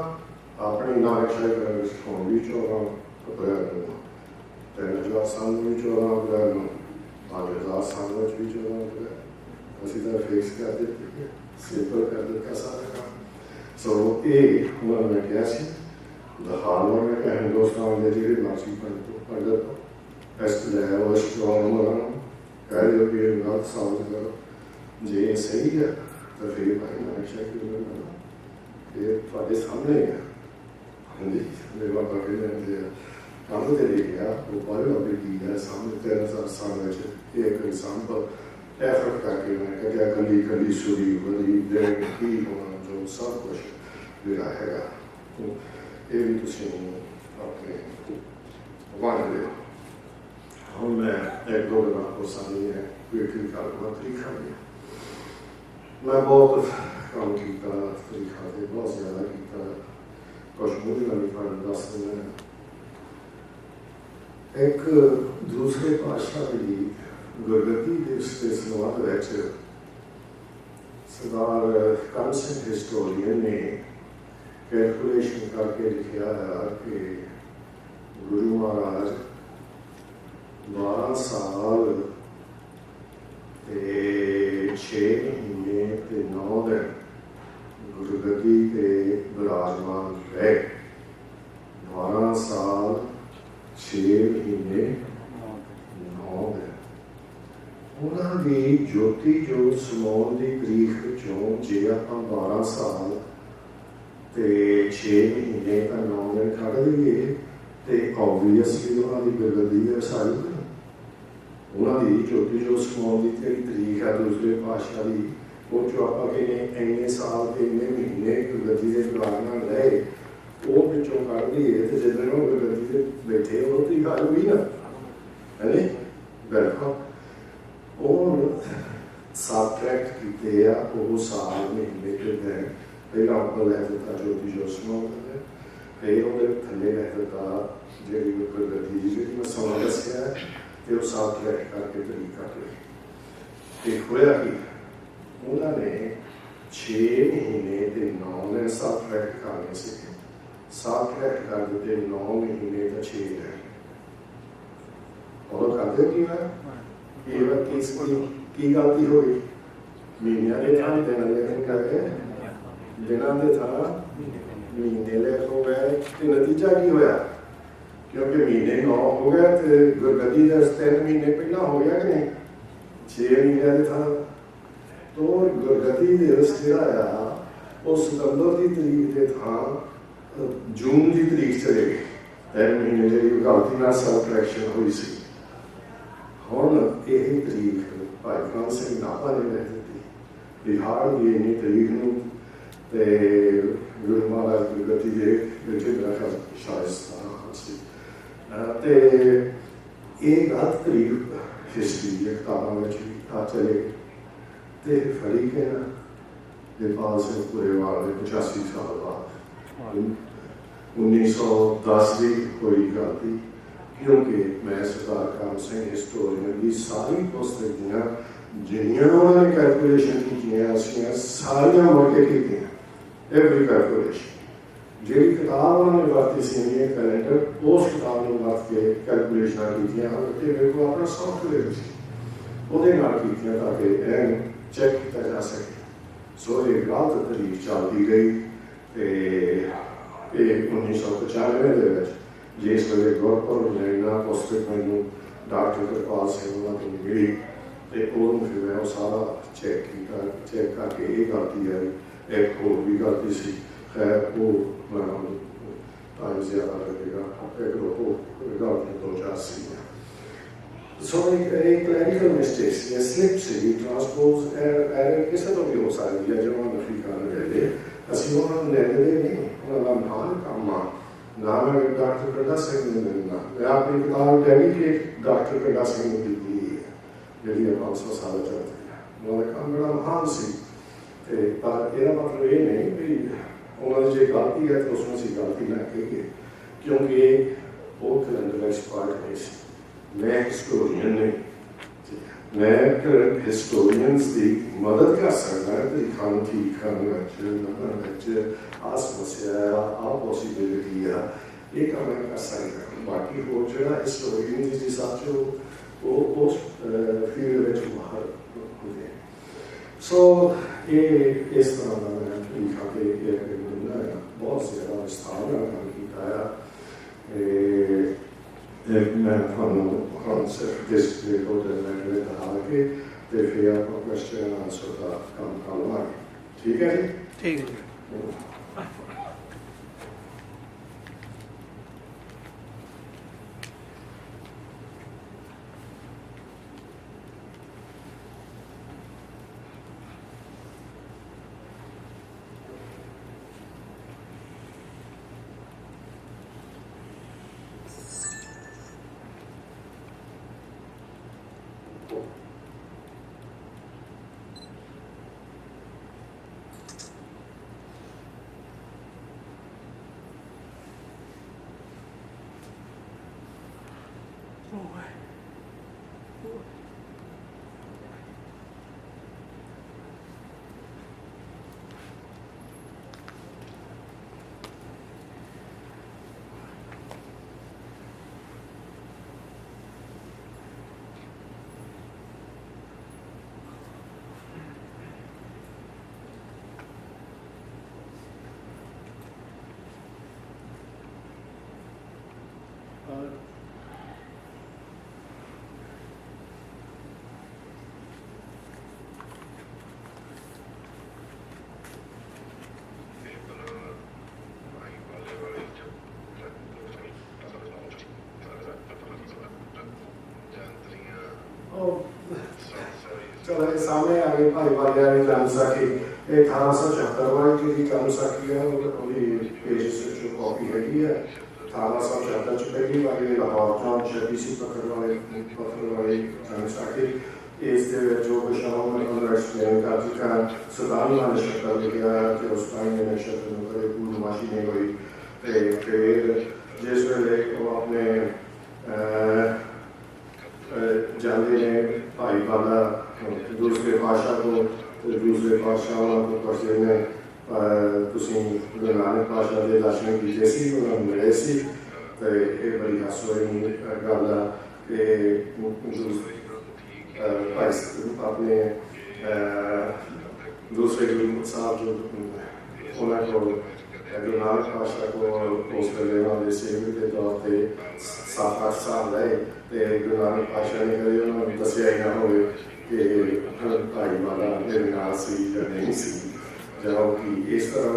अपनी नानकशाही कैलेंडर होम भी 14 अप्रैल को 3000 साल भी 14 अप्रैल को 5000 साल भी 14 अप्रैल ਅਸੀਂ ਤਾਂ ਫਿਕਸ ਕਰ ਦਿੱਤੀ ਸਿੰਪਲ ਕਰ ਦਿੱਤਾ ਸਾਰਾ ਕੰਮ ਸੋ ਇਹ ਉਹਨਾਂ ਨੇ ਕਿਹਾ ਸੀ ਦਹਾਲੋਂ ਮੈਂ ਕਿਹਾ ਹਿੰਦੁਸਤਾਨ ਦੇ ਜਿਹੜੇ ਮਾਸੀ ਪੰਡਤ ਤੋਂ ਇਸ ਲੈ ਉਹ ਸਟਰੋਂਗ ਮਰਾਂ ਕਹਿ ਦਿਓ ਕਿ ਇਹ ਗੱਲ ਸਾਬਤ ਕਰੋ ਜੇ ਇਹ ਸਹੀ ਹੈ ਤਾਂ ਫਿਰ ਭਾਈ ਨਾਨਕਸ਼ਾਹੀ ਕਿਉਂ ਇਹ ਤੁਹਾਡੇ ਸਾਹਮਣੇ ਹੈ ਹਾਂਜੀ ਮੇਰੇ ਬਾਬਾ ਕਹਿੰਦੇ ਕੰਮ ਤੇ ਲਿਖਿਆ ਉਹ ਬਾਰੇ ਆਪਣੀ ਕੀ ਹੈ ਸਾਹਮਣੇ 13,000 ਸਾਲ ਵਿੱਚ ਇੱਕ ਐਗਜ਼ਾਮਪਲ ਐਫਰਟ ਕਰਕੇ ਮੈਂ ਕਿਹਾ ਕੱਲੀ ਕੱਲੀ ਸੂਰੀ ਬੜੀ ਦੇ ਕੀ ਹੋਣਾ ਜੋ ਸਭ ਕੁਝ ਜਿਹੜਾ ਹੈਗਾ ਇਹ ਵੀ ਤੁਸੀਂ ਆਪਣੇ ਵੰਡ ਲਿਓ ਹੁਣ ਮੈਂ ਇੱਕ ਦੋ ਦਿਨਾਂ ਤੋਂ ਸਾਹਮਣੇ ਹੈ ਕੋਈ ਗੱਲ ਦਾ ਤਰੀਕਾ ਨਹੀਂ ਮੈਂ ਬਹੁਤ ਕੰਮ ਕੀਤਾ ਤਰੀਕਾ ਤੇ ਬਹੁਤ ਜ਼ਿਆਦਾ ਕੀਤਾ ਕੁਝ ਮੂਲ ਨਾਲ ਵੀ ਦੱਸ ਦਿੰਦਾ एक दूसरे पातशाह की गुरगद्दी दिवस के संबंध में सरदार कंसेंट हिस्टोरियन ने कैलकुलेशन करके लिखा है कि गुरु महाराज 12 साल 6 महीने 9 दिन गुरगद्दी के विराजमान रहे 12 साल 6 महीने 9 दिन ਉਹਨਾਂ ਦੀ ਜੋਤੀ ਜੋ ਸਮਾਉਣ ਦੀ ਤਰੀਕ ਵਿੱਚੋਂ ਜੇ ਆਪਾਂ 12 ਸਾਲ ਤੇ 6 ਮਹੀਨੇ ਤਾਂ 9 ਦਿਨ ਕੱਢ ਲਈਏ ਤੇ ਆਬਵੀਅਸਲੀ ਉਹਨਾਂ ਦੀ ਗੁਰਗੱਦੀ ਹੈ ਸਾਰੀ ਉਹਨਾਂ ਦੀ ਜੋਤੀ ਜੋ ਸਮਾਉਣ ਦੀ ਜਿਹੜੀ ਤਰੀਕ ਹੈ ਦੂਸਰੇ ਪਾਤਸ਼ਾਹ ਦੀ ਉਹ ਜੋ ਆਪਾਂ ਕਹਿੰਦੇ ਇੰਨੇ ਸਾਲ ਤੇ ਇੰਨੇ ਮਹੀਨੇ ਗੁਰਗੱਦੀ ਦੇ ਵਿਰਾਜਮਾਨ ਰਹੇ ਉਹ ਵਿੱਚੋਂ ਕੱਢ ਲਈਏ ਤੇ ਜਦੋਂ ਉਹ ਗੁਰਗੱਦੀ ਤੇ ਬੈਠੇ ਉਹ ਦੀ ਗੱਲ ਵੀ ਨਾ ਹੈ ਨੀ ਬਿਲਕੁਲ ਉਹ ਸਬਟਰੈਕਟ ਕੀਤੇ ਆ ਉਹ ਸਾਲ ਮਹੀਨੇ ਦੇ ਦਿਨ ਪਹਿਲਾਂ ਉੱਪਰ ਲੈ ਦਿੱਤਾ ਜੋਤੀ ਜੋ ਸਮਾਉਣ ਦਾ ਫਿਰ ਉਹਦੇ ਥੱਲੇ ਲੈ ਦਿੱਤਾ ਜਿਹੜੀ ਗੁਰਗੱਦੀ ਜਿਹੜੀ ਮੈਂ ਸਮਾਂ ਦੱਸਿਆ ਤੇ ਉਹ ਸਬਟਰੈਕਟ ਕਰਕੇ ਤਰੀ ਕਰ ਲਈ ਤੇ ਹੋਇਆ ਕਿ ਉਹਨਾਂ ਨੇ 6 ਮਹੀਨੇ ਤੇ 9 ਦਿਨ ਸਬਟਰੈਕਟ ਕਰਨੇ ਸੀ ਸਬਟਰੈਕਟ ਕਰ ਦਿੱਤੇ 9 ਮਹੀਨੇ ਤਾਂ 6 ਰਹਿ ਉਹ ਕਰਦੇ ਕੀ ਹੈ ਇਹ ਵਾਰ ਕੀ ਗਲਤੀ ਹੋਈ ਮਹੀਨਿਆਂ ਦੇ ਥਾਂ ਦਿਨਾਂ ਦੇ ਕਰਕੇ ਦਿਨਾਂ ਦੇ ਥਾਂ ਮਹੀਨੇ ਲੈ ਹੋ ਗਏ ਤੇ ਨਤੀਜਾ ਕੀ ਹੋਇਆ ਕਿਉਂਕਿ ਮਹੀਨੇ 9 ਹੋ ਗਏ ਤੇ ਗੁਰਗੱਦੀ ਦਾ 3 ਮਹੀਨੇ ਪਹਿਲਾਂ ਹੋ ਗਿਆ ਕਿ ਨਹੀਂ 6 ਮਹੀਨਿਆਂ ਦੇ ਥਾਂ ਤੋਂ ਗੁਰਗੱਦੀ ਦੇ ਰਸ ਜਿਹੜਾ ਆ ਉਹ ਸਤੰਬਰ ਦੀ ਤਰੀਕ ਦੇ ਥਾਂ ਜੂਨ ਦੀ ਤਰੀਕ ਚਲੇ ਗਈ 3 ਮਹੀਨੇ ਜਿਹੜੀ ਗਲਤੀ ਨਾਲ ਸਬਟਰੈਕਸ਼ਨ ਹੋਈ ਸੀ ਹੁਣ ਇਹ ਤਰੀਕ ਭਾਈ ਕਾਨ ਸਿੰਘ ਨਾਭਾ ਨੇ ਲੈ ਦਿੱਤੀ ਬਿਹਾਰ ਦੀ ਇੰਨੀ ਤਰੀਕ ਨੂੰ ਤੇ ਗੁਰੂ ਮਹਾਰਾਜ ਦੀ ਗਤੀ ਦੇ ਵਿੱਚ ਰੱਖਾ ਸ਼ਾਇਦ ਸੀ ਤੇ ਇਹ ਗਲਤ ਤਰੀਕ ਹਿਸਟਰੀ ਦੀ ਕਿਤਾਬਾਂ ਵਿੱਚ ਵੀ ਆ ਚਲੇ ਤੇ ਫੜੀ ਕੇ ਨਾ ਦੇਪਾਲ ਸਿੰਘ ਪੁਰੇਵਾਲ ਦੇ 85 ਸਾਲ ਬਾਅਦ 1910 ਦੀ ਹੋਈ ਗਲਤੀ क्योंकि मैं सरदार काम सिंह हिस्टोरियन की सारी पुस्तक दियाँ जिन्नियां उन्होंने कैलकुलेशन की सारियां मुड़ के की एवरी कैलकुलेशन जी किताब उन्होंने वरती सी कैलेंडर उस किताब में वरत के कैलकुलेशन की मेरे को अपना सॉफ्टवेयर ਉਹਦੇ ਨਾਲ ਕੀਤੀਆਂ ਤਾਂ ਕਿ ਇਹ ਚੈੱਕ ਕੀਤਾ ਜਾ ਸਕੇ। ਸੋ ਇਹ ਗਲਤ ਤਰੀਕ ਚੱਲਦੀ ਗਈ ਤੇ ਇਹ 1995 ਦੇ ਵਿੱਚ ਜਿਸ ਵੇਲੇ ਗੁਰਪੁਰਬ ਲੈਣਾ ਪੁਸਤਕ ਮੈਨੂੰ ਡਾਕਟਰ ਕਿਰਪਾਲ ਸਿੰਘ ਉਹਨਾਂ ਤੋਂ ਮਿਲੀ ਤੇ ਉਹਨੂੰ ਫਿਰ ਮੈਂ ਉਹ ਸਾਰਾ ਚੈੱਕ ਕਰਕੇ ਇਹ ਗਲਤੀ ਹੈ, ਇੱਕ ਹੋਰ ਵੀ ਗਲਤੀ ਸੀ, ਖੈਰ ਉਹ ਮੈਂ ਟਾਈਮ ਜ਼ਿਆਦਾ ਲੱਗੇਗਾ, ਇੱਕ ਹੋਰ ਗਲਤੀ ਤੋਂ ਜਾ ਸੀ। ਸੋ ਇੱਕ ਕਲੈਰੀਕਲ ਮਿਸਟੇਕ ਸੀ, ਸਲਿਪ ਸੀ, ਟਰਾਂਸਪੋਜ਼ ਐਰਰ ਕਿਸੇ ਤੋਂ ਵੀ ਹੋ ਸਕਦੀ ਹੈ। ਜਦੋਂ ਨਫੀ ਕਰ ਰਹੇ ਅਸੀਂ ਉਹਨਾਂ ਨੂੰ ਲੈਂਦੇ ਨਹੀਂ, ਉਹਨਾਂ ਦਾ ਮਹਾਨ ਕੰਮ ਆ। ਨਾ ਮੈਂ ਡਾਕਟਰ ਪਿੰਡਾ ਸਿੰਘ ਨੂੰ ਮਿਲਣਾ, ਮੈਂ ਆਪਣੀ ਕਿਤਾਬ ਡੈਡੀਕੇਟ ਡਾਕਟਰ ਪਿੰਡਾ ਸਿੰਘ ਨੂੰ ਦਿੱਤੀ ਹੈ ਜਿਹੜੀ 500 ਸਾਲ ਚੱਲਦੀ ਹੈ। ਉਹਨਾਂ ਦਾ ਕੰਮ ਬੜਾ ਮਹਾਨ ਸੀ ਤੇ ਪਰ ਇਹਦਾ ਮਤਲਬ ਇਹ ਨਹੀਂ ਵੀ ਉਹਨਾਂ ਦੀ ਜੇ ਗਲਤੀ ਹੈ ਤਾਂ ਉਸ ਨੂੰ ਅਸੀਂ ਗਲਤੀ ਨਾ ਕਹੀਏ, ਕਿਉਂਕਿ ਉਹ ਕੈਲੰਡਰ ਐਕਸਪਰਟ ਨਹੀਂ ਸੀ। मैं हिस्टोरियन नहीं, मैं हिस्टोरियंस की मदद कर सकता है दिखाने की आ समस्या है, आ पॉसिबिलिटी है, ये काम मैं कर सकता। बाकी वो जो हिस्टोरियन की साथ जो वो उस फील्ड में बाहर होते हैं। सो ये इस तरह का मैं लिखा के बहुत ज़्यादा विस्तार में काम किया। मैं हम सिर्फ डिस्प्ले को मैं कहा कि फिर आपको क्वेश्चन आंसर का काम करवाएं, ठीक है जी? ठीक है। चलो सामने आ गए भाई वालिया ने काम साकी 1876 वाली की काम साकी है ਉਹਦੀ ਪੇजेस जो कॉपी हैगी है 1876 ਚ ਪਹਿਲੀ ਵਾਰੀ ਲਾਹੌਰ ਤੋਂ ਜੀਸੀ ਪਕੜ ਵਾਲੇ ਕੰਮ ਸਾਕੀ ਇਸ ਦੇ ਵਿੱਚ ਜੋ ਵਿਸ਼ਾਵਾਂ ਨੂੰ ਉਹਨਾਂ ਐਕਸਪਲੇਨ ਕਰ ਚੁੱਕਾ ਸੁਦਾਨ ਨੇ ਸ਼ਕਲ ਲਿਖਿਆ ਕਿ ਉਸ ਟਾਈਮ ਨੇ ਸ਼ਕਲ ਨੂੰ ਕਦੇ ਪੂਰਨਮਾਸ਼ੀ ਨਹੀਂ ਹੋਈ ਤੇ ਫਿਰ ਜਿਸ ਵੇਲੇ ਉਹ ਆਪਣੇ ਜਾਂਦੇ ਨੇ ਭਾਈ ਵਾਲਾ दूसरे पातशाह को दूसरे पातशाह को पढ़ते हैं तुसी गुरु नानक पातशाह के दर्शन किए सी उन्होंने मिले सी तो ये बड़ी हास्यमयी गल है कि अपने दूसरे गुरु साहब जो उन्होंने को गुरु नानक पातशाह को उस वेले उन्होंने सेवक के तौर पर 7-8 साल रहे तो गुरु नानक पातशाह ने कभी उन्होंने दसिया ही ना हो कि भाई वाला मेरे नाल सी या नहीं सी जब कि इस तरह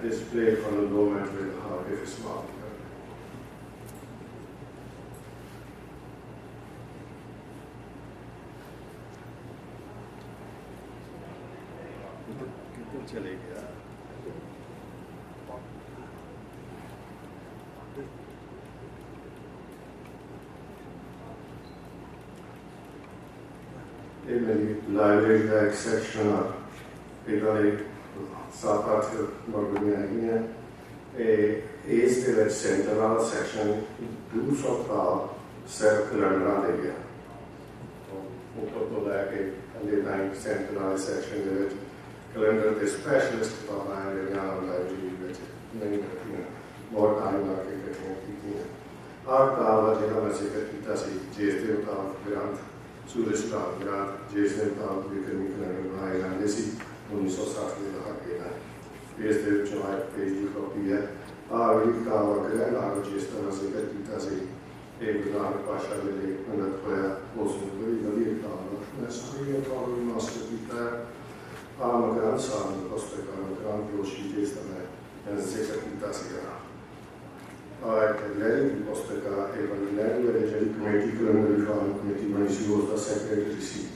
display from the low mental के फिर समाप्त कर किधर चले गया ये मेरी लाइब्रेरी का एक सेक्शन है इधर एक 7-8 वर्गीਆਂ ਹੈਗੀਆਂ ਇਸ ਦੇ ਵਿੱਚ ਸੈਂਟਰ ਵਾਲਾ ਸੈਕਸ਼ਨ 200 ਦਾ ਸਿਰਫ ਕੈਲੰਡਰਾਂ ਦੇ ਗਿਆ ਉੱਪਰ ਤੋਂ ਲੈ ਕੇ ਅੰਦੇ ਤਾਈਂ ਸੈਂਟਰ ਵਾਲੇ ਸੈਕਸ਼ਨ ਦੇ ਵਿੱਚ ਕੈਲੰਡਰ ਦੇ ਸਪੈਸ਼ਲਿਸਟ ਕਿਤਾਬਾਂ ਹੈ ਜਿਹੜੀਆਂ ਲਾਇਬ੍ਰੇਰੀ ਵਿੱਚ ਨਹੀਂ ਰੱਖੀਆਂ ਬਹੁਤ ਟਾਈਮ ਲਾ ਕੇ ਇਕੱਠੀਆਂ ਕੀਤੀਆਂ ਆਹ ਕਿਤਾਬ ਜਿਹੜਾ ਮੈਂ ਜ਼ਿਕਰ ਕੀਤਾ ਸੀ ਜਿਸ ਦੇ ਮੁਤਾਬਕ ਗ੍ਰੰਥ ਸੂਰਜ ਦਾ ਗ੍ਰੰਥ ਜਿਸ ਦੇ ਮੁਤਾਬਕ ਵਿਕਰਮੀ ਕੈਲੰਡਰ ਬਣਾਏ ਜਾਂਦੇ ਸੀ 1960 ਦੇ ਦਹਾਕੇ ਨਾਲ ਇਸ ਦੇ ਵਿੱਚੋਂ ਇੱਕ ਪੇਜ ਦੀ ਕਾਪੀ ਹੈ ਆਹ ਜਿਹੜੀ ਕਿਤਾਬ ਗ੍ਰਹਿ ਨਾਲ ਜਿਸ ਤਰ੍ਹਾਂ ਜ਼ਿਕਰ ਕੀਤਾ ਸੀ ਇਹ ਗੁਰੂ ਨਾਨਕ ਪਾਤਸ਼ਾਹ ਦੇ ਲਈ ਅੰਗਤ ਹੋਇਆ ਉਸ ਨੂੰ ਬੜੀ ਵਧੀਆ ਕਿਤਾਬ ਮੈਂ ਸਾਰੀ ਕਿਤਾਬ ਨੂੰ ਮਾਸਟਰ ਕੀਤਾ ਆਹ ਮਗਰਾਂ ਸਾਹਿਬ ਨੂੰ ਪੁਸਤਕ ਮਗਰਾਂ ਜੋਸ਼ੀ ਜਿਸ ਤਰ੍ਹਾਂ ਮੈਂ ਜ਼ਿਕਰ ਕੀਤਾ ਸੀਗਾ ਲੈਰੀ ਦੀ ਪੁਸਤਕ ਇਹ ਬੜੀ ਲੈਰੀ ਵਾਲੀ ਜਿਹੜੀ ਕਮੇਟੀ ਕੈਲੰਡਰ ਰਿਫਾਰਮ ਕਮੇਟੀ ਬਣੀ ਸੀ ਉਸ ਦਾ ਸੈਕਟਰੀ ਸੀ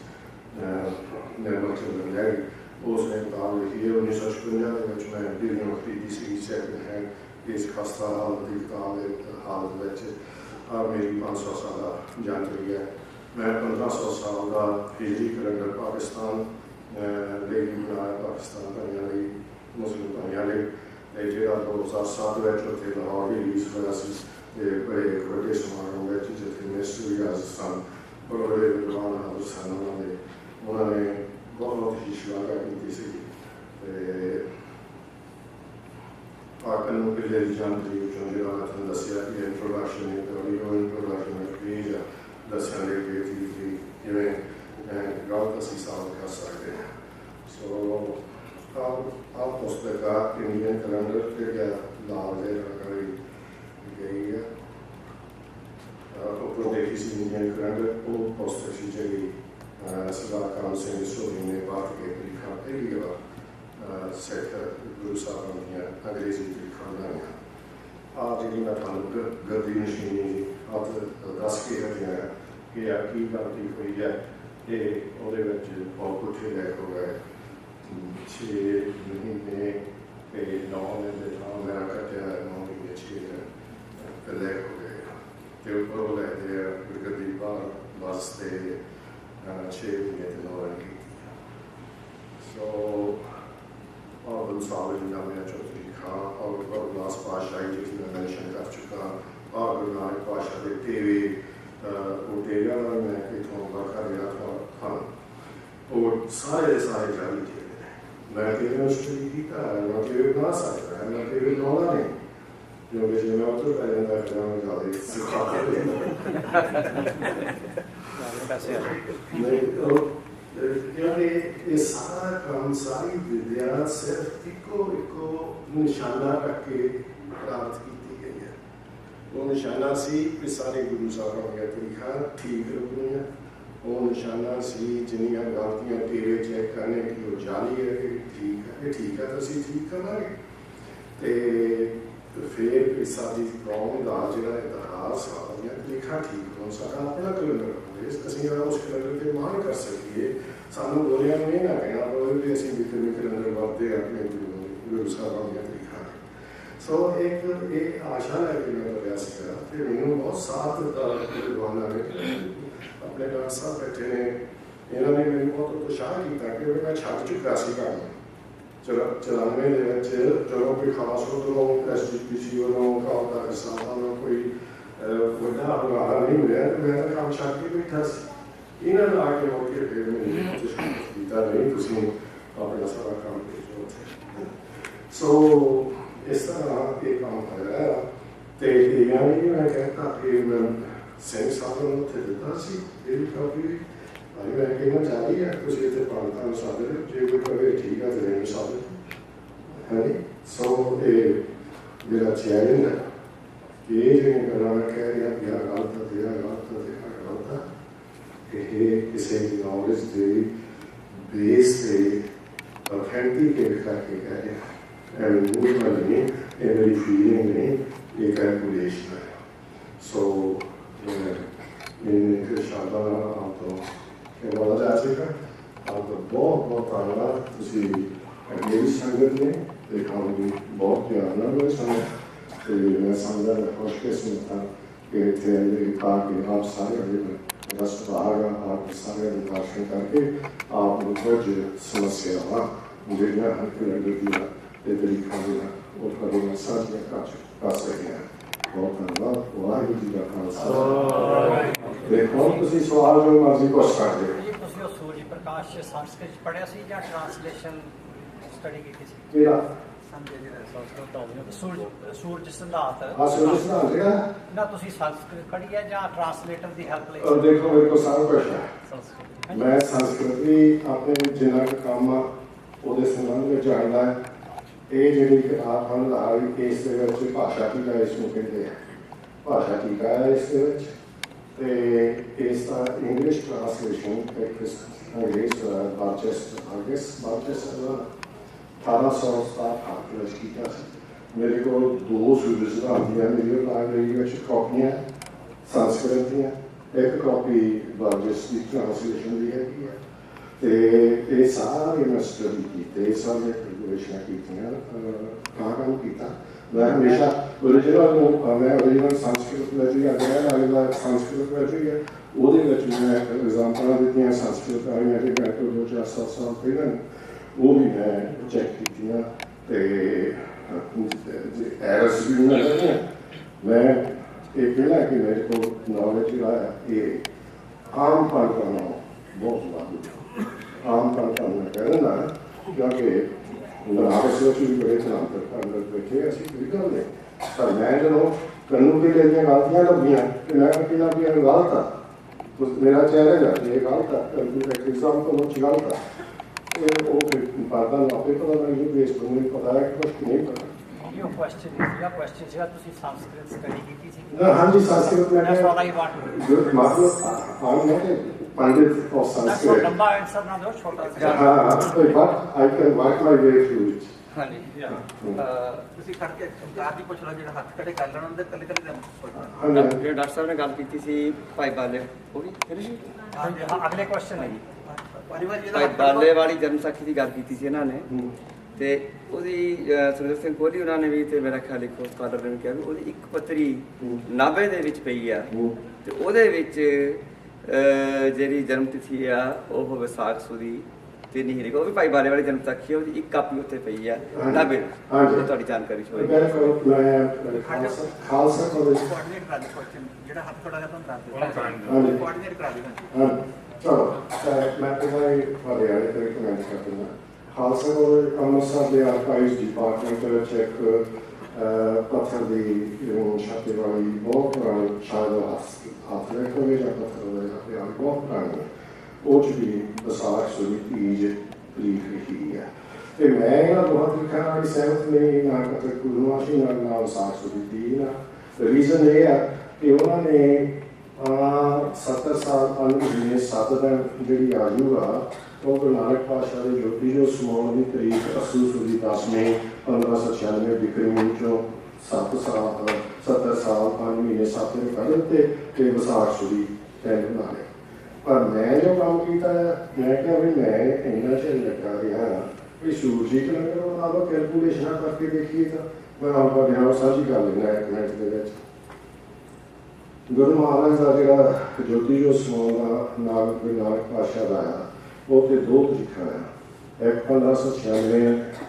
ਨਿਰਮਲ ਚੰਦਰ ਲੈਰੀ ਉਸ ਨੇ ਕਿਤਾਬ ਲਿਖੀ ਹੈ 1956 ਦੇ ਵਿੱਚ ਮੈਂ ਦਿਨ ਖਰੀਦੀ ਸੀ ਸੈਕਿੰਡ ਹੈਂਡ ਇਸ ਖਸਤਾ ਹਾਲਤ ਦੀ ਕਿਤਾਬ ਦੇ ਹਾਲਤ ਵਿੱਚ ਮੇਰੀ 500 ਸਾਲ ਦਾ ਜਾਣਕਾਰੀ ਹੈ ਮੈਂ 1500 ਸਾਲ ਦਾ ਹਿਜਰੀ ਕੈਲੰਡਰ ਪਾਕਿਸਤਾਨ ਲਈ ਬਣਾਇਆ ਪਾਕਿਸਤਾਨ ਭਾਈਆਂ ਲਈ ਮੁਸਲਿਮ ਭਾਈਆਂ ਲਈ ਤੇ ਜਿਹੜਾ 2007 ਵਿੱਚ ਉੱਥੇ ਲਾਹੌਰ ਵੀ ਰਿਲੀਜ਼ ਹੋਇਆ ਸੀ ਤੇ ਬੜੇ ਵੱਡੇ ਸਮਾਰੋਹ ਵਿੱਚ ਜਿੱਥੇ ਮਿਨਿਸਟਰ ਵੀ ਆਏ ਸਨ ਬੜੇ ਵਿਦਵਾਨ ਹਾਜ਼ਰ ਸਨ ਉਹਨਾਂ ਨੇ ਬਹੁਤ ਹੀ ਸ਼ਲਾਘਾ ਕੀਤੀ ਸੀ ਤੇ ਪਾਕਿਸਤਾਨ ਨੂੰ ਪਹਿਲੇ ਜਾਣਕਾਰੀ ਵਿੱਚੋਂ ਜਿਹੜਾ ਮੈਂ ਤੁਹਾਨੂੰ ਦੱਸਿਆ ਕਿ ਇੰਟਰੋਡਕਸ਼ਨ ਹੈ ਤਾਂ ਉਹ ਇੰਟਰੋਡਕਸ਼ਨ ਵਿੱਚ ਪੇਜ ਦੱਸਿਆ ਦੇ ਕੇ ਜੀ ਜਿਵੇਂ ਗਲਤ ਅਸੀਂ ਸਾਬਤ ਕਰ ਸਕਦੇ ਹਾਂ ਸੋ ਆਹ ਪੁਸਤਕ ਆ ਇੰਡੀਅਨ ਕੈਲੰਡਰ ਤੇ ਗਿਆ ਲਾਲ ਦੇ ਰੰਗਾਂ ਗਈ ਹੈ ਉੱਪਰ ਦੇਖੀ ਸੀ ਇੰਡੀਅਨ ਕੈਲੰਡਰ ਉਹ ਪੁਸਤਕ ਸੀ ਜਿਹੜੀ ਸਰਦਾਰ ਕਾਮ ਸਿੰਘ ਸੋਢੀ ਨੇ ਬਾਤ ਕੇ ਲਿਖਾ ਪਹਿਲੀ ਵਾਰ ਸਿੱਖ ਗੁਰੂ ਸਾਹਿਬਾਨ ਦੀਆਂ ਅੰਗਰੇਜ਼ੀ ਲਿਖਾਂ ਬਣਾਈਆਂ ਆਹ ਜਿਹੜੀ ਮੈਂ ਤੁਹਾਨੂੰ ਗਰਦੀ ਨਸ਼ੀਨੀ ਆਪ ਦੱਸ ਕੇ ਹਟਿਆ ਕਿ ਆ ਕੀ ਗਲਤੀ ਹੋਈ ਹੈ ਇਹ ਉਹਦੇ ਵਿੱਚ ਬਹੁਤ ਪੁੱਠੇ ਲੈ ਹੋ ਗਏ 6 ਮਹੀਨੇ ਤੇ 9 ਦੇ ਥਾਂ ਮੇਰਾ ਕੱਟਿਆ 9 ਮਹੀਨੇ 6 ਲੈ ਹੋ ਗਏ ਤੇ ਉੱਪਰ ਲੈ ਦੇ ਗੁਰਗੱਦੀ ਬਾਹਰ ਬਸ ਤੇ 6 ਮਹੀਨੇ ਤੇ 9 ਕੀ ਸੋ और साल में चौधरी खां और गुरदास पातशाही जिसकी मैं मैंशन कर चुका और गुरु नानक पातशाह के टेवे वो टेरिया का मैं इतों बरखा गया था और सारे जारी थे मैं टेवे स्टडी किया मैं टेवे बना सकता है मैं टेवे बनाना नहीं क्योंकि जो मैं उधर पै जाता है मैं ज़्यादा सिखा क्योंकि ये सारा काम सारी विद्या सिर्फ इको निशाना रख के प्राप्त की गई है वो निशाना सी कि सारे गुरु साहब के तरीका ठीक रखनी वो निशाना सी जिन्नियां गलतियां टेरे चेक करने की वो जाली है कि ठीक है तो असी ठीक करांगे तो फिर साडी कौम का जो इतिहास आ लिखा ठीक हो सारा अपना कैलेंडर ਅਸੀਂ ਉਸ ਕੈਲੰਡਰ ਤੇ ਮਾਣ ਕਰ ਸਕੀਏ ਸਾਨੂੰ ਗੋਰਿਆਂ ਨੂੰ ਇਹ ਨਾ ਕਹਿਣਾ ਪਵੇ ਵੀ ਅਸੀਂ ਵਿਕਰਮੀ ਕੈਲੰਡਰ ਵਰਤੇ ਆਪਣੇ ਗੁਰੂ ਸਾਹਿਬਾਂ ਦੀਆਂ ਲਿਖਾਂ ਸੋ ਇੱਕ ਇਹ ਆਸ਼ਾ ਲੈ ਕੇ ਮੈਂ ਬੋਲਿਆ ਸੀਗਾ ਤੇ ਮੈਨੂੰ ਬਹੁਤ ਸਾਥ ਦਿੱਤਾ ਵਿਦਵਾਨਾਂ ਨੇ ਆਪਣੇ ਡਾਕਟਰ ਸਾਹਿਬ ਬੈਠੇ ਨੇ ਇਹਨਾਂ ਨੇ ਮੈਨੂੰ ਬਹੁਤ ਉਤਸ਼ਾਹ ਕੀਤਾ ਕਿ ਮੈਂ ਛੱਡ ਚੁੱਕਾ ਸੀ ਕੰਮ 94 ਦੇ ਵਿੱਚ ਜਦੋਂ ਕੋਈ ਖਾਸ ਉਦੋਂ ਐਸਜੀਪੀਸੀ ਵੱਲੋਂ ਕਾਲ ਦਾ ਕਿਸਾਨਾਂ ਨੂੰ ਕੋਈ ਵੱਡਾ ਹਵਾਲਾ ਨਹੀਂ ਮਿਲਿਆ ਤੇ ਮੈਂ ਤਾਂ ਕੰਮ ਛੱਡ ਕੇ ਬੈਠਾ ਸੀ ਇਹਨਾਂ ਨੂੰ ਆ ਕੇ ਹੋ ਕੇ ਫਿਰ ਮੈਨੂੰ ਕੀਤਾ ਨਹੀਂ ਤੁਸੀਂ ਆਪਣਾ ਸਾਰਾ ਕੰਮ ਭੇਜੋ ਸੋ ਇਸ ਤਰ੍ਹਾਂ ਇਹ ਕੰਮ ਹੋਇਆ ਤੇ ਇਹਨਾਂ ਨੇ ਮੈਂ ਕਹਿੰਦਾ ਕਿ ਮੈਂ ਸਿੰਘ ਸਾਹਿਬ ਨੂੰ ਉੱਥੇ ਦਿੱਤਾ ਸੀ ਇਹ ਕਾਪੀ ਮੈਂ ਕਿਹਾ ਚਾਹੀ ਹੈ ਤੁਸੀਂ ਇੱਥੇ ਪੰਡਤਾਂ ਨੂੰ ਸੱਦ ਲਓ ਜੇ ਕੋਈ ਕਹੇ ਠੀਕ ਹੈ ਤੇ ਮੈਨੂੰ ਸੱਦ ਲਓ ਹੈ ਸੋ ਇਹ ਜਿਹੜਾ ਚੈਲੰਜ ਹੈ ਇਹ ਜਿਹੜੇ ਗੱਲਾਂ ਕਹਿ ਰਿਹਾ ਕਿ ਆਹ ਗਲਤ ਹੈ ਆਹ ਗਲਤ ਹੈ ਆਹ ਗਲਤ ਹੈ ਇਹ ਕਿਸੇ ਦੀ ਨੌਲੇਜ ਦੇ ਬੇਸ ਤੇ ਅਥੈਂਟਿਕ ਕਰਕੇ ਕਹਿ ਰਿਹਾ ਐਵੇਂ ਨਹੀਂ ਇਹ ਮੇਰੀ ਫੀਲਿੰਗ ਨਹੀਂ ये कैलकुलेशन है। सो इन शादा तो बोला जा सकेगा आप बहुत बहुत धन्यवाद तुसी मेरी संगत ने देखा भी बहुत प्यार ना हुए समय मैं समझा खुशकिस्मत था कि आप सारे राष्ट्रभागा आप सारे दर्शन करके आप कुछ समस्या ਜਿਹੜੀਆਂ ਹਰ ਕੋਈ ਲੱਗਦੀਆਂ ਤੇ ਤਰੀਕਾਂ ਦੀਆਂ ਉਹ ਕਦੋਂ ਸਾਂਝੀਆਂ ਕਰ ਸਕਦੇ ਹਾਂ। ਬਹੁਤ ਧੰਨਵਾਦ। ਵਾਹਿਗੁਰੂ ਜੀ ਦਾ ਖਾਲਸਾ। ਦੇਖੋ ਤੁਸੀਂ ਸਵਾਲ ਜੋ ਮਰਜ਼ੀ ਪੁੱਛ ਸਕਦੇ ਹੋ। ਜੀ ਤੁਸੀਂ ਉਹ ਸੂਰਜ ਪ੍ਰਕਾਸ਼ ਸੰਸਕ੍ਰਿਤ ਚ ਪੜ੍ਹਿਆ ਸੀ ਜਾਂ ਟ੍ਰਾਂਸਲੇਸ਼ਨ ਸਟੱਡੀ ਕੀਤੀ ਸੀ? ਕਿਹੜਾ ਸੂਰਜ ਸਿਧਾਂਤ ਸੂਰਜ ਸਿਧਾਂਤ ਜਿਹੜਾ ਨਾ ਤੁਸੀਂ ਸੰਸਕ੍ਰਿਤ ਪੜ੍ਹੀ ਹੈ ਜਾਂ ਟ੍ਰਾਂਸਲੇਟਰ ਦੀ ਹੈਲਪ ਲਈ? ਦੇਖੋ ਮੇਰੇ ਕੋਲ ਸਾਰਾ ਕੁਝ ਹੈ। ਸੰਸਕ੍ਰਿਤ ਮੈਂ ਸੰਸਕ੍ਰਿਤ ਵੀ ਆਪਣੇ ਜਿੰਨਾ ਕੁ ਕੰਮ ਆ ਉਹਦੇ ਸੰਬੰਧ ਵਿੱਚ ਜਾਣਦਾ ਹੈ। ਇਹ ਜਿਹੜੀ ਕਿਤਾਬ ਹਨ ਇਸ ਦੇ ਵਿੱਚ ਭਾਸ਼ਾ ਟੀਕਾ ਇਸ ਨੂੰ ਕਹਿੰਦੇ ਆ। ਭਾਸ਼ਾ ਟੀਕਾ ਹੈ ਇਸ ਦੇ ਵਿੱਚ ਤੇ ਇਸ ਦਾ ਇੰਗਲਿਸ਼ ਟ੍ਰਾਂਸਲੇਸ਼ਨ ਅੰਗਰੇਜ਼ ਬਾਰਚੈਸ 1867 ਵਿੱਚ ਕੀਤਾ ਸੀ। ਮੇਰੇ ਕੋਲ 2 ਸੂਰਜ ਸਿਧਾਂਤ ਦੀਆਂ ਮੇਰੀ ਲਾਇਬ੍ਰੇਰੀ ਵਿੱਚ ਕਾਪੀਆਂ ਸੰਸਕ੍ਰਿਤ ਦੀਆਂ, ਇੱਕ ਕਾਪੀ ਬਾਰਚੈਸ ਦੀ ਟ੍ਰਾਂਸਲੇਸ਼ਨ ਦੀ ਹੈਗੀ ਹੈ ਤੇ ਇਹ ਸਾਰੇ ਮੈਂ ਸਟੱਡੀ ਕੀਤੇ, ਸਾਰੇ ਕੈਲਕੂਲੇਸ਼ਨਾਂ ਕੀਤੀਆਂ, ਕੰਮ ਕੀਤਾ। ਮੈਂ ਹਮੇਸ਼ਾ ਓਰੀਜਨਲ ਸੰਸਕ੍ਰਿਤ ਵਿੱਚ ਹੀ ਅਗਿਆ ਨਾਲੇ ਸੰਸਕ੍ਰਿਤ ਵਿੱਚ ਹੀ ਹੈ। ਉਹਦੇ ਵਿੱਚ ਮੈਂ ਐਗਜ਼ਾਮਪਲਾਂ ਦਿੱਤੀਆਂ ਸੰਸਕ੍ਰਿਤ ਵਾਲੀਆਂ ਜਿਹੜੀਆਂ ਤੋਂ 2-4 ਸਾਲ ਪਹਿਲਾਂ ਉਹ ਵੀ ਮੈਂ ਚੈੱਕ ਕੀਤੀਆਂ ਤੇ ਐਰਸ ਵੀ ਉਹਨਾਂ ਲੱਗੀਆਂ। ਮੈਂ ਇਹ ਪਹਿਲਾਂ ਕਿ ਮੇਰੇ ਕੋਲ ਨੌਲੇਜ ਜਿਹੜਾ ਇਹ ਆਮ ਪੜ੍ਹਨਾ ਬਹੁਤ ਵਾਧੂ ਆਮ ਪੜ੍ਹਨਾ ਮੈਂ ਕਹਿਣਾ ਕਿਉਂਕਿ ਆਪਸ ਵਿੱਚ ਵੀ ਬੜੇ ਤਨਾਤਰ ਅੰਦਰ ਬੈਠੇ ਅਸੀਂ ਕੋਈ ਗੱਲ ਨਹੀਂ। ਪਰ ਮੈਂ ਜਦੋਂ ਕਾਨੂੰਨ ਦੇ ਲਈ ਗਲਤੀਆਂ ਲੱਭੀਆਂ ਤੇ ਮੈਂ ਕਿਹਾ ਵੀ ਇਹ ਗਲਤ ਆ, ਮੇਰਾ ਚਿਹਰਾ ਜਾ ਇਹ ਗਲਤ ਆ, ਐਗਜ਼ਾਮ ਤੋਂ ਮੁੱਚ ਗਲਤ ਆ। ਉਹ ਪੜ੍ਹਦਾ ਨਾ ਆਪੇ ਪਤਾ ਨਹੀਂ ਬੇਸ ਨੂੰ ਪਤਾ ਹੈ ਕਿ ਕੁਛ ਨਹੀਂ ਪਤਾ। ਇਹ ਕੁਐਸਚਨ ਸੀਗਾ ਤੁਸੀਂ ਸੰਸਕ੍ਰਿਤ ਸਟੱਡੀ ਕੀਤੀ ਸੀ? ਹਾਂਜੀ ਸੰਸਕ੍ਰਿਤ ਮੈਂ That's all I want. ਮਤਲਬ ਆਮ ਨਹੀਂ ਪੰਡਿਤ of That's not Sanskrit. ਲੰਬਾ ਆਨਸਰ ਨਾ ਦਿਓ, ਛੋਟਾ ਜਿਹਾ। but I can work my way through it. ਹਾਂਜੀ ਤੁਸੀਂ ਖੜ ਕੇ ਕਾਰ ਦੀ ਪੁੱਛ ਲਓ, ਜਿਹੜਾ ਹੱਥ ਖੜੇ ਕਰ ਲੈਣ ਉਹਦੇ ਕੱਲੇ ਕੱਲੇ ਜਿਹੜੇ ਡਾਕਟਰ ਸਾਹਿਬ ਨੇ ਗੱਲ ਕੀਤੀ ਸੀ ਭਾਈ ਬਾਲੇ ਉਹ ਵੀ ਹਾਂਜੀ ਹਾਂ, ਅਗਲੇ ਕੁਐਸਚਨ ਹੈ ਜੀ। ਪਰਿਵਾਰ ਭਾਈ ਜਿਹਦਾ ਬਾਲੇ ਵਾਲੀ ਜਨਮ ਸਾਖੀ ਦੀ ਗੱਲ ਕੀਤੀ ਸੀ ਇਹਨਾਂ ਨੇ ਤੇ ਉਹਦੀ ਸੁਰਿੰਦਰ ਸਿੰਘ ਕੋਹਲੀ ਉਹਨਾਂ ਨੇ ਵੀ ਤੇ ਮੇਰਾ ਖਿਆਲ ਇੱਕ ਸਕਾਲਰ ਨੇ ਵੀ ਕਿਹਾ ਵੀ ਉਹਦੀ ਇੱਕ ਪੱਤਰੀ 90 ਦੇ ਵਿੱਚ ਪਈ ਆ ਤੇ ਉਹਦੇ ਵਿੱਚ ਜਿਹੜੀ ਜਨਮ ਤਿਥੀ ਆ ਉਹ ਵਿਸਾਖ ਸੁਦੀ ਤੇ ਨਹੀਂ ਲਿਖਿਆ। ਉਹ ਵੀ ਭਾਈ ਬਾਲੇ ਵਾਲੀ ਜਨਮ ਸਾਖੀ ਹੈ, ਉਹਦੀ ਇੱਕ ਕਾਪੀ ਉੱਥੇ ਪਈ ਆ 90 ਤੁਹਾਡੀ ਜਾਣਕਾਰੀ ਹੋਈ। ਖਾਲਸਾ ਕਾਲਜ ਕੋਆਰਡੀਨੇਟ ਕਰਾ ਦੇ ਕੁਐਸਚਨ ਜਿਹੜਾ ਹੱਥ ਖੜਾ ਹੈ ਤੁਹਾਨੂੰ ਦੱਸ ਦਿਓ। ਕੋਆਰਡੀਨੇਟ ਕਰਾ ਦੇ। ਚਲੋ ਮੈਂ ਤੁਹਾਡੇ ਵਾਲੇ ਤੇ ਕਮੈਂਟ ਕਰ ਦਿੰਦਾ। ਖਾਲਸਾ ਕਾਲਜ ਅੰਮ੍ਰਿਤਸਰ ਦੇ ਆਰਕਾਈਵਸ ਡਿਪਾਰਟਮੈਂਟ ਵਿੱਚ ਇੱਕ ਪੱਥਰ ਦੀ ਛਾਪੇ ਵਾਲੀ ਬਹੁਤ ਪੁਰਾਣੀ ਸ਼ਾਇਦ ਹੱਥ ਦੇ ਕੋਲੇ ਜਾਂ ਪੱਥਰ ਵਾਲੀ ਛਾਪੇ ਵਾਲੀ ਬਹੁਤ ਪੁਰਾਣੀ ਉਹ 'ਚ ਵੀ ਵਿਸਾਖ ਸੁਦੀ ਤੀਜ ਤਰੀਕ ਲਿਖੀ ਹੈ ਤੇ ਮੈਂ ਇਹਨਾਂ ਦੋਹਾਂ ਤਰੀਕਾਂ ਨਾਲ ਸਹਿਮਤ ਨਹੀਂ, ਨਾ ਕਤਰ ਪੂਰਨਮਾਸ਼ੀ ਨਾ ਵਿਸਾਖ ਸੁਦੀ ਤੀਜ ਨਾਲ। ਰੀਜ਼ਨ ਇਹ ਹੈ ਕਿ ਉਹਨਾਂ ਨੇ 70 ਸਾਲ 5 ਮਹੀਨੇ 7 ਦਿਨ ਜਿਹੜੀ ਆਯੂ ਆ ਉਹ ਗੁਰੂ ਨਾਨਕ ਪਾਤਸ਼ਾਹ ਦੇ ਜੋਤੀ ਜੋ ਸਮਾਉਣ ਦੀ ਤਰੀਕ ਅਸੂ ਸੁਦੀ 10ਵੇਂ 1596 ਬਿਕਰਮੀ ਚੋਂ 70 ਸਾਲ 5 ਮਹੀਨੇ 7 ਦਿਨ ਕਰ ਦਿੱਤੇ ਤੇ ਵਿਸਾਖ ਸੁਦੀ 3 ਬਣਾ ਲਏ। ਪਰ ਮੈਂ ਜੋ ਕੰਮ ਕੀਤਾ ਮੈਂ ਕਿਹਾ ਵੀ ਮੈਂ ਇੰਨਾ ਚਿਰ ਲੱਗਾ ਰਿਹਾ ਵੀ ਸੂਰਜੀ ਕਲੰਦਰ ਨਾਲ ਕੈਲਕੂਲੇਸ਼ਨਾਂ ਕਰਕੇ ਦੇਖੀਏ ਤਾਂ ਮੈਂ ਆਪਾਂ ਬਿਹਾਰ ਸਾਂਝੀ ਕਰ ਲੈਣਾ ਇੱਕ ਮਿੰਟ ਦੇ ਵਿੱਚ। ਗੁਰੂ ਮਹਾਰਾਜ ਦਾ ਜਿਹੜਾ ਜੋਤੀ ਜੋ ਸਮਾਉਣ ਦਾ ਨਾਮ ਗੁਰੂ ਨਾਨਕ ਪਾਤਸ਼ਾਹ ਦਾ ਆ ਉਹ ਤੇ 2 ਤਰੀਕਾਂ ਆ। ਇੱਕ 1596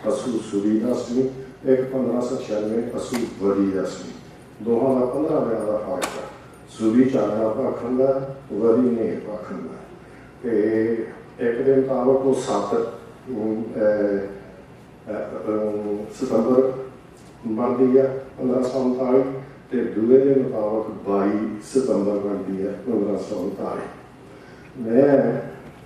ਅਸੂ ਸੁਦੀ 10ਵੀਂ, ਇੱਕ 1596 ਅਸੂ ਵਰੀ 10ਵੀਂ। ਦੋਹਾਂ ਦਾ 15 ਦਿਨਾਂ ਦਾ ਫਰਕ ਆ। ਸੁਦੀ ਚਾਨਣਾ ਪਾਖੰਡਾ, ਵਰੀ ਨੇ ਪਾਖੰਡਾ ਤੇ ਇੱਕ ਦੇ ਮੁਤਾਬਕ ਉਹ 7 ਸਤੰਬਰ ਬਣਦੀ ਆ 1539 ਤੇ ਦੂਏ ਦੇ ਮੁਤਾਬਕ 22 ਸਤੰਬਰ ਬਣਦੀ ਹੈ 1539। ਮੈਂ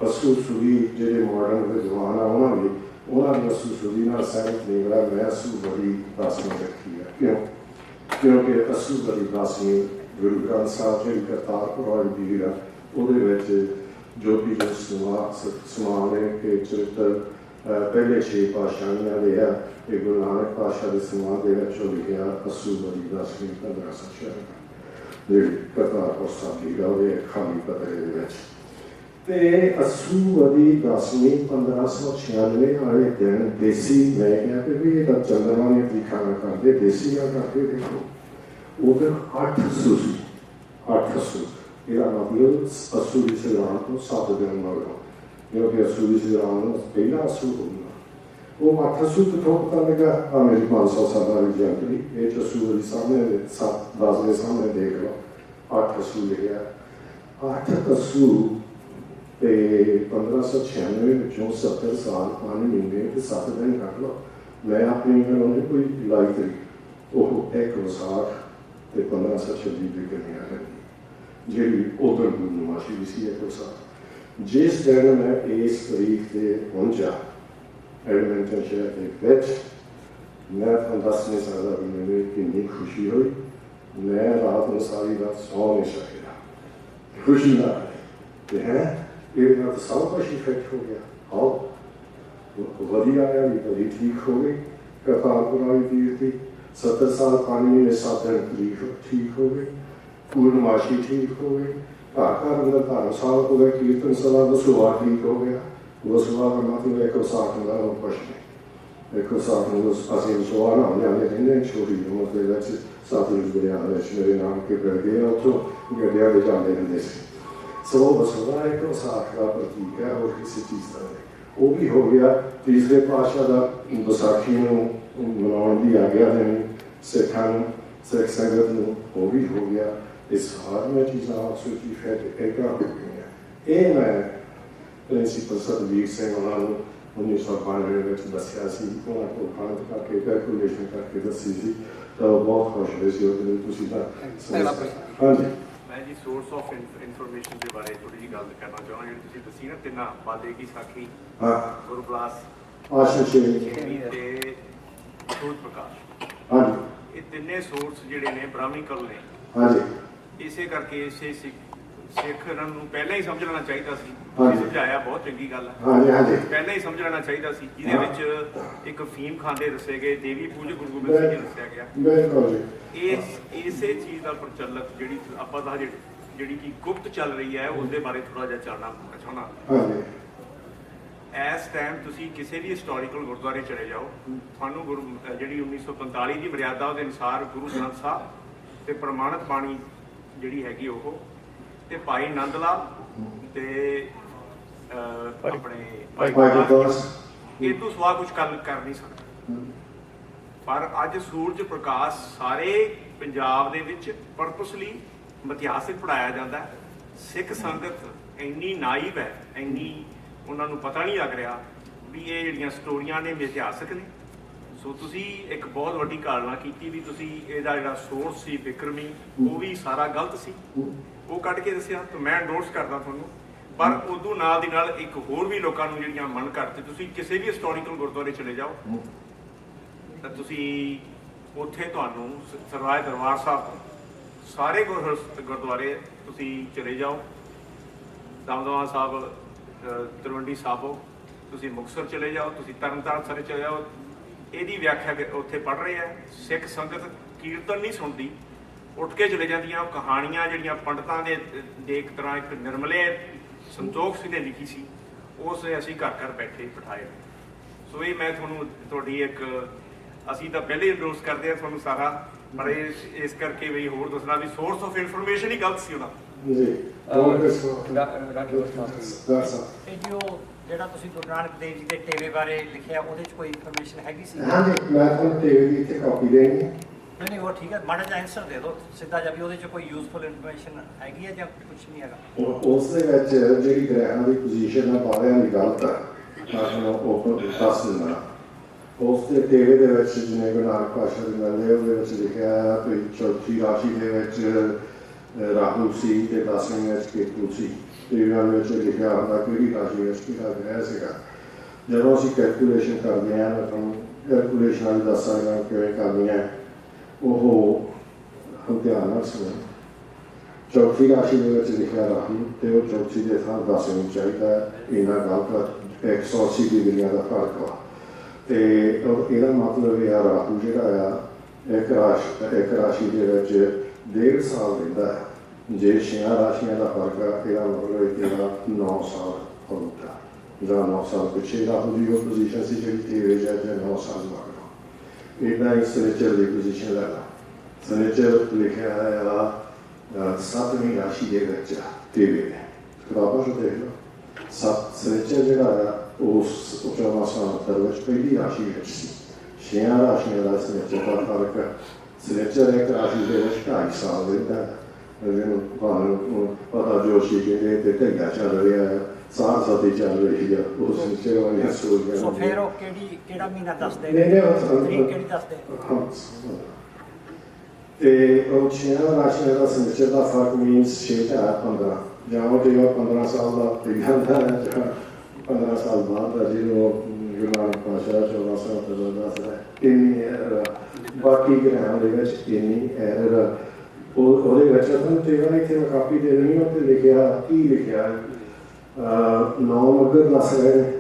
ਅਸੂ ਸੁਦੀ ਜਿਹੜੇ ਮਾਡਰਨ ਵਿਦਵਾਨ ਆ ਉਹਨਾਂ ਦੀ ਅਸੂ ਸੁਦੀ ਨਾਲ ਸਹਿਮਤ ਨਹੀਂ ਹੋਇਆ। ਮੈਂ ਅਸੂ ਬੜੀ ਰਸਮ ਰੱਖੀ ਹੈ। ਕਿਉਂਕਿ ਅਸੂ ਬੜੀ ਰਸਮ ਗੁਰੂ ਗ੍ਰੰਥ ਸਾਹਿਬ ਜਿਹੜੀ ਕਰਤਾਰਪੁਰ ਵਾਲੀ ਦੀ ਆ ਉਹਦੇ ਵਿੱਚ ਜੋਤੀ ਜੋ ਸਮਾਣੇ ਕੇ ਚਰਿੱਤਰ ਪਹਿਲੇ 6 ਪਾਤਸ਼ਾਹੀਆਂ ਦੇ ਆ ਕਿ ਗੁਰੂ ਨਾਨਕ ਪਾਤਸ਼ਾਹ ਦੇ ਸਮਾਨ ਦੇ ਵਿੱਚ ਉਹ ਲਿਖਿਆ ਅਸੂ ਬੜੀ ਦਸਵੀਂ 1596 ਜਿਹੜੀ ਕਰਤਾਰਪੁਰ ਸਾਹਿਬ ਦੀ ਗੱਲ ਹੈ ਖਾਲੀ ਪੱਤਰੇ ਦੇ ਵਿੱਚ ਤੇ ਅਸੂ ਬੜੀ ਦਸਵੀਂ 1596 ਵਾਲੇ ਦਿਨ ਦੇਸੀ ਮੈਂ ਕਿਹਾ ਕਿ ਵੀ ਇਹ ਤਾਂ ਚੰਦਰਮਾ ਨੇ ਦਿਖਾਣਾ ਕਰਦੇ ਦੇਸੀ ਆ ਕਰਕੇ ਦੇਖੋ ਉਹਦੇ 8 ਅਸੂ ਸੀ 8 ਅਸੂ ਇਹਦਾ ਮਤਲਬ ਅਸੂ ਦੀ ਸਲਾਹ ਤੋਂ 7 ਦਿਨ ਮਗਰੋਂ ਕਿਉਂਕਿ ਅਸੂ ਦੀ ਸਲਾਹ ਨੂੰ ਪਹਿਲਾ ਅਸੂ ਹੁੰਦਾ ਉਹ 8 ਅਸੂ ਤੋਂ ਪਤਾ ਲੱਗਾ ਆ ਮੇਰੀ 500 ਸਾਲਾਂ ਦੀ ਜਾਤਰੀ ਇਹ ਅਸੂ ਦੇ ਸਾਹਮਣੇ 10 ਦੇ ਸਾਹਮਣੇ ਦੇਖ ਲਓ 8 ਅਸੂ ਲਿਖਿਆ 8 ਅਸੂ ਤੇ 1596 ਵਿੱਚੋਂ 70 ਸਾਲ 5 ਮਹੀਨੇ ਤੇ 7 ਦਿਨ ਕੱਢ ਲਓ ਮੈਂ ਆਪਣੀ ਘਰੋਂ ਨਹੀਂ ਕੋਈ ਲਾਈ ਤਰੀ ਉਹ ਇੱਕ ਵਿਸਾਖ ਤੇ 1526 ਦੀ ਗਣਿਆ ਹੈ ਜਿਹੜੀ ਉਦੋਂ ਗੁਰਨਮਾਸ਼ੀ ਵੀ ਸੀ ਇੱਕ ਵਿਸਾਖ ਜਿਸ ਦਿਨ ਮੈਂ ਇਸ ਤਰੀਕ ਤੇ ਪਹੁੰਚਾ ਐਡਮਿੰਟਨ ਸ਼ਹਿਰ ਦੇ ਵਿੱਚ ਮੈਂ ਤੁਹਾਨੂੰ ਦੱਸ ਨਹੀਂ ਸਕਦਾ ਕਿ ਮੈਨੂੰ ਕਿੰਨੀ ਖੁਸ਼ੀ ਹੋਈ ਮੈਂ ਰਾਤ ਨੂੰ ਸਾਰੀ ਰਾਤ ਸੌ ਨਹੀਂ ਸਕਿਆ ਖੁਸ਼ੀ ਨਾਲ ਤੇ ਹੈ ਇਹ ਨਾ ਸਭ ਕੁਝ ਇਫੈਕਟ ਹੋ ਗਿਆ ਆਓ ਵਧੀਆ ਆਇਆ ਵੀ ਬੜੀ ਠੀਕ ਹੋ ਗਈ ਕਰਤਾਰਪੁਰ ਵਾਲੀ ਤੀਰ ਦੀ 70 ਸਾਲ ਪਾਣੀ ਨੇ 7 ਦਿਨ ਠੀਕ ਹੋ ਗਈ ਪੂਰਨਮਾਸ਼ੀ ਠੀਕ ਹੋ ਗਈ ਘਰ ਅੰਦਰ ਧਰਮ ਸਾਹਿਬ ਹੋ ਗਿਆ ਕੀਰਤਨ ਸਭਾ ਦਾ ਸੁਭਾਅ ਠੀਕ ਹੋ ਗਿਆ ਉਹ ਸੁਭਾਅ ਦਾ ਮਤਲਬ ਇੱਕ ਸਾਥ ਹੁੰਦਾ ਉਹ ਕੁਛ ਨਹੀਂ ਇੱਕ ਸਾਥ ਨੂੰ ਅਸੀਂ ਸੁਭਾਅ ਨਾ ਹੁੰਦੇ ਰਹਿੰਦੇ ਛੋਟੀ ਉਮਰ ਦੇ ਵਿੱਚ ਸਾਥੀ ਦਰਿਆ ਵਿੱਚ ਮੇਰੇ ਨਾਮ ਕੇ ਪੜ ਗਏ ਉੱਥੋਂ ਗੱਡੀਆਂ ਦੇ ਜਾਂਦੇ ਹੁੰਦੇ ਸੀ ਸੋ ਉਹ ਸੁਭਾਅ ਇੱਕ ਸਾਥ ਦਾ ਪ੍ਰਤੀਕ ਹੈ ਹੋਰ ਕਿਸੇ ਚੀਜ਼ ਦਾ ਨਹੀਂ ਉਹ ਵੀ ਹੋ ਗਿਆ ਤੀਸਰੇ ਪਾਤਸ਼ਾਹ ਦਾ ਵਿਸਾਖੀ ਨੂੰ ਮਨਾਉਣ ਦੀ ਆਗਿਆ ਦੇਣੀ ਸਿੱਖਾਂ ਨੂੰ ਸਿੱਖ ਸੰਗਤ ਨੂੰ ਉਹ ਵੀ ਹੋ ਗਿਆ ਇਸ ਸਾਰੀਆਂ ਚੀਜ਼ਾਂ ਆਪਸ ਵਿੱਚ ਇਫੈਕਟ ਹੋ ਗਈਆਂ ਇਹ ਮੈਂ ਪ੍ਰਿੰਸੀਪਲ ਸਤਵੀਰ ਸਿੰਘ ਉਹਨਾਂ ਨੂੰ 1992 ਵਿੱਚ ਦੱਸਿਆ ਸੀ ਉਹਨਾਂ ਕੋਲ ਖਾਂਤ ਕਰਕੇ ਕੈਲਕੂਲੇਸ਼ਨ ਕਰਕੇ ਦੱਸੀ ਸੀ ਤਾਂ ਉਹ ਬਹੁਤ ਖੁਸ਼ ਹੋਏ ਸੀ ਉਹ ਤੁਸੀਂ ਤਾਂ ਹਾਂਜੀ ਮੈਂ ਜੀ ਸੋਰਸ ਆਫ ਇਨਫੋਰਮੇਸ਼ਨ ਦੇ ਬਾਰੇ ਥੋੜੀ ਜਿਹੀ ਗੱਲ ਕਰਨਾ ਚਾਹੁੰਦਾ ਜਿਹੜੀ ਤੁਸੀਂ ਦੱਸੀ ਨਾ ਤਿੰਨਾਂ ਬਾਲੇ ਕੀ ਸਾਖੀ ਹਾਂ ਗੁਰੂ ਬਲਾਸ ਆਸ਼ਾ ਸ਼ੇਰੀ ਤੇ ਸੂਰਜ ਪ੍ਰਕਾਸ਼ ਹਾਂਜੀ ਇਹ ਤਿੰਨੇ ਸੋਰਸ ਜਿਹੜੇ ਨੇ ਬ੍ਰਾਹਮਿਕਲ ਨੇ ਹਾਂਜੀ ਇਸੇ ਕਰਕੇ ਇਸੇ ਸਿੱਖ ਨੂੰ ਪਹਿਲਾਂ ਹੀ ਸਮਝ ਲੈਣਾ ਚਾਹੀਦਾ ਸੀ ਹਾਂਜੀ। ਤੁਸੀਂ ਸਮਝਾਇਆ ਬਹੁਤ ਚੰਗੀ ਗੱਲ ਹੈ ਹਾਂਜੀ ਹਾਂਜੀ ਪਹਿਲਾਂ ਹੀ ਸਮਝ ਲੈਣਾ ਚਾਹੀਦਾ ਸੀ ਜਿਹਦੇ ਵਿੱਚ ਇੱਕ ਫੀਮ ਖਾਂਦੇ ਦੱਸੇ ਗਏ ਦੇਵੀ ਪੂਜਕ ਗੁਰੂ ਗੋਬਿੰਦ ਸਿੰਘ ਜੀ ਦੱਸਿਆ ਗਿਆ ਬਿਲਕੁਲ ਜੀ ਇਸੇ ਚੀਜ਼ ਦਾ ਪ੍ਰਚਲਿਤ ਜਿਹੜੀ ਆਪਾਂ ਦਾ ਜਿਹੜੀ ਕਿ ਗੁਪਤ ਚੱਲ ਰਹੀ ਹੈ ਉਸ ਦੇ ਬਾਰੇ ਥੋੜਾ ਜਿਹਾ ਜਾਣਨਾ ਚਾਹੁੰਦਾ ਹਾਂਜੀ ਇਸ ਟਾਈਮ ਤੁਸੀਂ ਕਿਸੇ ਵੀ ਹਿਸਟੋਰੀਕਲ ਗੁਰਦੁਆਰੇ ਚਲੇ ਜਾਓ ਤੁਹਾਨੂੰ ਗੁਰੂ ਜਿਹੜੀ 1945 ਦੀ ਮਰਿਆਦਾ ਉਹਦੇ ਅਨੁਸਾਰ ਗੁਰੂ ਗ੍ਰੰਥ ਸਾਹਿਬ ਤੇ ਪ੍ਰਮਾਣਿਤ ਬਾਣੀ ਜਿਹੜੀ ਹੈਗੀ ਉਹ ਤੇ ਭਾਈ ਨੰਦ ਲਾਲ ਤੇ ਆਪਣੇ ਭਾਈ ਗੁਰਦਾਸ ਇਹ ਤੋਂ ਸਵਾ ਕੁਝ ਕਰ ਨਹੀਂ ਸਕਦਾ ਪਰ ਅੱਜ ਸੂਰਜ ਪ੍ਰਕਾਸ਼ ਸਾਰੇ ਪੰਜਾਬ ਦੇ ਵਿੱਚ ਪਰਪਸਲੀ ਇਤਿਹਾਸਿਕ ਪੜਾਇਆ ਜਾਂਦਾ ਸਿੱਖ ਸੰਗਤ ਇੰਨੀ ਨਾਈਵ ਹੈ ਇੰਨੀ ਉਹਨਾਂ ਨੂੰ ਪਤਾ ਨਹੀਂ ਲੱਗ ਰਿਹਾ ਵੀ ਇਹ ਜਿਹੜੀਆਂ ਸਟੋਰੀਆਂ ਨੇ ਇਤਿਹਾਸਕ ਨੇ ਸੋ ਤੁਸੀਂ ਇੱਕ ਬਹੁਤ ਵੱਡੀ ਕਾਲਨਾ ਕੀਤੀ ਵੀ ਤੁਸੀਂ ਇਹਦਾ ਜਿਹੜਾ ਸੋਰਸ ਸੀ ਵਿਕਰਮੀ ਉਹ ਵੀ ਸਾਰਾ ਗਲਤ ਸੀ ਉਹ ਕੱਢ ਕੇ ਦੱਸਿਆ ਤਾਂ ਮੈਂ ਐਂਡੋਰਸ ਕਰਦਾ ਤੁਹਾਨੂੰ ਪਰ ਉਦੋਂ ਨਾਲ ਦੀ ਨਾਲ ਇੱਕ ਹੋਰ ਵੀ ਲੋਕਾਂ ਨੂੰ ਜਿਹੜੀਆਂ ਮਨ ਕਰਦੇ ਤੁਸੀਂ ਕਿਸੇ ਵੀ ਹਿਸਟੋਰੀਕਲ ਗੁਰਦੁਆਰੇ ਚਲੇ ਜਾਓ ਤਾਂ ਤੁਸੀਂ ਉੱਥੇ ਤੁਹਾਨੂੰ ਸਰਵਾਏ ਦਰਬਾਰ ਸਾਹਿਬ ਸਾਰੇ ਗੁਰਦੁਆਰੇ ਤੁਸੀਂ ਚਲੇ ਜਾਓ ਦਮਦਮਾ ਸਾਹਿਬ ਤਲਵੰਡੀ ਸਾਬੋ ਤੁਸੀਂ ਮੁਕਤਸਰ ਚਲੇ ਜਾਓ ਤੁਸੀਂ ਤਰਨਤਾਰਨ ਸਾਰੇ ਚਲੇ ਜਾਓ ਇਹਦੀ ਵਿਆਖਿਆ ਉੱਥੇ ਪੜ੍ਹ ਰਹੇ ਆ ਸਿੱਖ ਸੰਗਤ ਕੀਰਤਨ ਨਹੀਂ ਸੁਣਦੀ ਉੱਠ ਕੇ ਚਲੇ ਜਾਂਦੀਆਂ ਕਹਾਣੀਆਂ ਜਿਹੜੀਆਂ ਪੰਡਤਾਂ ਦੇ ਇੱਕ ਤਰ੍ਹਾਂ ਇੱਕ ਨਿਰਮਲੇ ਸੰਤੋਖ ਸਿੰਘ ਨੇ ਲਿਖੀ ਸੀ ਉਸ ਅਸੀਂ ਘਰ ਘਰ ਬੈਠੇ ਬਿਠਾਏ ਸੋ ਇਹ ਮੈਂ ਤੁਹਾਨੂੰ ਤੁਹਾਡੀ ਇੱਕ ਅਸੀਂ ਤਾਂ ਪਹਿਲੇ ਇੰਡੋਰਸ ਕਰਦੇ ਹਾਂ ਤੁਹਾਨੂੰ ਸਾਰਾ ਪਰ ਇਸ ਕਰਕੇ ਵੀ ਹੋਰ ਦੱਸਣਾ ਵੀ ਸੋਰਸ ਆਫ ਇਨਫੋਰਮੇਸ਼ਨ ਹੀ ਗਲਤ ਸੀ ਉਹਦਾ ਜੀ ਇਹ ਜੋ ਜਿਹੜਾ ਤੁਸੀਂ ਗੁਰੂ ਨਾਨਕ ਦੇਵ ਜੀ ਦੇ ਟੇਵੇ ਬਾਰੇ ਲਿਖਿਆ ਉਹਦੇ 'ਚ ਕੋਈ ਇਨਫੋਰਮੇਸ਼ਨ ਹੈਗੀ ਸੀ ਹਾਂਜੀ ਮੈਂ ਤੁਹਾਨੂੰ ਟੀਵੀ ਦੀ ਇੱਥੇ ਕਾਪੀ ਦੇਣੀ ਹੈ ਨਹੀਂ ਉਹ ਠੀਕ ਹੈ ਮਾੜਾ ਜਿਹਾ ਆਨਸਰ ਦੇ ਦਿਓ ਸਿੱਧਾ ਜਿਹਾ ਵੀ ਉਹਦੇ 'ਚ ਕੋਈ ਯੂਜ਼ਫੁਲ ਇਨਫੋਰਮੇਸ਼ਨ ਹੈਗੀ ਹੈ ਜਾਂ ਕੁਝ ਨਹੀਂ ਹੈਗਾ ਉਸ ਦੇ ਵਿੱਚ ਜਿਹੜੀ ਗ੍ਰਹਿਾਂ ਦੀ ਪੋਜੀਸ਼ਨ ਹੈ ਬਾਰਿਆਂ ਦੀ ਗਲਤ ਹੈ ਤੁਹਾਨੂੰ ਉਹ ਦੱਸ ਦਿੰਦਾ ਉਸ ਦੇ ਟੇਵੇ ਦੇ ਵਿੱਚ ਜਿਵੇਂ ਗੁਰੂ ਨਾਨਕ ਪਾਤਸ਼ਾਹ ਦੇ ਮਿਲਦੇ ਉਹਦੇ ਵਿੱਚ ਲਿਖਿਆ ਕਿ ਚੌਥੀ ਰਾਸ਼ੀ ਦੇ ਵਿੱਚ ਰਾਹੂ ਸੀ ਤੇ 10ਵੀਂ ਵਿੱਚ ਕੇਤੂ ਸੀ ਟੇਵਿਆਂ ਵਿੱਚ ਲਿਖਿਆ ਹੁੰਦਾ ਕਿਹੜੀ ਰਾਸ਼ੀ ਵਿੱਚ ਕਿਹੜਾ ਗ੍ਰਹਿ ਸੀਗਾ ਜਦੋਂ ਅਸੀਂ ਕੈਲਕੂਲੇਸ਼ਨ ਕਰਦੇ ਹਾਂ ਤਾਂ ਤੁਹਾਨੂੰ ਕੈਲਕੂਲੇਸ਼ਨ ਵਾਲੀ ਦੱਸ ਸਕਦਾ ਕਿਵੇਂ ਕਰਨੀ ਹੈ ਉਹ ਧਿਆਨ ਨਾਲ ਸੁਣੋ ਚੌਥੀ ਰਾਸ਼ੀ ਦੇ ਵਿੱਚ ਲਿਖਿਆ ਰਾਹੂ ਤੇ ਉਹ ਚੌਥੀ ਦੇ ਥਾਂ 10ਵੀਂ ਚਾਹੀਦਾ ਇਹਨਾਂ ਗਲਤ 180 ਡਿਗਰੀਆਂ ਦਾ ਫਰਕ ਵਾ। ਤੇ ਇਹਦਾ ਮਤਲਬ ਇਹ ਆ ਰਾਹੂ ਜਿਹੜਾ ਆ ਇੱਕ ਰਾਸ਼ੀ ਦੇ ਵਿੱਚ 1.5 ਸਾਲ ਰਹਿੰਦਾ ਹੈ। ਜੇ 6 ਰਾਸ਼ੀਆਂ ਦਾ ਫਰਕ ਆ, ਇਹਦਾ ਮਤਲਬ ਇਹਦਾ 9 ਸਾਲ ਹੋਊਗਾ ਜਾਂ 9 ਸਾਲ ਪਿੱਛੇ ਰਾਹੂ ਦੀ ਉਹ ਪੋਜੀਸ਼ਨ ਸੀ ਜਿਹੜੀ ਤੇਰੇ ਜਾਂ 9 ਸਾਲ ਮਗਰੋਂ। ਇਹਦਾ ਹੀ ਸਨੇਚਰ ਦੀ ਪੋਜੀਸ਼ਨ ਲੈਣਾ। ਸਨੇਚਰ ਲਿਖਿਆ ਆ 7ਵੀਂ ਰਾਸ਼ੀ ਦੇ ਵਿੱਚ ਤੇਰੇ ਕਿਤਾਬਾਂ 'ਚ ਦੇਖ ਲਓ। ਸਨੇਚਰ ਜਿਹੜਾ ਆ ਉਸ 14ਵਾਂ ਸਾਲ ਵਿੱਚ ਪਹਿਲੀ ਰਾਸ਼ੀ ਵਿੱਚ ਸੀ। 6 ਰਾਸ਼ੀਆਂ ਦਾ ਸਨੇਚਰ ਦਾ ਫਰਕ। ਸਨੇਚਰ ਇੱਕ ਰਾਸ਼ੀ ਦੇ ਵਿੱਚ 2.5 ਸਾਲ ਰਹਿੰਦਾ ਹੈ। ਜਿਹਨੂੰ ਪਤਾ ਜੋਸ਼ੀ ਕਹਿੰਦੇ ਤੇ ਢੰਗਾ ਚੱਲ ਰਿਹਾ ਹੈ, ਸਾਹ ਸਾਥੀ ਚੱਲ ਰਹੀ ਹੈ, ਉਹ ਸਨੇਚਰ ਵਾਲੀਆਂ ਸੋਚੀਆਂ। ਸੋ ਫਿਰ ਉਹ ਕਿਹੜਾ ਮਹੀਨਾ ਦੱਸਦੇ ਨਹੀਂ, ਨਹੀਂ, ਤਰੀਕ ਕਿਹੜੀ ਦੱਸਦੇ? ਤੇ ਉਹ 6 ਰਾਸ਼ੀਆਂ ਦਾ ਸਨੇਚਰ ਦਾ ਫਰਕ ਮੀਨਸ 6 ਹੈ 15 ਜਾਂ ਉਹ ਜਿਹੜਾ 15 ਸਾਲ ਦਾ ਪਿਘਲਦਾ ਹੈ ਜਾਂ 15 ਸਾਲ ਬਾਅਦ ਦਾ ਜਿਹਨੂੰ ਗੁਰੂ ਨਾਨਕ ਪਾਤਸ਼ਾਹ 14 ਸਾਲ ਤੋਂ ਦੱਸ ਰਿਹਾ। ਇੰਨੀ ਐਰਰ ਬਾਕੀ ਗ੍ਰਹਿਾਂ ਦੇ ਵਿੱਚ ਇੰਨੀ ਐਰਰ ਉਹਦੇ ਵਿੱਚ ਤੁਹਾਨੂੰ ਤੇਰਾ ਇੱਥੇ ਮੈਂ ਕਾਪੀ ਦੇ ਦੇਣੀ ਉਹ 'ਤੇ ਲਿਖਿਆ ਕੀ ਲਿਖਿਆ 9 ਮੱਘਰ ਦੱਸ ਰਹੇ ਨੇ।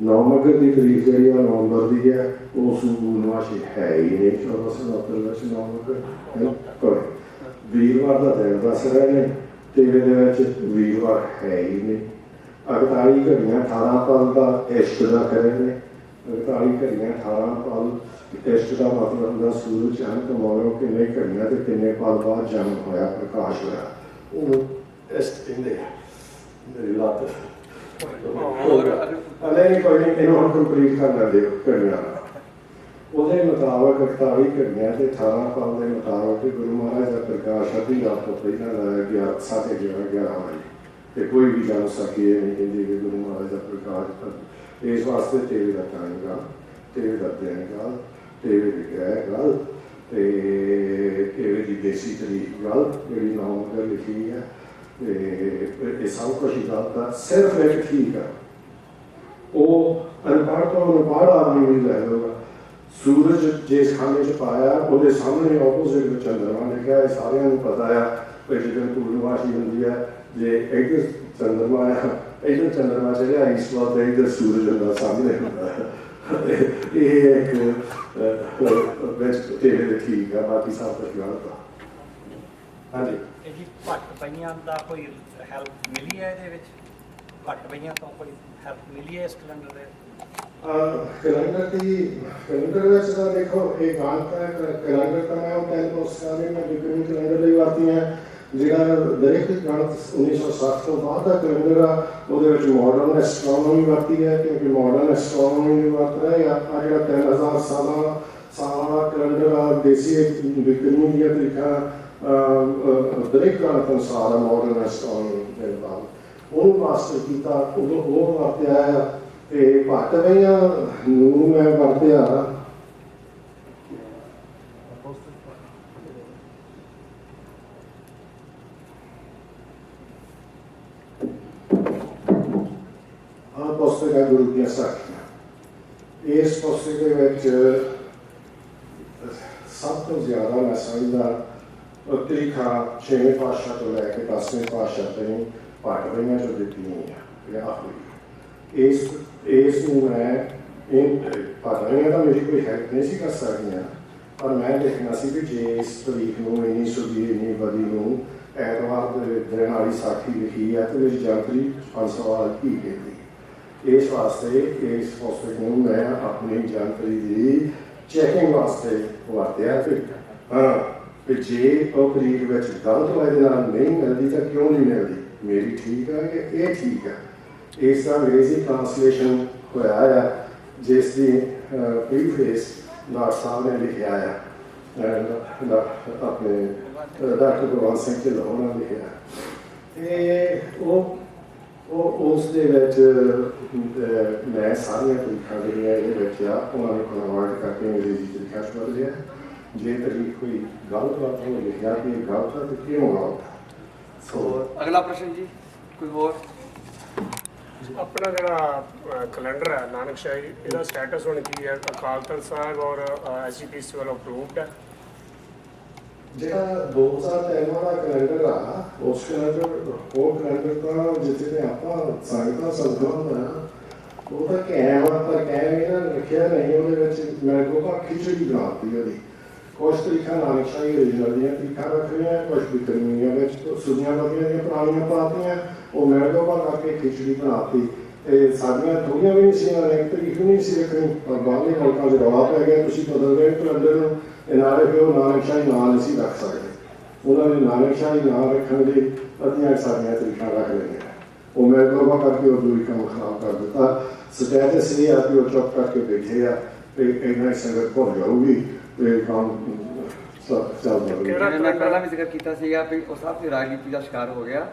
9 ਮੱਘਰ ਦੀ ਤਰੀਕ ਜਿਹੜੀ ਆ ਨਵੰਬਰ ਦੀ ਹੈ, ਉਸ ਨੂੰ ਪੂਰਨਮਾਸ਼ੀ ਹੈ ਹੀ ਨਹੀਂ 1469 ਵਿੱਚ 9 ਮੱਘਰ ਵੀਰਵਾਰ ਦਾ ਦਿਨ ਦੱਸ ਰਹੇ ਨੇ। ਤੇਰੇ ਦੇ ਵਿੱਚ ਵੀਰਵਾਰ ਹੈ ਹੀ ਨਹੀਂ। 48 ਘੜੀਆਂ 18 ਪਲ ਦਾ ਇਸ਼ਟ ਦਾ ਕਰੇ ਨੇ। 48 ਘੜੀਆਂ 18 ਪਲ ਇਸ਼ਟ ਦਾ ਮਤਲਬ ਹੁੰਦਾ ਸੂਰਜ ਚੰਨ ਕਮਾਉਣੋਂ ਕਿੰਨੇ ਘੜੀਆਂ ਤੇ ਕਿੰਨੇ ਪਲ ਬਾਅਦ ਜਨਮ ਹੋਇਆ, ਪ੍ਰਕਾਸ਼ ਹੋਇਆ, ਉਹਨੂੰ ਇਸ਼ਟ ਕਹਿੰਦੇ ਆ। ਮੇਰੀ ਲੱਤ ਨਹੀਂ ਕੋਈ ਨਹੀਂ, ਇਹਨੂੰ ਹੁਣ ਕੰਪਲੀਟ ਕਰ ਲੈਂਦੇ ਘੜੀਆਂ ਦਾ। ਉਹਦੇ ਮੁਤਾਬਕ 48 ਘੜੀਆਂ ਤੇ 18 ਪਲ ਦੇ ਮੁਤਾਬਕ ਗੁਰੂ ਮਹਾਰਾਜ ਦਾ ਪ੍ਰਕਾਸ਼ ਅੱਧੀ ਰਾਤ ਤੋਂ ਪਹਿਲਾਂ ਲਾਇਆ ਗਿਆ 11:30 ਵਜੇ। ਤੇ ਕੋਈ ਵੀ ਜਾਣ ਸਕੇ ਇਹ ਨਹੀਂ ਕਹਿੰਦੀ ਕਿ ਗੁਰੂ ਮਹਾਰਾਜ ਦਾ ਪ੍ਰਕਾਸ਼। ਇਸ ਵਾਸਤੇ ਤੇਰੇ ਦਾ ਟਾਈਮ ਗਾ, ਤੇਰੇ ਦਾ ਦਿਨ ਗਾ, ਤੇਰੇ ਦੀ ਗ੍ਰਹਿ ਗੱਲ ਤੇ ਤੇਰੇ ਦੀ ਦੇਸੀ ਤਰੀਕ ਗੱਲ ਜਿਹੜੀ 9 ਮੱਘਰ ਲਿਖੀ ਹੈ। ਤੇ ਇਹ ਸਭ ਕੁਛ ਹੀ ਗੱਲ ਦਾ ਸਿਰਫ ਇੱਕ ਠੀਕ ਆ, ਉਹ ਅਨਪੜ੍ਹ ਤੋਂ ਅਨਪੜ੍ਹ ਆਦਮੀ ਵੀ ਲੈ ਲਊਗਾ। ਸੂਰਜ ਜਿਸ ਖਾਨੇ 'ਚ ਪਾਇਆ ਉਹਦੇ ਸਾਹਮਣੇ ਆਪੋਜ਼ਿਟ ਵਿੱਚ ਚੰਦਰਮਾ ਲਿਖਿਆ। ਇਹ ਸਾਰਿਆਂ ਨੂੰ ਪਤਾ ਆ ਕਿ ਜਦੋਂ ਪੂਰਨਮਾਸ਼ੀ ਹੁੰਦੀ ਹੈ, ਜੇ ਇੱਧਰ ਚੰਦਰਮਾ ਆ, ਇੱਧਰ ਚੰਦਰਮਾ ਚੜਿਆ ਇਸ ਵਾਰ ਤੇ ਇੱਧਰ ਸੂਰਜ ਹੁੰਦਾ ਸਾਹਮਣੇ ਹੁੰਦਾ ਹੈ। ਇਹ ਇੱਕ ਵਿੱਚ ਤੇਰੇ ਦੇ ਠੀਕ ਆ, ਬਾਕੀ ਸਭ ਕੁਝ ਗਲਤ ਆ। ਹਾਂਜੀ, ਇਹਦੀ ਘੱਟ ਪਈਆਂ ਦਾ ਕੋਈ ਹੈਲਪ ਮਿਲੀ ਹੈ ਇਹਦੇ ਵਿੱਚ? ਘੱਟ ਪਈਆਂ ਤੋਂ ਕੋਈ ਹੈਲਪ ਮਿਲੀ ਹੈ ਇਸ ਕੈਲੰਡਰ ਦੇ? ਕੈਲੰਡਰ ਵਿੱਚ ਤਾਂ ਦੇਖੋ ਇਹ ਗੱਲ ਤਾਂ ਕੈਲੰਡਰ ਤਾਂ ਮੈਂ ਉਹ ਟਾਈਮ ਤੋਂ ਸਾਰੇ ਮੈਂ ਬਿਕਰਮੀ ਕੈਲੰਡਰ ਲਈ ਵਰਤੀ ਹੈ ਜਿਹੜਾ ਦਰੇਕ ਗਣਤ 1960 ਤੋਂ ਬਾਅਦ ਦਾ ਕੈਲੰਡਰ ਆ। ਉਹਦੇ ਵਿੱਚ ਮਾਡਰਨ ਐਸਟਰੋਨੋਮੀ ਵਰਤੀ ਹੈ ਕਿਉਂਕਿ ਮਾਡਰਨ ਐਸਟਰੋਨੋਮੀ ਵਰਤ ਰਹੇ ਆ। ਜਿਹੜਾ 3000 ਸਾਲਾਂ ਕੈਲੰਡਰ ਆ ਦੇਸੀ ਬਿਕਰਮੀ ਦੀਆਂ ਤਰੀਕਾਂ ਦਰੇਕ ਗਣਤ ਅਨੁਸਾਰ ਮਾਡਰਨ ਐਸਟਰੋਨੋਮੀ ਦੇ ਨਾਲ ਉਹਨੂੰ ਮਾਸਟਰ ਕੀਤਾ, ਉਦੋਂ ਉਹ ਵਰਤਿਆ ਆ। ਤੇ ਘੱਟ ਪਈਆਂ ਨੂੰ ਮੈਂ ਵਰਤਿਆ ਪੁਸਤਕ ਹੈ ਗੁਰੂ ਦੀਆਂ ਸਾਖੀਆਂ। ਇਸ ਪੁਸਤਕ ਦੇ ਵਿੱਚ ਸਭ ਤੋਂ ਜ਼ਿਆਦਾ ਮੈਂ ਸਮਝਦਾ ਤਰੀਖਾ 6ਵੇਂ ਪਾਤਸ਼ਾਹ ਤੋਂ ਲੈ ਕੇ 10ਵੇਂ ਪਾਤਸ਼ਾਹ ਤਾਈਂ ਘੱਟ ਪਈਆਂ ਜੋ ਦਿੱਤੀ ਹੋਈ ਆ। ਇਸ ਨੂੰ ਮੈਂ ਪੜ੍ਹਨੀਆਂ ਤਾਂ ਮੇਰੀ ਕੋਈ ਹੈਲਪ ਨਹੀਂ ਸੀ ਕਰ ਸਕਦੀਆਂ, ਪਰ ਮੈਂ ਦੇਖਣਾ ਸੀ ਕਿ ਜੇ ਇਸ ਤਰੀਕ ਨੂੰ ਇੰਨੀ ਸੁਦੀ ਇੰਨੀ ਬਦੀ ਨੂੰ ਐਤਵਾਰ ਦੇ ਦਿਨ ਵਾਲੀ ਸਾਖੀ ਲਿਖੀ ਹੈ ਤੇ ਵਿੱਚ ਜਾਣਕਾਰੀ 500 ਵਾਰ ਕੀ ਕਹਿੰਦੀ। ਇਸ ਵਾਸਤੇ ਇਸ ਪੁਸਤਕ ਨੂੰ ਮੈਂ ਆਪਣੀ ਜਾਣਕਾਰੀ ਦੀ ਚੈਕਿੰਗ ਵਾਸਤੇ ਵਰਤਿਆ। ਕਿ ਜੇ ਉਹ ਤਰੀਕ ਵਿੱਚ ਗਲਤ ਵਜ੍ਹਾ ਨਾਲ ਨਹੀਂ ਮਿਲਦੀ ਤਾਂ ਕਿਉਂ ਨਹੀਂ ਮਿਲਦੀ, ਮੇਰੀ ਠੀਕ ਹੈ ਕਿ ਇਹ ਠੀਕ ਹੈ। ਇਸ ਦਾ ਅੰਗਰੇਜ਼ੀ ਟ੍ਰਾਂਸਲੇਸ਼ਨ ਹੋਇਆ ਆ ਜਿਸ ਦੀ ਪ੍ਰੀਫੇਸ ਡਾਕਟਰ ਸਾਹਿਬ ਨੇ ਲਿਖਿਆ ਆ, ਆਪਣੇ ਡਾਕਟਰ ਗੁਰਵੰਤ ਸਿੰਘ ਢਿੱਲੋਂ ਨੇ ਲਿਖਿਆ। ਤੇ ਉਹ ਉਸ ਦੇ ਵਿੱਚ ਮੈਂ ਸਾਰੀਆਂ ਤਰੀਕਾਂ ਜਿਹੜੀਆਂ ਇਹਦੇ ਵਿੱਚ ਆ ਉਹਨਾਂ ਨੂੰ ਕਨਵਰਟ ਕਰਕੇ ਅੰਗਰੇਜ਼ੀ ਤਰੀਕਾ 'ਚ ਬਦਲਿਆ। ਜੇ ਤਰੀਕ ਕੋਈ ਗਲਤ ਬਾਤ ਹੋ ਲਿਖਿਆ ਕਿ ਇਹ ਗਲਤ ਹੈ ਤਾਂ ਕਿਉਂ ਗਲਤ ਹੈ। ਸੋ ਅਗਲਾ ਪ੍ਰਸ਼ਨ ਜੀ ਕੋਈ ਹੋਰ? ਆਪਣਾ ਜਿਹੜਾ ਕੈਲੰਡਰ ਹੈ ਨਾਨਕ ਸ਼ਾਹੀ, ਇਹਦਾ ਸਟੇਟਸ ਹੁਣ ਕੀ ਹੈ? ਅਕਾਲ ਤਖਤ ਸਾਹਿਬ ਔਰ ਐਸਜੀਪੀਸੀ ਵੱਲੋਂ ਅਪਰੂਵਡ ਹੈ? ਜਿਹੜਾ 2003 ਵਾਲਾ ਕੈਲੰਡਰ ਆ ਉਸ ਕੈਲੰਡਰ ਤਾਂ ਜਿੱਥੇ ਆਪਾਂ ਸੰਗਤਾਂ ਸੰਗਤਾਂ ਉਹ ਤਾਂ ਕੈਮ ਆ, ਪਰ ਕੈਮ ਇਹਨਾਂ ਨੇ ਰੱਖਿਆ ਨਹੀਂ ਉਹਦੇ ਵਿੱਚ। ਮੈਂ ਕੋਲ ਖਿਚੜੀ ਬਣਾਤੀ ਉਹਦੀ ਕੁਛ ਤਰੀਕਾ ਨਾਨਕਸ਼ਾਹੀ ਓਰੀਜਨਲ ਦੀਆਂ ਤਰੀਕਾ ਰੱਖ ਲਿਆ, ਕੁਛ ਵਿਕਰਮੀਆਂ ਵਿੱਚ ਸੁਣੀਆਂ ਵਧੀਆ ਦੀਆਂ ਪੁਰਾਣੀਆਂ ਪਾਤੀਆਂ, ਉਹ ਮੈਂ ਕੋਲ ਕਰਕੇ ਖਿਚੜੀ ਬਣਾਤੀ। ਤੇ ਸਾਡੀਆਂ ਥੋੜ੍ਹੀਆਂ ਵੀ ਨਹੀਂ ਸੀ, ਇੱਕ ਤਰੀਕ ਵੀ ਨਹੀਂ ਸੀ ਰੱਖਣੀ, ਪਰ ਬਾਹਰਲੇ ਮੁਲਕਾਂ 'ਚ ਰੌਲਾ ਪੈ ਗਿਆ ਤੁਸੀਂ ਬਦਲ ਰਹੇ ਕੈਲੰਡਰ ਨੂੰ, ਇਹ ਨਾਲੇ ਫਿਰ ਉਹ ਨਾਨਕਸ਼ਾਹੀ ਨਾਂ ਨਹੀਂ ਸੀ ਰੱਖ ਸਕਦੇ। ਉਹਨਾਂ ਨੇ ਨਾਨਕਸ਼ਾਹੀ ਨਾਂ ਰੱਖਣ ਲਈ ਅੱਧੀਆਂ ਸਾਡੀਆਂ ਤਰੀਕਾਂ ਰੱਖ ਲਈਆਂ। ਉਹ ਮੈਂ ਕੋਲ ਕਰਕੇ ਉਹ ਦੂਰੀ ਕੰਮ ਖਰਾਬ ਕਰ ਦਿੱਤਾ। ਸਟੇਟਸ ਇਹ ਆ ਕਿ ਉਹ ਚੁੱਪ ਕਰਕੇ ਬੈਠੇ ਆ ਤੇ ਇੰਨਾ ਸੰਗਤ ਭੁੱਲ ਜਾਊਗੀ ਤੇ ਕੰਮ ਸਭ ਚੱਲਦਾ ਰਹੇਗਾ। ਮੈਂ ਪਹਿਲਾਂ ਵੀ ਜ਼ਿਕਰ ਕੀਤਾ ਸੀਗਾ ਵੀ ਉਹ ਸਭ ਰਾਜਨੀਤੀ ਦਾ ਸ਼ਿਕਾਰ ਹੋ ਗਿਆ।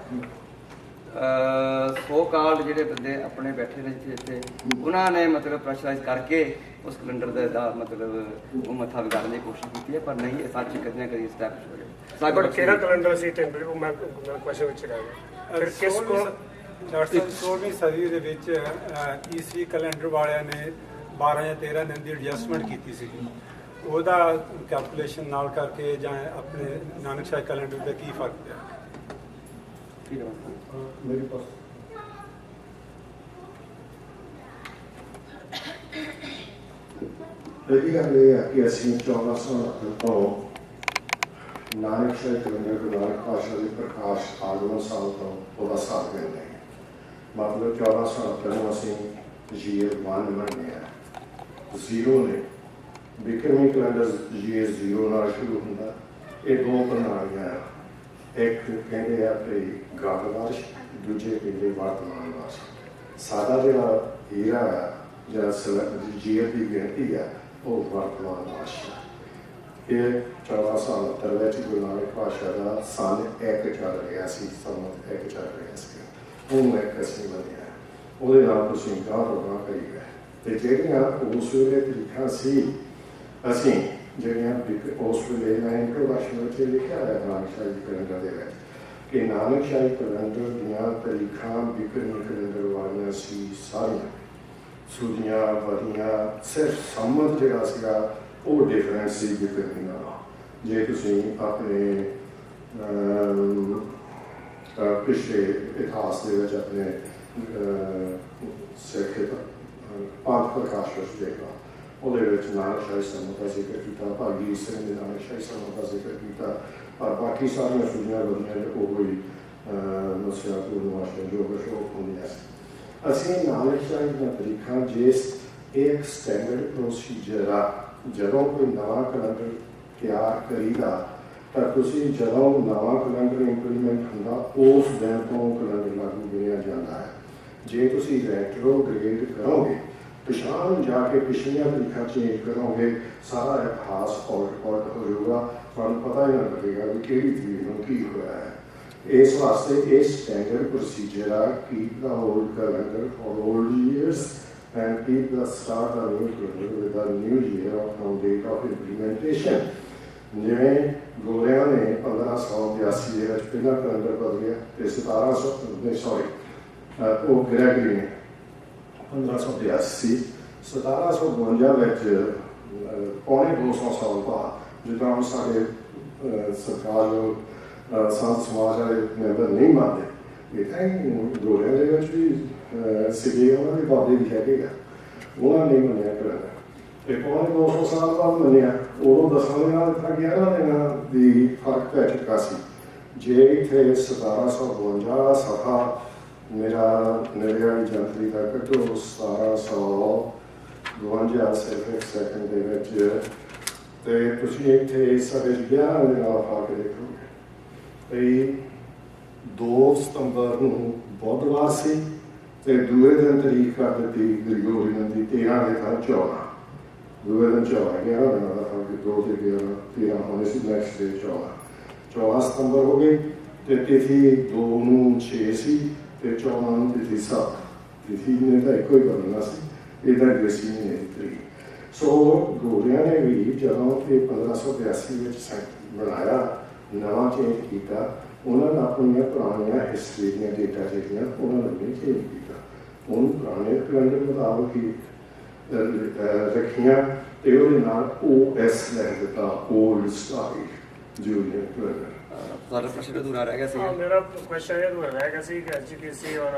ਸੋ ਕਾਲਡ ਜਿਹੜੇ ਬੰਦੇ ਆਪਣੇ ਬੈਠੇ ਨੇ ਇੱਥੇ ਉਹਨਾਂ ਨੇ ਮਤਲਬ ਪ੍ਰੈਸ਼ਰਾਈਜ਼ ਕਰਕੇ ਉਸ ਕੈਲੰਡਰ ਦਾ ਮਤਲਬ ਉਹ ਮੱਥਾ ਵਿਗਾੜਨ ਦੀ ਕੋਸ਼ਿਸ਼ ਕੀਤੀ ਹੈ, ਪਰ ਨਹੀਂ ਇਹ ਸੱਚ ਕਦੇ ਨਾ ਕਦੇ ਸਟੈਬਲਿਸ਼ ਹੋ ਗਿਆ। ਬਟ ਕਿਹੜਾ ਕੈਲੰਡਰ ਸੀ ਟੈਂਪਰੇਰੀ ਉਹ ਮੈਂ ਕੁਐਸਚਨ ਵਿੱਚ ਰਹਿ ਗਿਆ। ਫਿਰ ਕਿਸ ਕੋ 16ਵੀਂ ਸਦੀ ਦੇ ਵਿੱਚ ਈਸਵੀ ਕੈਲੰਡਰ ਵਾਲਿਆਂ ਨੇ 12 ਜਾਂ 13 ਦਿਨ ਦੀ ਐਡਜਸਟਮੈਂਟ ਕੀਤੀ ਸੀ। ਉਹਦਾ ਕੈਲਕੂਲੇਸ਼ਨ ਨਾਲ ਕਰਕੇ ਜਾਂ ਆਪਣੇ ਨਾਨਕਸ਼ਾਹੀ ਕੈਲੰਡਰ ਦਾ ਕੀ ਫਰਕ ਪਿਆ? मेरे पास पहली गल ये है कि असं 1400 तो नानकशाही कलंडर गुरु नानक पातशाह के प्रकाश आगमन साल तो वह साल देते हैं। मतलब 1469 असं जीए 1 महीने है जीरो ने विक्रमी कलंडर जीए 0 नाल शुरू होंगे। ये दो प्रणालियां हैं, एक कहते हैं कि गत वर्ष, दूजे कहते वर्तमान वर्ष। सादा जो हीरा है जो जीएफ की गिनती है वो वर्तमान वर्ष है। ये 1469 गुरु नानक पातशाह का सन 1 चल रहा सी, संमत 1 चल रहा सी, उन्होंने एक असं बनया वो गाह तो गाह करी गए। तो ਜਿਹੜੀਆਂ उस ਵੇਲੇ ਤਰੀਕਾਂ ਸੀ ਅਸੀਂ ਜਿਹੜੀਆਂ ਉਸ ਵੇਲੇ ਮੈਂ ਇੰਟਰੋਡਕਸ਼ਨ ਵਿੱਚ ਲਿਖਿਆ ਹੈ ਨਾਨਕਸ਼ਾਹੀ ਕੈਲੰਡਰ ਦੇ ਵਿੱਚ ਕਿ ਨਾਨਕਸ਼ਾਹੀ ਕੈਲੰਡਰ ਦੀਆਂ ਤਰੀਕਾਂ ਵਿਕਰਮੀ ਕੈਲੰਡਰ ਵਾਲੀਆਂ ਸੀ ਸਾਰੀਆਂ ਸੁਦੀਆਂ ਵਧੀਆਂ, ਸਿਰਫ ਸੰਮਤ ਜਿਹੜਾ ਸੀਗਾ ਉਹ ਡਿਫਰੈਂਸ ਸੀ ਵਿਕਰਮੀ ਨਾਲ। ਜੇ ਤੁਸੀਂ ਆਪਣੇ ਪਿਛਲੇ ਇਤਿਹਾਸ ਦੇ ਵਿੱਚ ਆਪਣੇ ਸਿੱਖ ਪੰਥ ਪ੍ਰਕਾਸ਼ ਵਿੱਚ ਦੇਖ ਲਓ, ਉਹਦੇ ਵਿੱਚ ਨਾਨਕਸ਼ਾਹੀ ਸੰਮਤ ਦਾ ਜ਼ਿਕਰ ਕੀਤਾ, ਭਾਗੀ ਸਿੰਘ ਨੇ ਨਾਨਕਸ਼ਾਹੀ ਸੰਮਤ ਦਾ ਜ਼ਿਕਰ ਕੀਤਾ, ਪਰ ਬਾਕੀ ਸਾਰੀਆਂ ਸੁਣੀਆਂ ਵਧੀਆਂ ਉਹ ਕੋਈ ਨਸਿਆ ਪੂਰਨਵਾਸ਼ਾ ਜੋ ਬਸ਼ੋਕ ਹੁੰਦੀਆਂ ਸੀ। ਅਸੀਂ ਨਾਨਕਸ਼ਾਹੀ ਦੀਆਂ ਤਰੀਕਾਂ ਜਿਸ ਇੱਕ ਸਟੈਂਡਰਡ ਪ੍ਰੋਸੀਜਰ ਆ, ਜਦੋਂ ਕੋਈ ਨਵਾਂ ਕੈਲੰਡਰ ਤਿਆਰ ਕਰੀਦਾ ਤਾਂ ਤੁਸੀਂ ਜਦੋਂ ਨਵਾਂ ਕੈਲੰਡਰ ਇੰਪਲੀਮੈਂਟ ਹੁੰਦਾ ਉਸ ਦਿਨ ਤੋਂ ਕੈਲੰਡਰ ਲਾਗੂ ਗਿਣਿਆ ਜਾਂਦਾ ਹੈ। ਜੇ ਤੁਸੀਂ ਰੈਟਰੋਗ੍ਰੇਡ ਕਰੋਗੇ, ਪਿਛਾਂਹ ਜਾ ਕੇ ਪਿਛਲੀਆਂ ਤਰੀਕਾਂ ਚੇਂਜ ਕਰੋਗੇ, ਸਾਰਾ ਇਤਿਹਾਸ ਉਲਟ ਹੋ ਜਾਊਗਾ, ਤੁਹਾਨੂੰ ਪਤਾ ਹੀ ਨਾ ਲੱਗੇਗਾ ਵੀ ਕਿਹੜੀ ਤਰੀਕ ਨੂੰ ਕੀ ਹੋਇਆ ਹੈ। ਇਸ ਵਾਸਤੇ ਇਹ ਸਟੈਂਡਰਡ ਪ੍ਰੋਸੀਜਰ ਆ, keep the old calendar for old years and keep the start the new calendar with the new year from date of implementation. ਜਿਵੇਂ ਗੋਰਿਆਂ ਨੇ 1582 ਦੇ ਵਿੱਚ ਪਹਿਲਾ ਕੈਲੰਡਰ ਬਦਲਿਆ ਤੇ 1700 ਉਹ ਗ੍ਰੈਗਰੀ ਨੇ 1582 1752 ਵਿੱਚ ਪੌਣੇ 200 ਸਾਲ ਬਾਅਦ ਜਿੱਦਾਂ ਹੁਣ ਸਾਡੇ ਸਰਕਾਰ ਨੂੰ ਸੰਤ ਸਮਾਜ ਵਾਲੇ ਮੈਂਬਰ ਨਹੀਂ ਮੰਨਦੇ, ਇਹ ਤਾਂ ਗੋਰਿਆਂ ਦੇ ਵਿੱਚ ਵੀ ਸੀਗੇ, ਉਹਨਾਂ ਦੇ ਬਾਬੇ ਵੀ ਹੈਗੇ ਆ, ਉਹਨਾਂ ਨੇ ਮੰਨਿਆ ਕੈਲੰਡਰ ਤੇ ਪੌਣੇ 200 ਸਾਲ ਬਾਅਦ ਮੰਨਿਆ। ਉਦੋਂ 10 ਦਿਨਾਂ ਤੱਕ 11 ਦਿਨਾਂ ਦੀ ਫਰਕ ਪੈ ਚੁੱਕਾ ਸੀ। ਜੇ ਇੱਥੇ 1752 ਸਫਾ ਮੇਰਾ ਨਵੇਂ ਵਾਲੀ ਜਨਤਰੀ ਦਾ ਕੱਢੋ 1752 ਸਿਰਫ ਇੱਕ ਸੈਕਿੰਡ ਦੇ ਵਿੱਚ, ਤੇ ਤੁਸੀਂ ਇੱਥੇ ਸਾਡੇ 11 ਦੇ ਨਾਲ ਆ ਕੇ ਦੇਖੋਗੇ ਤੇ 2 ਸਤੰਬਰ ਨੂੰ ਬੁੱਧਵਾਰ ਸੀ ਤੇ ਦੂਏ ਦਿਨ ਤਰੀਕ ਕਰ ਦਿੱਤੀ ਗ੍ਰਿਗੋਰੀਅਨ ਦੀ 13 ਦੇ ਥਾਂ 14, ਦੂਏ ਦਿਨ 14 11 ਦਿਨਾਂ ਦਾ ਫਰਕ 2 ਤੇ 11 13 ਹੋਣੇ ਸੀ, ਨੈਕਸਟ ਡੇ 14 ਸਤੰਬਰ ਹੋ ਗਈ ਤੇ ਤਿਥੀ 2 ਨੂੰ 6 ਸੀ ਤੇ 14 ਨੂੰ ਤਿਥੀ 7, ਤਿਥੀ ਨੇ ਤਾਂ ਇੱਕੋ ਹੀ ਬਦਲਣਾ ਸੀ, ਇਹਦਾ ਗ੍ਰੇਸੀ ਨੇ ਤਰੀਕ। ਸੋ ਗੋਰਿਆਂ ਨੇ ਵੀ ਜਦੋਂ ਇਹ 1582 ਵਿੱਚ ਬਣਾਇਆ, ਨਵਾਂ ਚੇਂਜ ਕੀਤਾ, ਉਹਨਾਂ ਨੇ ਆਪਣੀਆਂ ਪੁਰਾਣੀਆਂ ਹਿਸਟਰੀ ਦੀਆਂ ਡੇਟਾ ਜਿਹੜੀਆਂ ਉਹਨਾਂ ਨੇ ਨਹੀਂ ਚੇਂਜ ਕੀਤਾ, ਉਹਨੂੰ ਪੁਰਾਣੇ ਕੈਲੰਡਰ ਮੁਤਾਬਕ ਹੀ ਰੱਖੀਆਂ ਤੇ ਉਹਦੇ ਨਾਲ OS ਲੈ ਦਿੱਤਾ, ਓਲਡ ਸਟਾਈਲ ਜੂਲੀਅਨ ਕੈਲੰਡਰ। ਤੁਹਾਡਾ ਪ੍ਰਸ਼ਨ ਅਧੂਰਾ ਰਹਿ ਗਿਆ ਸੀ। ਮੇਰਾ ਕੁਐਸਚਨ ਇਹ ਰਹਿ ਗਿਆ ਸੀ ਕਿ ਐਸਜੀਪੀਸੀ ਔਰ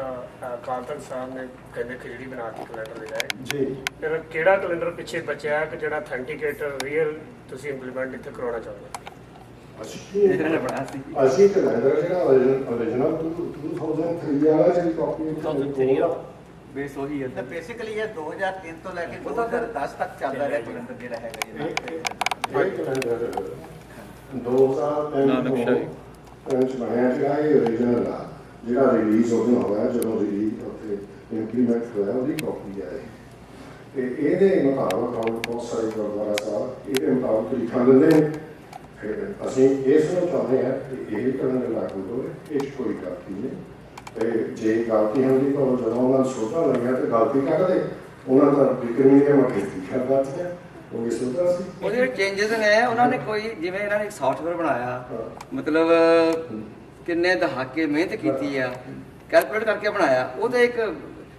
ਅਕਾਲ ਤਖਤ ਸਾਹਿਬ ਨੇ ਕਹਿੰਦੇ ਖਿਚੜੀ ਬਣਾ ਕੇ ਕੈਲੰਡਰ ਦੇ ਜਾਏ ਜੀ ਫਿਰ ਕਿਹੜਾ ਕੈਲੰਡਰ ਪਿੱਛੇ ਬਚਿਆ ਹੈ ਕਿ ਜਿਹੜਾ ਅਥੈਂਟੀਕੇਟਰ ਰੀਅਲ ਤੁਸੀਂ ਇੰਪਲੀਮੈਂਟ ਇੱਥੇ ਕਰਾਉਣਾ ਚਾਹੁੰਦੇ ਹੋ? ਇਹਨਾਂ ਨੇ ਬਣਾਇਆ ਸੀ। ਅਸੀਂ ਕੈਲੰਡਰ ਜਿਹੜਾ original 2003 ਵਾਲਾ ਜਿਹੜੀ ਕਾਪੀ 2003 ਵਾਲਾ। ਬੇਸ ਉਹੀ ਹੈ। ਤਾਂ ਬੇਸਿਕਲੀ ਇਹ 2003 ਤੋਂ ਲੈ ਕੇ 2010 ਤੱਕ ਚੱਲਦਾ ਰਿਹਾ ਕੈਲੰਡਰ ਜਿਹੜਾ ਹੈਗਾ ਜੀ। ਇਹ ਕੈਲੰਡਰ 2003 ਵਿੱਚ ਬਣਿਆ ਜਿਹੜਾ ਇਹ original ਆ ਜਿਹੜਾ ਰਿਲੀਜ਼ ਉਦੋਂ ਹੋਇਆ ਜਦੋਂ ਰਿਲੀਜ਼ ਉੱਥੇ ਇੰਪਲੀਮੈਂਟ ਹੋਇਆ ਉਹਦੀ ਕਾਪੀ ਹੈ ਤੇ ਇਹਦੇ ਮੁਤਾਬਕ ਬਹੁਤ ਸਾਰੇ ਗੁਰਦੁਆਰਾ ਸਾਹਿਬ ਇਹਦੇ ਮੁਤਾਬਕ ਲਿਖਾ ਦਿੰਦੇ ਨੇ। ਫਿਰ ਅਸੀਂ ਇਸ ਨੂੰ ਚਾਹੁੰਦੇ ਹਾਂ ਕਿ ਇਹ ਕੈਲੰਡਰ ਲਾਗੂ ਹੋਵੇ, ਇਹ 'ਚ ਕੋਈ ਗਲਤੀ ਨਹੀਂ ਤੇ ਜੇ ਗਲਤੀ ਹੁੰਦੀ ਤਾਂ ਜਦੋਂ ਉਹਨਾਂ ਨੂੰ ਸੋਧਾ ਲੱਗਿਆ ਤੇ ਗਲਤੀ ਕੱਢਦੇ ਉਹਨਾਂ ਦਾ ਵਿਕਰਮੀ ਦੇ ਮੱਥੇ ਕਰਦਾ ਸੀ ਉਹ ਵੀ ਸੋਧਾ ਸੀ। ਉਹਦੇ ਵਿੱਚ ਚੇਂਜਸ ਨੇ ਉਹਨਾਂ ਨੇ ਕੋਈ ਜਿਵੇਂ ਇਹਨਾਂ ਨੇ ਇੱਕ ਸੌਫਟਵੇਅਰ ਬਣਾਇਆ ਮਤਲਬ ਕਿੰਨੇ ਦਹਾਕੇ ਮਿਹਨਤ ਕੀਤੀ ਆ ਕੈਲਕੂਲੇਟ ਕਰਕੇ ਬਣਾਇਆ ਉਹਦੇ ਇੱਕ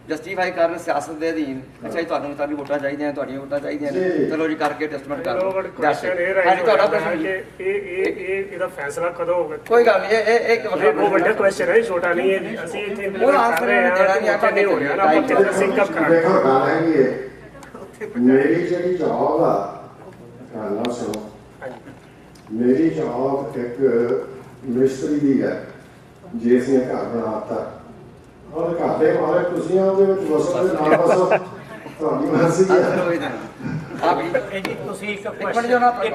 ਜਸਟੀਫਾਈ ਕਰਨ ਸਿਆਸਤ ਦੇ ਅਧੀਨ ਅੱਛਾ ਜੀ ਤੁਹਾਨੂੰ ਤੁਹਾਡੀ ਵੋਟਾਂ ਚਾਹੀਦੀਆਂ ਤੁਹਾਡੀਆਂ ਵੋਟਾਂ ਚਾਹੀਦੀਆਂ ਨੇ ਚਲੋ ਜੀ ਕਰਕੇ ਟੈਸਟਮੈਂਟ ਕਰ ਲਓ। ਕੁਐਸਚਨ ਇਹ ਰਹਿ ਤੁਹਾਡਾ ਗਿਆ ਪ੍ਰਸ਼ਨ ਕਿ ਇਹ ਇਹਦਾ ਫੈਸਲਾ ਕਦੋਂ ਹੋਗਾ? ਕੋਈ ਗੱਲ ਨਹੀਂ ਇਹ ਇੱਕ ਉਹ ਵੱਡਾ ਕੁਐਸਚਨ ਹੈ ਛੋਟਾ ਨਹੀਂ ਹੈ। ਅਸੀਂ ਇੱਥੇ ਉਹ ਆਨਸਰ ਦੇਣਾ ਨਹੀਂ ਆਪਾਂ ਨਹੀਂ ਹੋ ਰਿਹਾ ਨਾ ਆਪਾਂ ਕਿੰਨਾ ਸਿੰਕਅਪ ਕਰਾਂਗੇ। ਦੇਖੋ ਗੱਲ ਹੈਗੀ ਹੈ ਮੇਰੀ ਜਿਹੜੀ ਜੌਬ ਆ ਗੱਲ ਨਾ ਸੁਣੋ ਮੇਰੀ ਜੌਬ ਇੱਕ ਮਿਸਤਰੀ ਦੀ ਹੈ ਜਿਸ ਨੇ ਘਰ ਬਣਾਤਾ ਔਰ ਘਰ ਦੇ ਮਾਲਕ ਤੁਸੀਂ ਆ ਉਹਦੇ ਵਿੱਚ ਵਸੋ ਤੇ ਨਾ ਵਸੋ ਤੁਹਾਡੀ ਮਰਜ਼ੀ ਹੈ। ਆਪ ਇਹ ਜੀ ਤੁਸੀਂ ਇੱਕ ਇੱਕ ਮਿੰਟ ਕੁਐਸਚਨ ਜੋ ਨਾ ਪਲੀਜ਼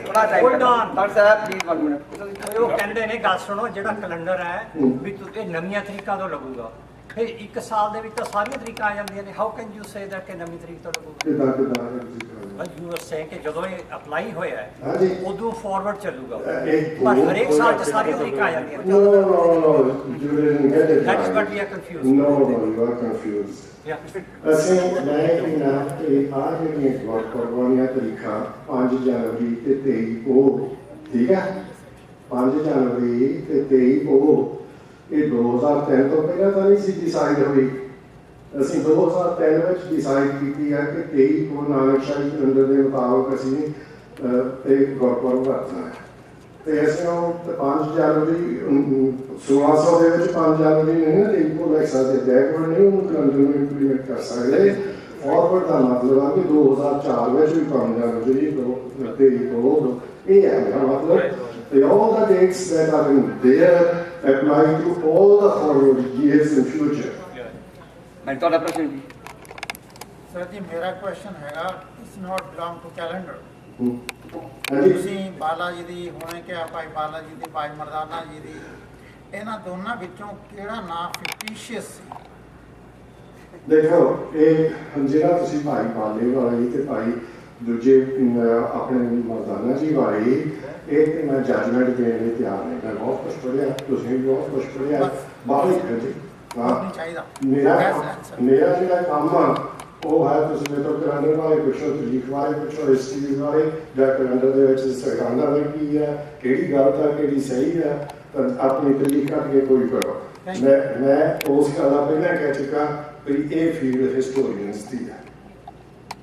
ਥੋੜਾ time Hold on. Doctor Sahib please 1 minute ਉਹ ਕਹਿੰਦੇ ਨੇ ਗੱਲ ਸੁਣੋ ਜਿਹੜਾ ਕੈਲੰਡਰ ਹੈ ਵੀ ਤੁਸੀਂ ਨਵੀਆਂ ਤਰੀਕਾਂ ਤੋਂ ਲੱਗੂਗਾ ਫਿਰ 1 ਸਾਲ ਦੇ ਵਿੱਚ ਤਾਂ ਸਾਰੀਆਂ ਤਰੀਕਾਂ ਆ ਜਾਂਦੀਆਂ ਨੇ how can you say that ਕਿ ਨਵੀਂ ਤਰੀਕ ਤੋਂ ਲੱਗੂਗਾ? ਕਿਦਾਂ ਯੂ ਆਰ ਸੇਇੰਗ ਕਿ ਜਦੋਂ ਇਹ ਅਪਲਾਈ ਹੋਇਆ ਹੈ ਹਾਂਜੀ ਉਦੋਂ ਫਾਰਵਰਡ ਚੱਲੂਗਾ ਇਹ ਪਰ ਹਰੇਕ ਸਾਲ 'ਚ ਸਾਰੀਆਂ ਤਰੀਕਾਂ ਆ ਜਾਂਦੀਆਂ ਨੇ। No, you didn't get it That is right. what we are confused. No, you are confused. Yeah. ਅਸੀਂ ਮੈਂ ਕਿਹਾ ਕਿ ਆ ਜਿਹੜੀਆਂ ਕੁਰਬਾਨੀਆਂ ਤਰੀਕਾਂ 5 ਜਨਵਰੀ ਤੇ 23 ਉਹ ਠੀਕ ਹੈ 5 ਜਨਵਰੀ ਤੇ 23 ਉਹ ਇਹ 2003 ਤੋਂ ਪਹਿਲਾਂ ਤਾਂ ਨਹੀਂ ਸੀ ਡਿਸਾਈਡ ਹੋਈ। ਅਸੀਂ 2003 ਵਿੱਚ ਡਿਸਾਈਡ ਕੀਤੀ ਹੈ ਕਿ 23 ਗੁਰੂ ਨਾਨਕ ਸ਼ਾਹੀ ਕੈਲੰਡਰ ਦੇ ਮੁਤਾਬਕ ਅਸੀਂ ਤੇ ਗੁਰਪੁਰਬ ਵਰਤਣਾ ਹੈ ਤੇ ਅਸੀਂ ਉਹ 5 ਜਨਵਰੀ 1600 ਦੇ ਵਿੱਚ 5 ਜਨਵਰੀ ਨਹੀਂ ਨਾ ਤੇ ਇੱਕੋ ਲੈ ਸਕਦੇ ਬੈਕਵਰਡ ਨਹੀਂ ਉਹਨੂੰ ਕੈਲੰਡਰ ਨੂੰ ਇੰਪਲੀਮੈਂਟ ਕਰ ਸਕਦੇ। ਫਾਰਵਰਡ ਦਾ ਮਤਲਬ ਆ ਕਿ 2004 ਵਿੱਚ ਵੀ 5 ਜਨਵਰੀ 2023 ਇਹ ਹੈ ਮੇਰਾ ਮਤਲਬ ਤੇ all the dates that are in there apply to all the forward years in future. ਮੈਂ ਤੁਹਾਡਾ ਪ੍ਰਸ਼ਨ ਜੀ ਸਰ ਜੀ ਮੇਰਾ ਕੁਐਸਚਨ ਹੈਗਾ it's not belong to calendar. ਹਾਂਜੀ ਤੁਸੀਂ ਬਾਲਾ ਜੀ ਦੀ ਹੁਣੇ ਕਿਹਾ ਭਾਈ ਬਾਲਾ ਜੀ ਦੀ ਭਾਈ ਮਰਦਾਨਾ ਜੀ ਦੀ ਇਹਨਾਂ ਦੋਨਾਂ ਵਿੱਚੋਂ ਕਿਹੜਾ ਨਾਂ ਫਿਕਟੀਸ਼ੀਅਸ ਸੀ? ਦੇਖੋ ਇਹ ਜਿਹੜਾ ਤੁਸੀਂ ਭਾਈ ਬਾਲੇ ਵਾਲੀ ਤੇ ਭਾਈ ਦੂਜੇ ਆਪਣੇ ਮਰਦਾਨਾ ਜੀ ਵਾਲੀ ਇਹ ਤੇ ਮੈਂ ਜੱਜਮੈਂਟ ਦੇਣ ਲਈ ਤਿਆਰ ਨਹੀਂ। ਮੈਂ ਬਹੁਤ ਕੁਛ ਪੜ੍ਹਿਆ ਤੁਸੀਂ ਵੀ ਬਹੁਤ ਕੁਛ ਪੜ੍ਹਿਆ ਬਾਹਰ ਜੀ ਨਹੀਂ ਚਾਹੀਦਾ ਮੇਰਾ ਜਿਹੜਾ ਕੰਮ ਆ ਉਹ ਹੈ ਤੁਸੀਂ ਮੇਰੇ ਤੋਂ ਕੈਲੰਡਰ ਬਾਰੇ ਪੁੱਛੋ ਤਰੀਕ ਬਾਰੇ ਪੁੱਛੋ ਇਸ ਚੀਜ਼ ਬਾਰੇ ਜਾਂ ਕੈਲੰਡਰ ਦੇ ਵਿੱਚ ਸਰਕਾਰਾਂ ਦਾ ਕੀ ਹੈ ਕਿਹੜੀ ਗਲਤ ਹੈ ਕਿਹੜੀ ਸਹੀ ਹੈ ਤਾਂ ਆਪਣੀ ਤਰੀਕ ਕੱਢ ਕੇ ਕੋਈ ਕਰੋ। ਮੈਂ ਉਸ ਗੱਲ ਦਾ ਪਹਿਲਾਂ ਕਹਿ ਚੁੱਕਾ ਵੀ ਇਹ ਫੀਲਡ ਹਿਸਟੋਰੀਅਨਸ ਦੀ ਹੈ।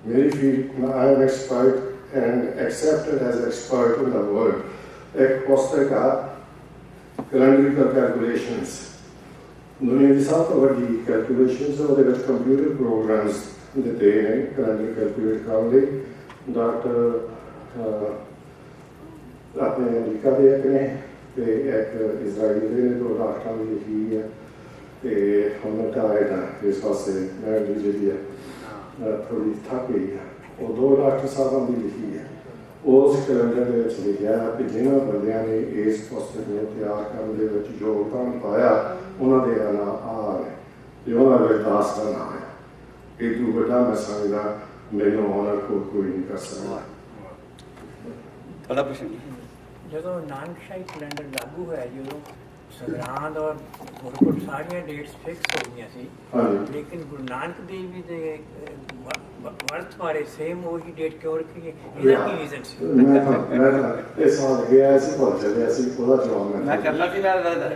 ਮੇਰੀ field I am expert and accepted as expert in the world. ਇੱਕ ਪੁਸਤਕ ਆ ਕੈਲੰਡਰੀਕਲ ਕੈਲਕੂਲੇਸ਼ਨਸ ਦੁਨੀਆ ਦੀ ਸਭ ਤੋਂ ਵੱਡੀ ਕੈਲਕੂਲੇਸ਼ਨਸ ਉਹਦੇ ਵਿੱਚ ਕੰਪਿਊਟਰ ਪ੍ਰੋਗਰਾਮਸ ਦਿੱਤੇ ਨੇ ਕੈਲੰਡਰ ਕੈਲਕੂਲੇਟ ਕਰਨ ਲਈ। ਡਾਕਟਰ ਆਪਣੇ ਅਮਰੀਕਾ ਦੇ ਇੱਕ ਨੇ ਤੇ ਇੱਕ ਇਜ਼ਰਾਈਲ ਦੇ ਨੇ ਦੋ ਡਾਕਟਰਾਂ ਦੀ ਲਿਖੀ ਹੈ ਤੇ ਹੁਣ ਤਾਂ ਇਸ ਪਾਸੇ ਮੈਂ ਵੀ ਜਿਹੜੀ ਹੈ ਥੋੜੀ ਥੱਕ ਗਈ ਹੈ ਉਹ ਦੋ ਡਾਕਟਰ ਸਾਹਿਬਾਂ ਦੀ ਲਿਖੀ ਹੈ। ਉਸ ਕੈਲੰਡਰ ਦੇ ਵਿੱਚ ਲਿਖਿਆ ਕਿ ਜਿਹਨਾਂ ਬੰਦਿਆਂ ਨੇ ਇਸ ਪੁਸਤਕ ਨੂੰ ਤਿਆਰ ਕਰਨ ਦੇ ਵਿੱਚ ਯੋਗਦਾਨ ਪਾਇਆ ਉਹਨਾਂ ਦੇ ਨਾਂ ਆ ਨੇ ਤੇ ਉਹਨਾਂ ਦੇ ਦਾਸ ਦਾ ਨਾਮ ਹੈ। ਇਹ ਤੋਂ ਵੱਡਾ ਮੈਂ ਸਮਝਦਾ ਮੈਨੂੰ ਉਹਨਾਂ ਕੋਈ ਨਹੀਂ ਕਰ ਸਕਦਾ। ਤੁਹਾਡਾ ਪ੍ਰਸ਼ਨ ਜਦੋਂ ਨਾਨਕਸ਼ਾਹੀ ਕੈਲੰਡਰ ਲਾਗੂ ਹੋਇਆ ਜਦੋਂ ਸੰਗਰਾਂਦ ਔਰ ਗੁਰਪੁਰਬ ਸਾਰੀਆਂ ਡੇਟਸ ਫਿਕਸ ਹੋ ਗਈਆਂ ਸੀ ਹਾਂਜੀ ਲੇਕਿਨ ਗੁਰੂ ਨਾਨਕ ਦੇਵ ਜੀ ਦੇ ਵਰਤ ਬਾਰੇ ਸੇਮ ਉਹੀ ਡੇਟ ਕਿਉਂ ਰੱਖੀ ਗਈ ਇਹਦਾ ਕੀ ਰੀਜ਼ਨ ਸੀ? ਮੈਂ ਇਹ ਸਵਾਲ ਗਿਆ ਸੀ ਬਹੁਤ ਜਲਦੀ ਅਸੀਂ ਉਹਦਾ ਜਵਾਬ ਮੈਂ ਕਰਨਾ ਸੀ ਮੈਂ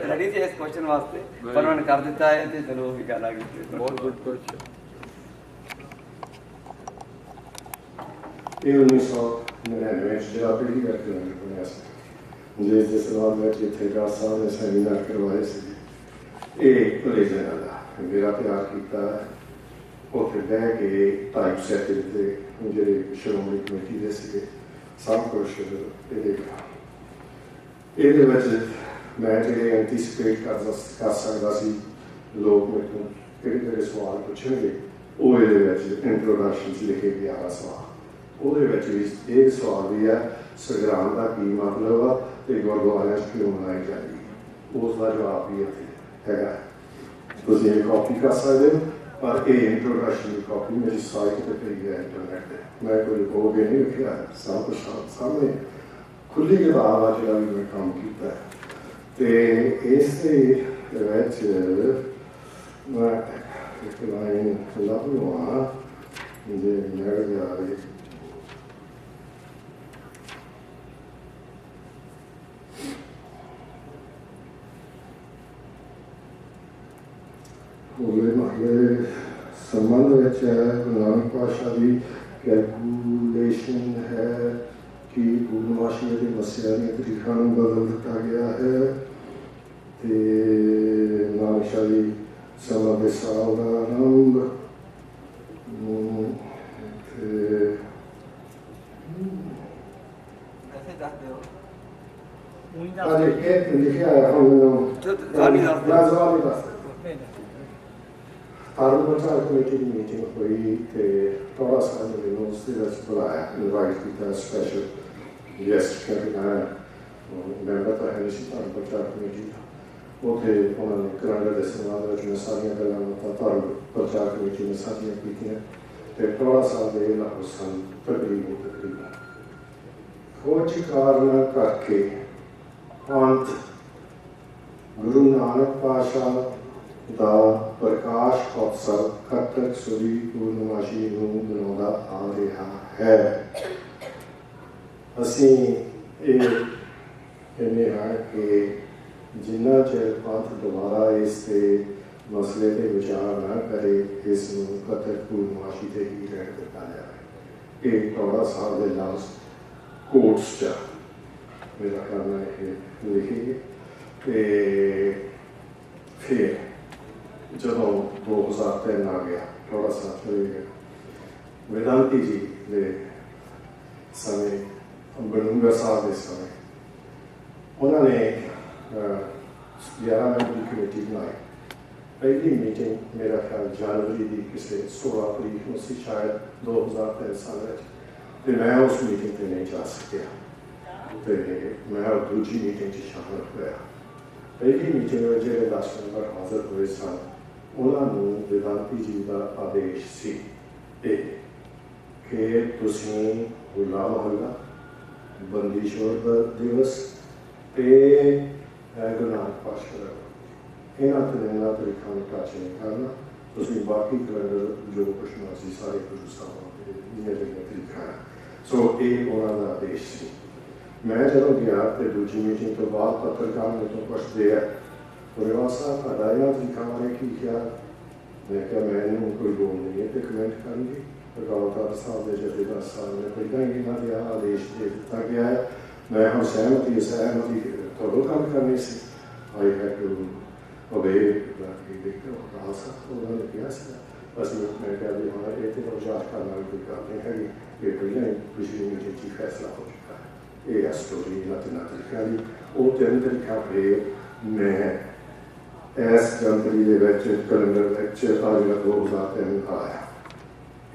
ਰੈਡੀ ਸੀ ਇਸ ਕੁਐਸਚਨ ਵਾਸਤੇ ਪਰ ਉਹਨਾਂ ਨੇ ਕਰ ਦਿੱਤਾ ਹੈ ਤੇ ਚਲੋ ਵੀ ਗੱਲ ਆ ਗਈ। ਬਹੁਤ ਗੁੱਡ ਕੁਐਸਚਨ। ਇਹ 1999 ਵਿੱਚ ਜਿਹੜਾ ਪਹਿਲੀ ਵਾਰ ਕੈਲੰਡਰ ਬਣਿਆ ਸੀ ਜਿਸ ਦੇ ਸਵਾਲ ਵਿੱਚ ਇੱਥੇ ਡਾਕਟਰ ਸਾਹਿਬ ਨੇ ਸੈਮੀਨਾਰ ਕਰਵਾਏ ਸੀ। ਇਹ ਭਲੇ ਜਨਾਂ ਦਾ ਮੇਰਾ ਪਿਆਰ ਕੀਤਾ ਉੱਥੇ ਬਹਿ ਕੇ ਟਾਈਪ ਸੈਟ ਦੇ ਜਿਹੜੇ ਸ਼੍ਰੋਮਣੀ ਕਮੇਟੀ ਦੇ ਸੀਗੇ ਸਭ ਕੁਛ ਇਹਦੇ ਵਿੱਚ ਮੈਂ ਜਿਹੜੇ ਐਂਟੀਸਪੇਟ ਕਰ ਸਕਦਾ ਸੀ ਲੋਕ ਮੈਨੂੰ ਕਿਹੜੇ ਸਵਾਲ ਪੁੱਛਣਗੇ ਉਹ ਇਹਦੇ ਵਿੱਚ ਇੰਟਰੋਡਕਸ਼ਨ 'ਚ ਲਿਖੇ ਗਿਆ ਵਾ ਸਵਾਲ। ਉਹਦੇ ਵਿੱਚ ਵੀ ਇਹ ਸਵਾਲ ਵੀ ਹੈ ਸੰਗਰਾਮ ਦਾ ਕੀ ਮਤਲਬ ਆ ਤੇ ਗੁਰਦੁਆਰਿਆਂ 'ਚ ਕਿਉਂ ਮਨਾਈ ਜਾਂਦੀ ਹੈ, ਉਸ ਦਾ ਜਵਾਬ ਵੀ ਇੱਥੇ ਹੈਗਾ। ਤੁਸੀਂ ਇਹ ਕਾਪੀ ਕਰ ਸਕਦੇ ਹੋ, ਪਰ ਇਹ ਇੰਟਰੋਡਕਸ਼ਨ ਦੀ ਕਾਪੀ ਮੇਰੀ ਸਾਈਟ 'ਤੇ ਪਈ ਹੈ ਇੰਟਰਨੈਟ 'ਤੇ। ਮੈਂ ਕੋਈ ਰਿਪੋਰਟ ਨਹੀਂ ਲਿਖਿਆ, ਸਭ ਕੁਛ ਸਾਹਮਣੇ ਖੁੱਲ੍ਹੀ ਕਿਤਾਬ ਆ ਜਿਹੜਾ ਵੀ ਮੈਂ ਕੰਮ ਕੀਤਾ ਹੈ। ਤੇ ਇਸ ਦੇ ਵਿੱਚ ਮੈਂ ਇੱਕ ਲਾਈਨ ਲੱਭ ਲਵਾਂ ਜੇ ਮਿਲ ਜਾਵੇ। ਹੋਲੇ ਮਹੱਲੇ ਸੰਬੰਧ ਵਿੱਚ ਗੁਰੂ ਨਾਨਕ ਪਾਤਸ਼ਾਹ ਦੀ ਕੈਲਕੂਲੇਸ਼ਨ ਹੈ ਕਿ ਪੂਰਨਮਾਸ਼ੀ ਅਤੇ ਮੱਸਿਆ ਦੀਆਂ ਤਰੀਕਾਂ ਨੂੰ ਬਦਲ ਦਿੱਤਾ ਗਿਆ ਹੈ ਤੇ ਨਾਨਕ ਸ਼ਾਹ ਦੀ ਸਮਾਂ ਦੇ ਸਾਲ ਦਾ ਆਰੰਭ ਤੇ ਵੈਸੇ ਦੱਸ ਦਿਓ ਉਹੀ ਅੱਜ ਦੱਸ ਇਹ ਲਿਖਿਆ ਹੈ ਹੁਣ ਸਾਰੀ ਦੱਸ ਦਿਓ। ਆਰਮ ਪ੍ਰਚਾਰ ਕਮੇਟੀ ਦੀ ਮੀਟਿੰਗ ਹੋਈ ਤੇ ਥੋੜਾ ਸਾ ਮੈਨੂੰ ਉਸ ਦੇ ਵਿੱਚ ਬੁਲਾਇਆ, ਇਨਵਾਈਟ ਕੀਤਾ ਸਪੈਸ਼ਲ ਗੈਸਟ ਕਰਨਾ ਮੈਂਬਰ ਤਾਂ ਹੈ ਸੀ ਆਰਮ ਪ੍ਰਚਾਰ ਕਮੇਟੀ ਦਾ। ਉੱਥੇ ਉਹਨਾਂ ਨੇ ਕਰਾਂਡਾ ਦੇ ਸਮਾਜ ਵਿੱਚ ਮੈਂ ਸਾਰੀਆਂ ਗੱਲਾਂ ਤਾਂ ਆਰਮ ਪ੍ਰਚਾਰ ਕਮੇਟੀ ਨੇ ਸਾਰੀਆਂ ਕੀਤੀਆਂ ਤੇ ਥੋੜਾ ਸਾ ਦੇ ਨਾਲ ਸਨ ਤਕਰੀਬਨ ਕੁਝ ਕਾਰਨ ਕਰਕੇ ਅੰਤ ਗੁਰੂ ਨਾਨਕ ਪਾਤਸ਼ਾਹ ਦਾ ਪ੍ਰਕਾਸ਼ ਉਤਸਵ ਕੱਤਕ ਸੂਰੀ ਪੂਰਨਮਾਸ਼ੀ ਨੂੰ ਮਨਾਉਂਦਾ ਆ ਰਿਹਾ ਹੈ। ਅਸੀਂ ਇਹ ਕਹਿੰਦੇ ਹਾਂ ਕਿ ਜਿੰਨਾ ਚਿਰ ਪੰਥ ਦੁਬਾਰਾ ਇਸ ਦੇ ਮਸਲੇ 'ਤੇ ਵਿਚਾਰ ਨਾ ਕਰੇ ਇਸ ਨੂੰ ਕੱਤਕ ਪੂਰਨਮਾਸ਼ੀ 'ਤੇ ਹੀ ਰਹਿਣ ਦਿੱਤਾ ਜਾਵੇ। ਇਹ ਥੋੜਾ ਸਾਹਿਬ ਦੇ ਲਫ਼ਜ਼ ਕੋਟਸ 'ਚ ਮੇਰਾ ਕਰਨਾ ਇਹ ਲਿਖੀਏ ਤੇ ਫਿਰ ਜਦੋਂ 2003 ਆ ਗਿਆ ਥੋੜਾ ਸਾ ਚਲੇ ਗਿਆ ਵੇਦਾਂਤੀ ਜੀ ਦੇ ਸਮੇਂ ਬੜੂੰਗਾ ਸਾਹਿਬ ਦੇ ਸਮੇਂ ਉਹਨਾਂ ਨੇ 11 ਮੈਂਬਰੀ ਕਮੇਟੀ ਬਣਾਈ। ਪਹਿਲੀ ਮੀਟਿੰਗ ਮੇਰਾ ਖਿਆਲ ਜਨਵਰੀ ਦੀ ਕਿਸੇ 16 ਤਰੀਕ ਨੂੰ ਸੀ ਸ਼ਾਇਦ 2003 ਸਾਲ ਵਿੱਚ ਤੇ ਮੈਂ ਉਸ ਮੀਟਿੰਗ 'ਤੇ ਨਹੀਂ ਜਾ ਸਕਿਆ ਤੇ ਮੈਂ ਦੂਜੀ ਮੀਟਿੰਗ 'ਚ ਸ਼ਾਮਲ ਹੋਇਆ। ਪਹਿਲੀ ਮੀਟਿੰਗ ਵਿੱਚ ਜਿਹੜੇ 10 ਮੈਂਬਰ ਹਾਜ਼ਰ ਹੋਏ ਸਨ ਉਹਨਾਂ ਨੂੰ ਵੇਦਾਂਤੀ ਜੀ ਦਾ ਆਦੇਸ਼ ਸੀ ਇਹ ਕਿ ਤੁਸੀਂ ਹੋਲਾ ਮਹੱਲਾ, ਬੰਦੀ ਛੋੜ ਦਿਵਸ ਤੇ ਗੁਰੂ ਨਾਨਕ ਪਾਤਸ਼ਾਹ ਇਹਨਾਂ ਤਿੰਨਾਂ ਤਰੀਕਾਂ ਨੂੰ ਟੱਚ ਨਹੀਂ ਕਰਨਾ। ਤੁਸੀਂ ਬਾਕੀ ਕੈਲੰਡਰ ਜੋ ਕੁਛ ਮਰਜ਼ੀ ਸਾਰੇ ਗੁਰੂ ਸਾਹਿਬਾਨ ਦੇ ਜਿਹੜੀਆਂ ਤਰੀਕਾਂ ਹੈ। ਸੋ ਇਹ ਉਹਨਾਂ ਦਾ ਆਦੇਸ਼ ਸੀ। ਮੈਂ ਜਦੋਂ ਗਿਆ ਤੇ ਦੂਜੀ ਮੀਟਿੰਗ ਤੋਂ ਬਾਅਦ ਪੱਤਰਕਾਰ ਮੇਰੇ ਤੋਂ ਪੁੱਛਦੇ ਆ ਗੁਰੂਆ ਸਾਹਿਬ ਤੁਹਾਡਾ ਇਹਨਾਂ ਤਰੀਕਾਂ ਬਾਰੇ ਕੀ ਖਿਆਲ? ਮੈਂ ਕਿਹਾ ਮੈਨੂੰ ਕੋਈ ਲੋੜ ਨਹੀਂ ਹੈ ਤੇ ਕਮੈਂਟ ਕਰਨਗੇ। ਗੌਰਵ ਸਾਹਿਬ ਦੇ ਜਥੇਦਾਰ ਸਾਹਿਬ ਨੇ ਪਹਿਲਾਂ ਹੀ ਇਹਨਾਂ ਦੇ ਆਦੇਸ਼ ਦੇ ਦਿੱਤਾ ਗਿਆ ਹੈ। ਮੈਂ ਹੁਣ ਸਹਿਮਤੀ ਤੁਹਾਨੂੰ ਕੰਮ ਕਰਨੀ ਸੀ। ਆਈ ਹੈਡ ਟੂ ਓਬੇ ਬਾਕੀ ਦੇਖੋ ਖਾਲਸਾ ਉਹਨਾਂ ਨੇ ਕਿਹਾ ਸੀ ਅਸੀਂ ਮੈਂ ਕਿਹਾ ਵੀ ਹੁਣ ਇਹ ਤੇ ਰੋਜ਼ਾਰ ਕਰਨ ਵਾਲੀ ਕੋਈ ਗੱਲ ਨਹੀਂ ਹੈਗੀ। ਇਹ ਪਹਿਲਾਂ ਹੀ ਪਿਛਲੀ ਮੀਟਿੰਗ 'ਚ ਫੈਸਲਾ ਹੋ ਚੁੱਕਾ ਹੈ। ਇਹ ਸਟੋਰੀ ਇਹਨਾਂ ਤਿੰਨਾਂ ਤਰੀਕਿਆਂ ਦੀ ਉਹ ਤਿੰਨ ਤਰੀਕਾ ਫਿਰ ਮੈਂ ਇਸ ਜਨਵਰੀ ਦੇ ਵਿੱਚ ਕੈਲੰਡਰ ਵਿੱਚ ਆਇਆ 2003 ਆਇਆ।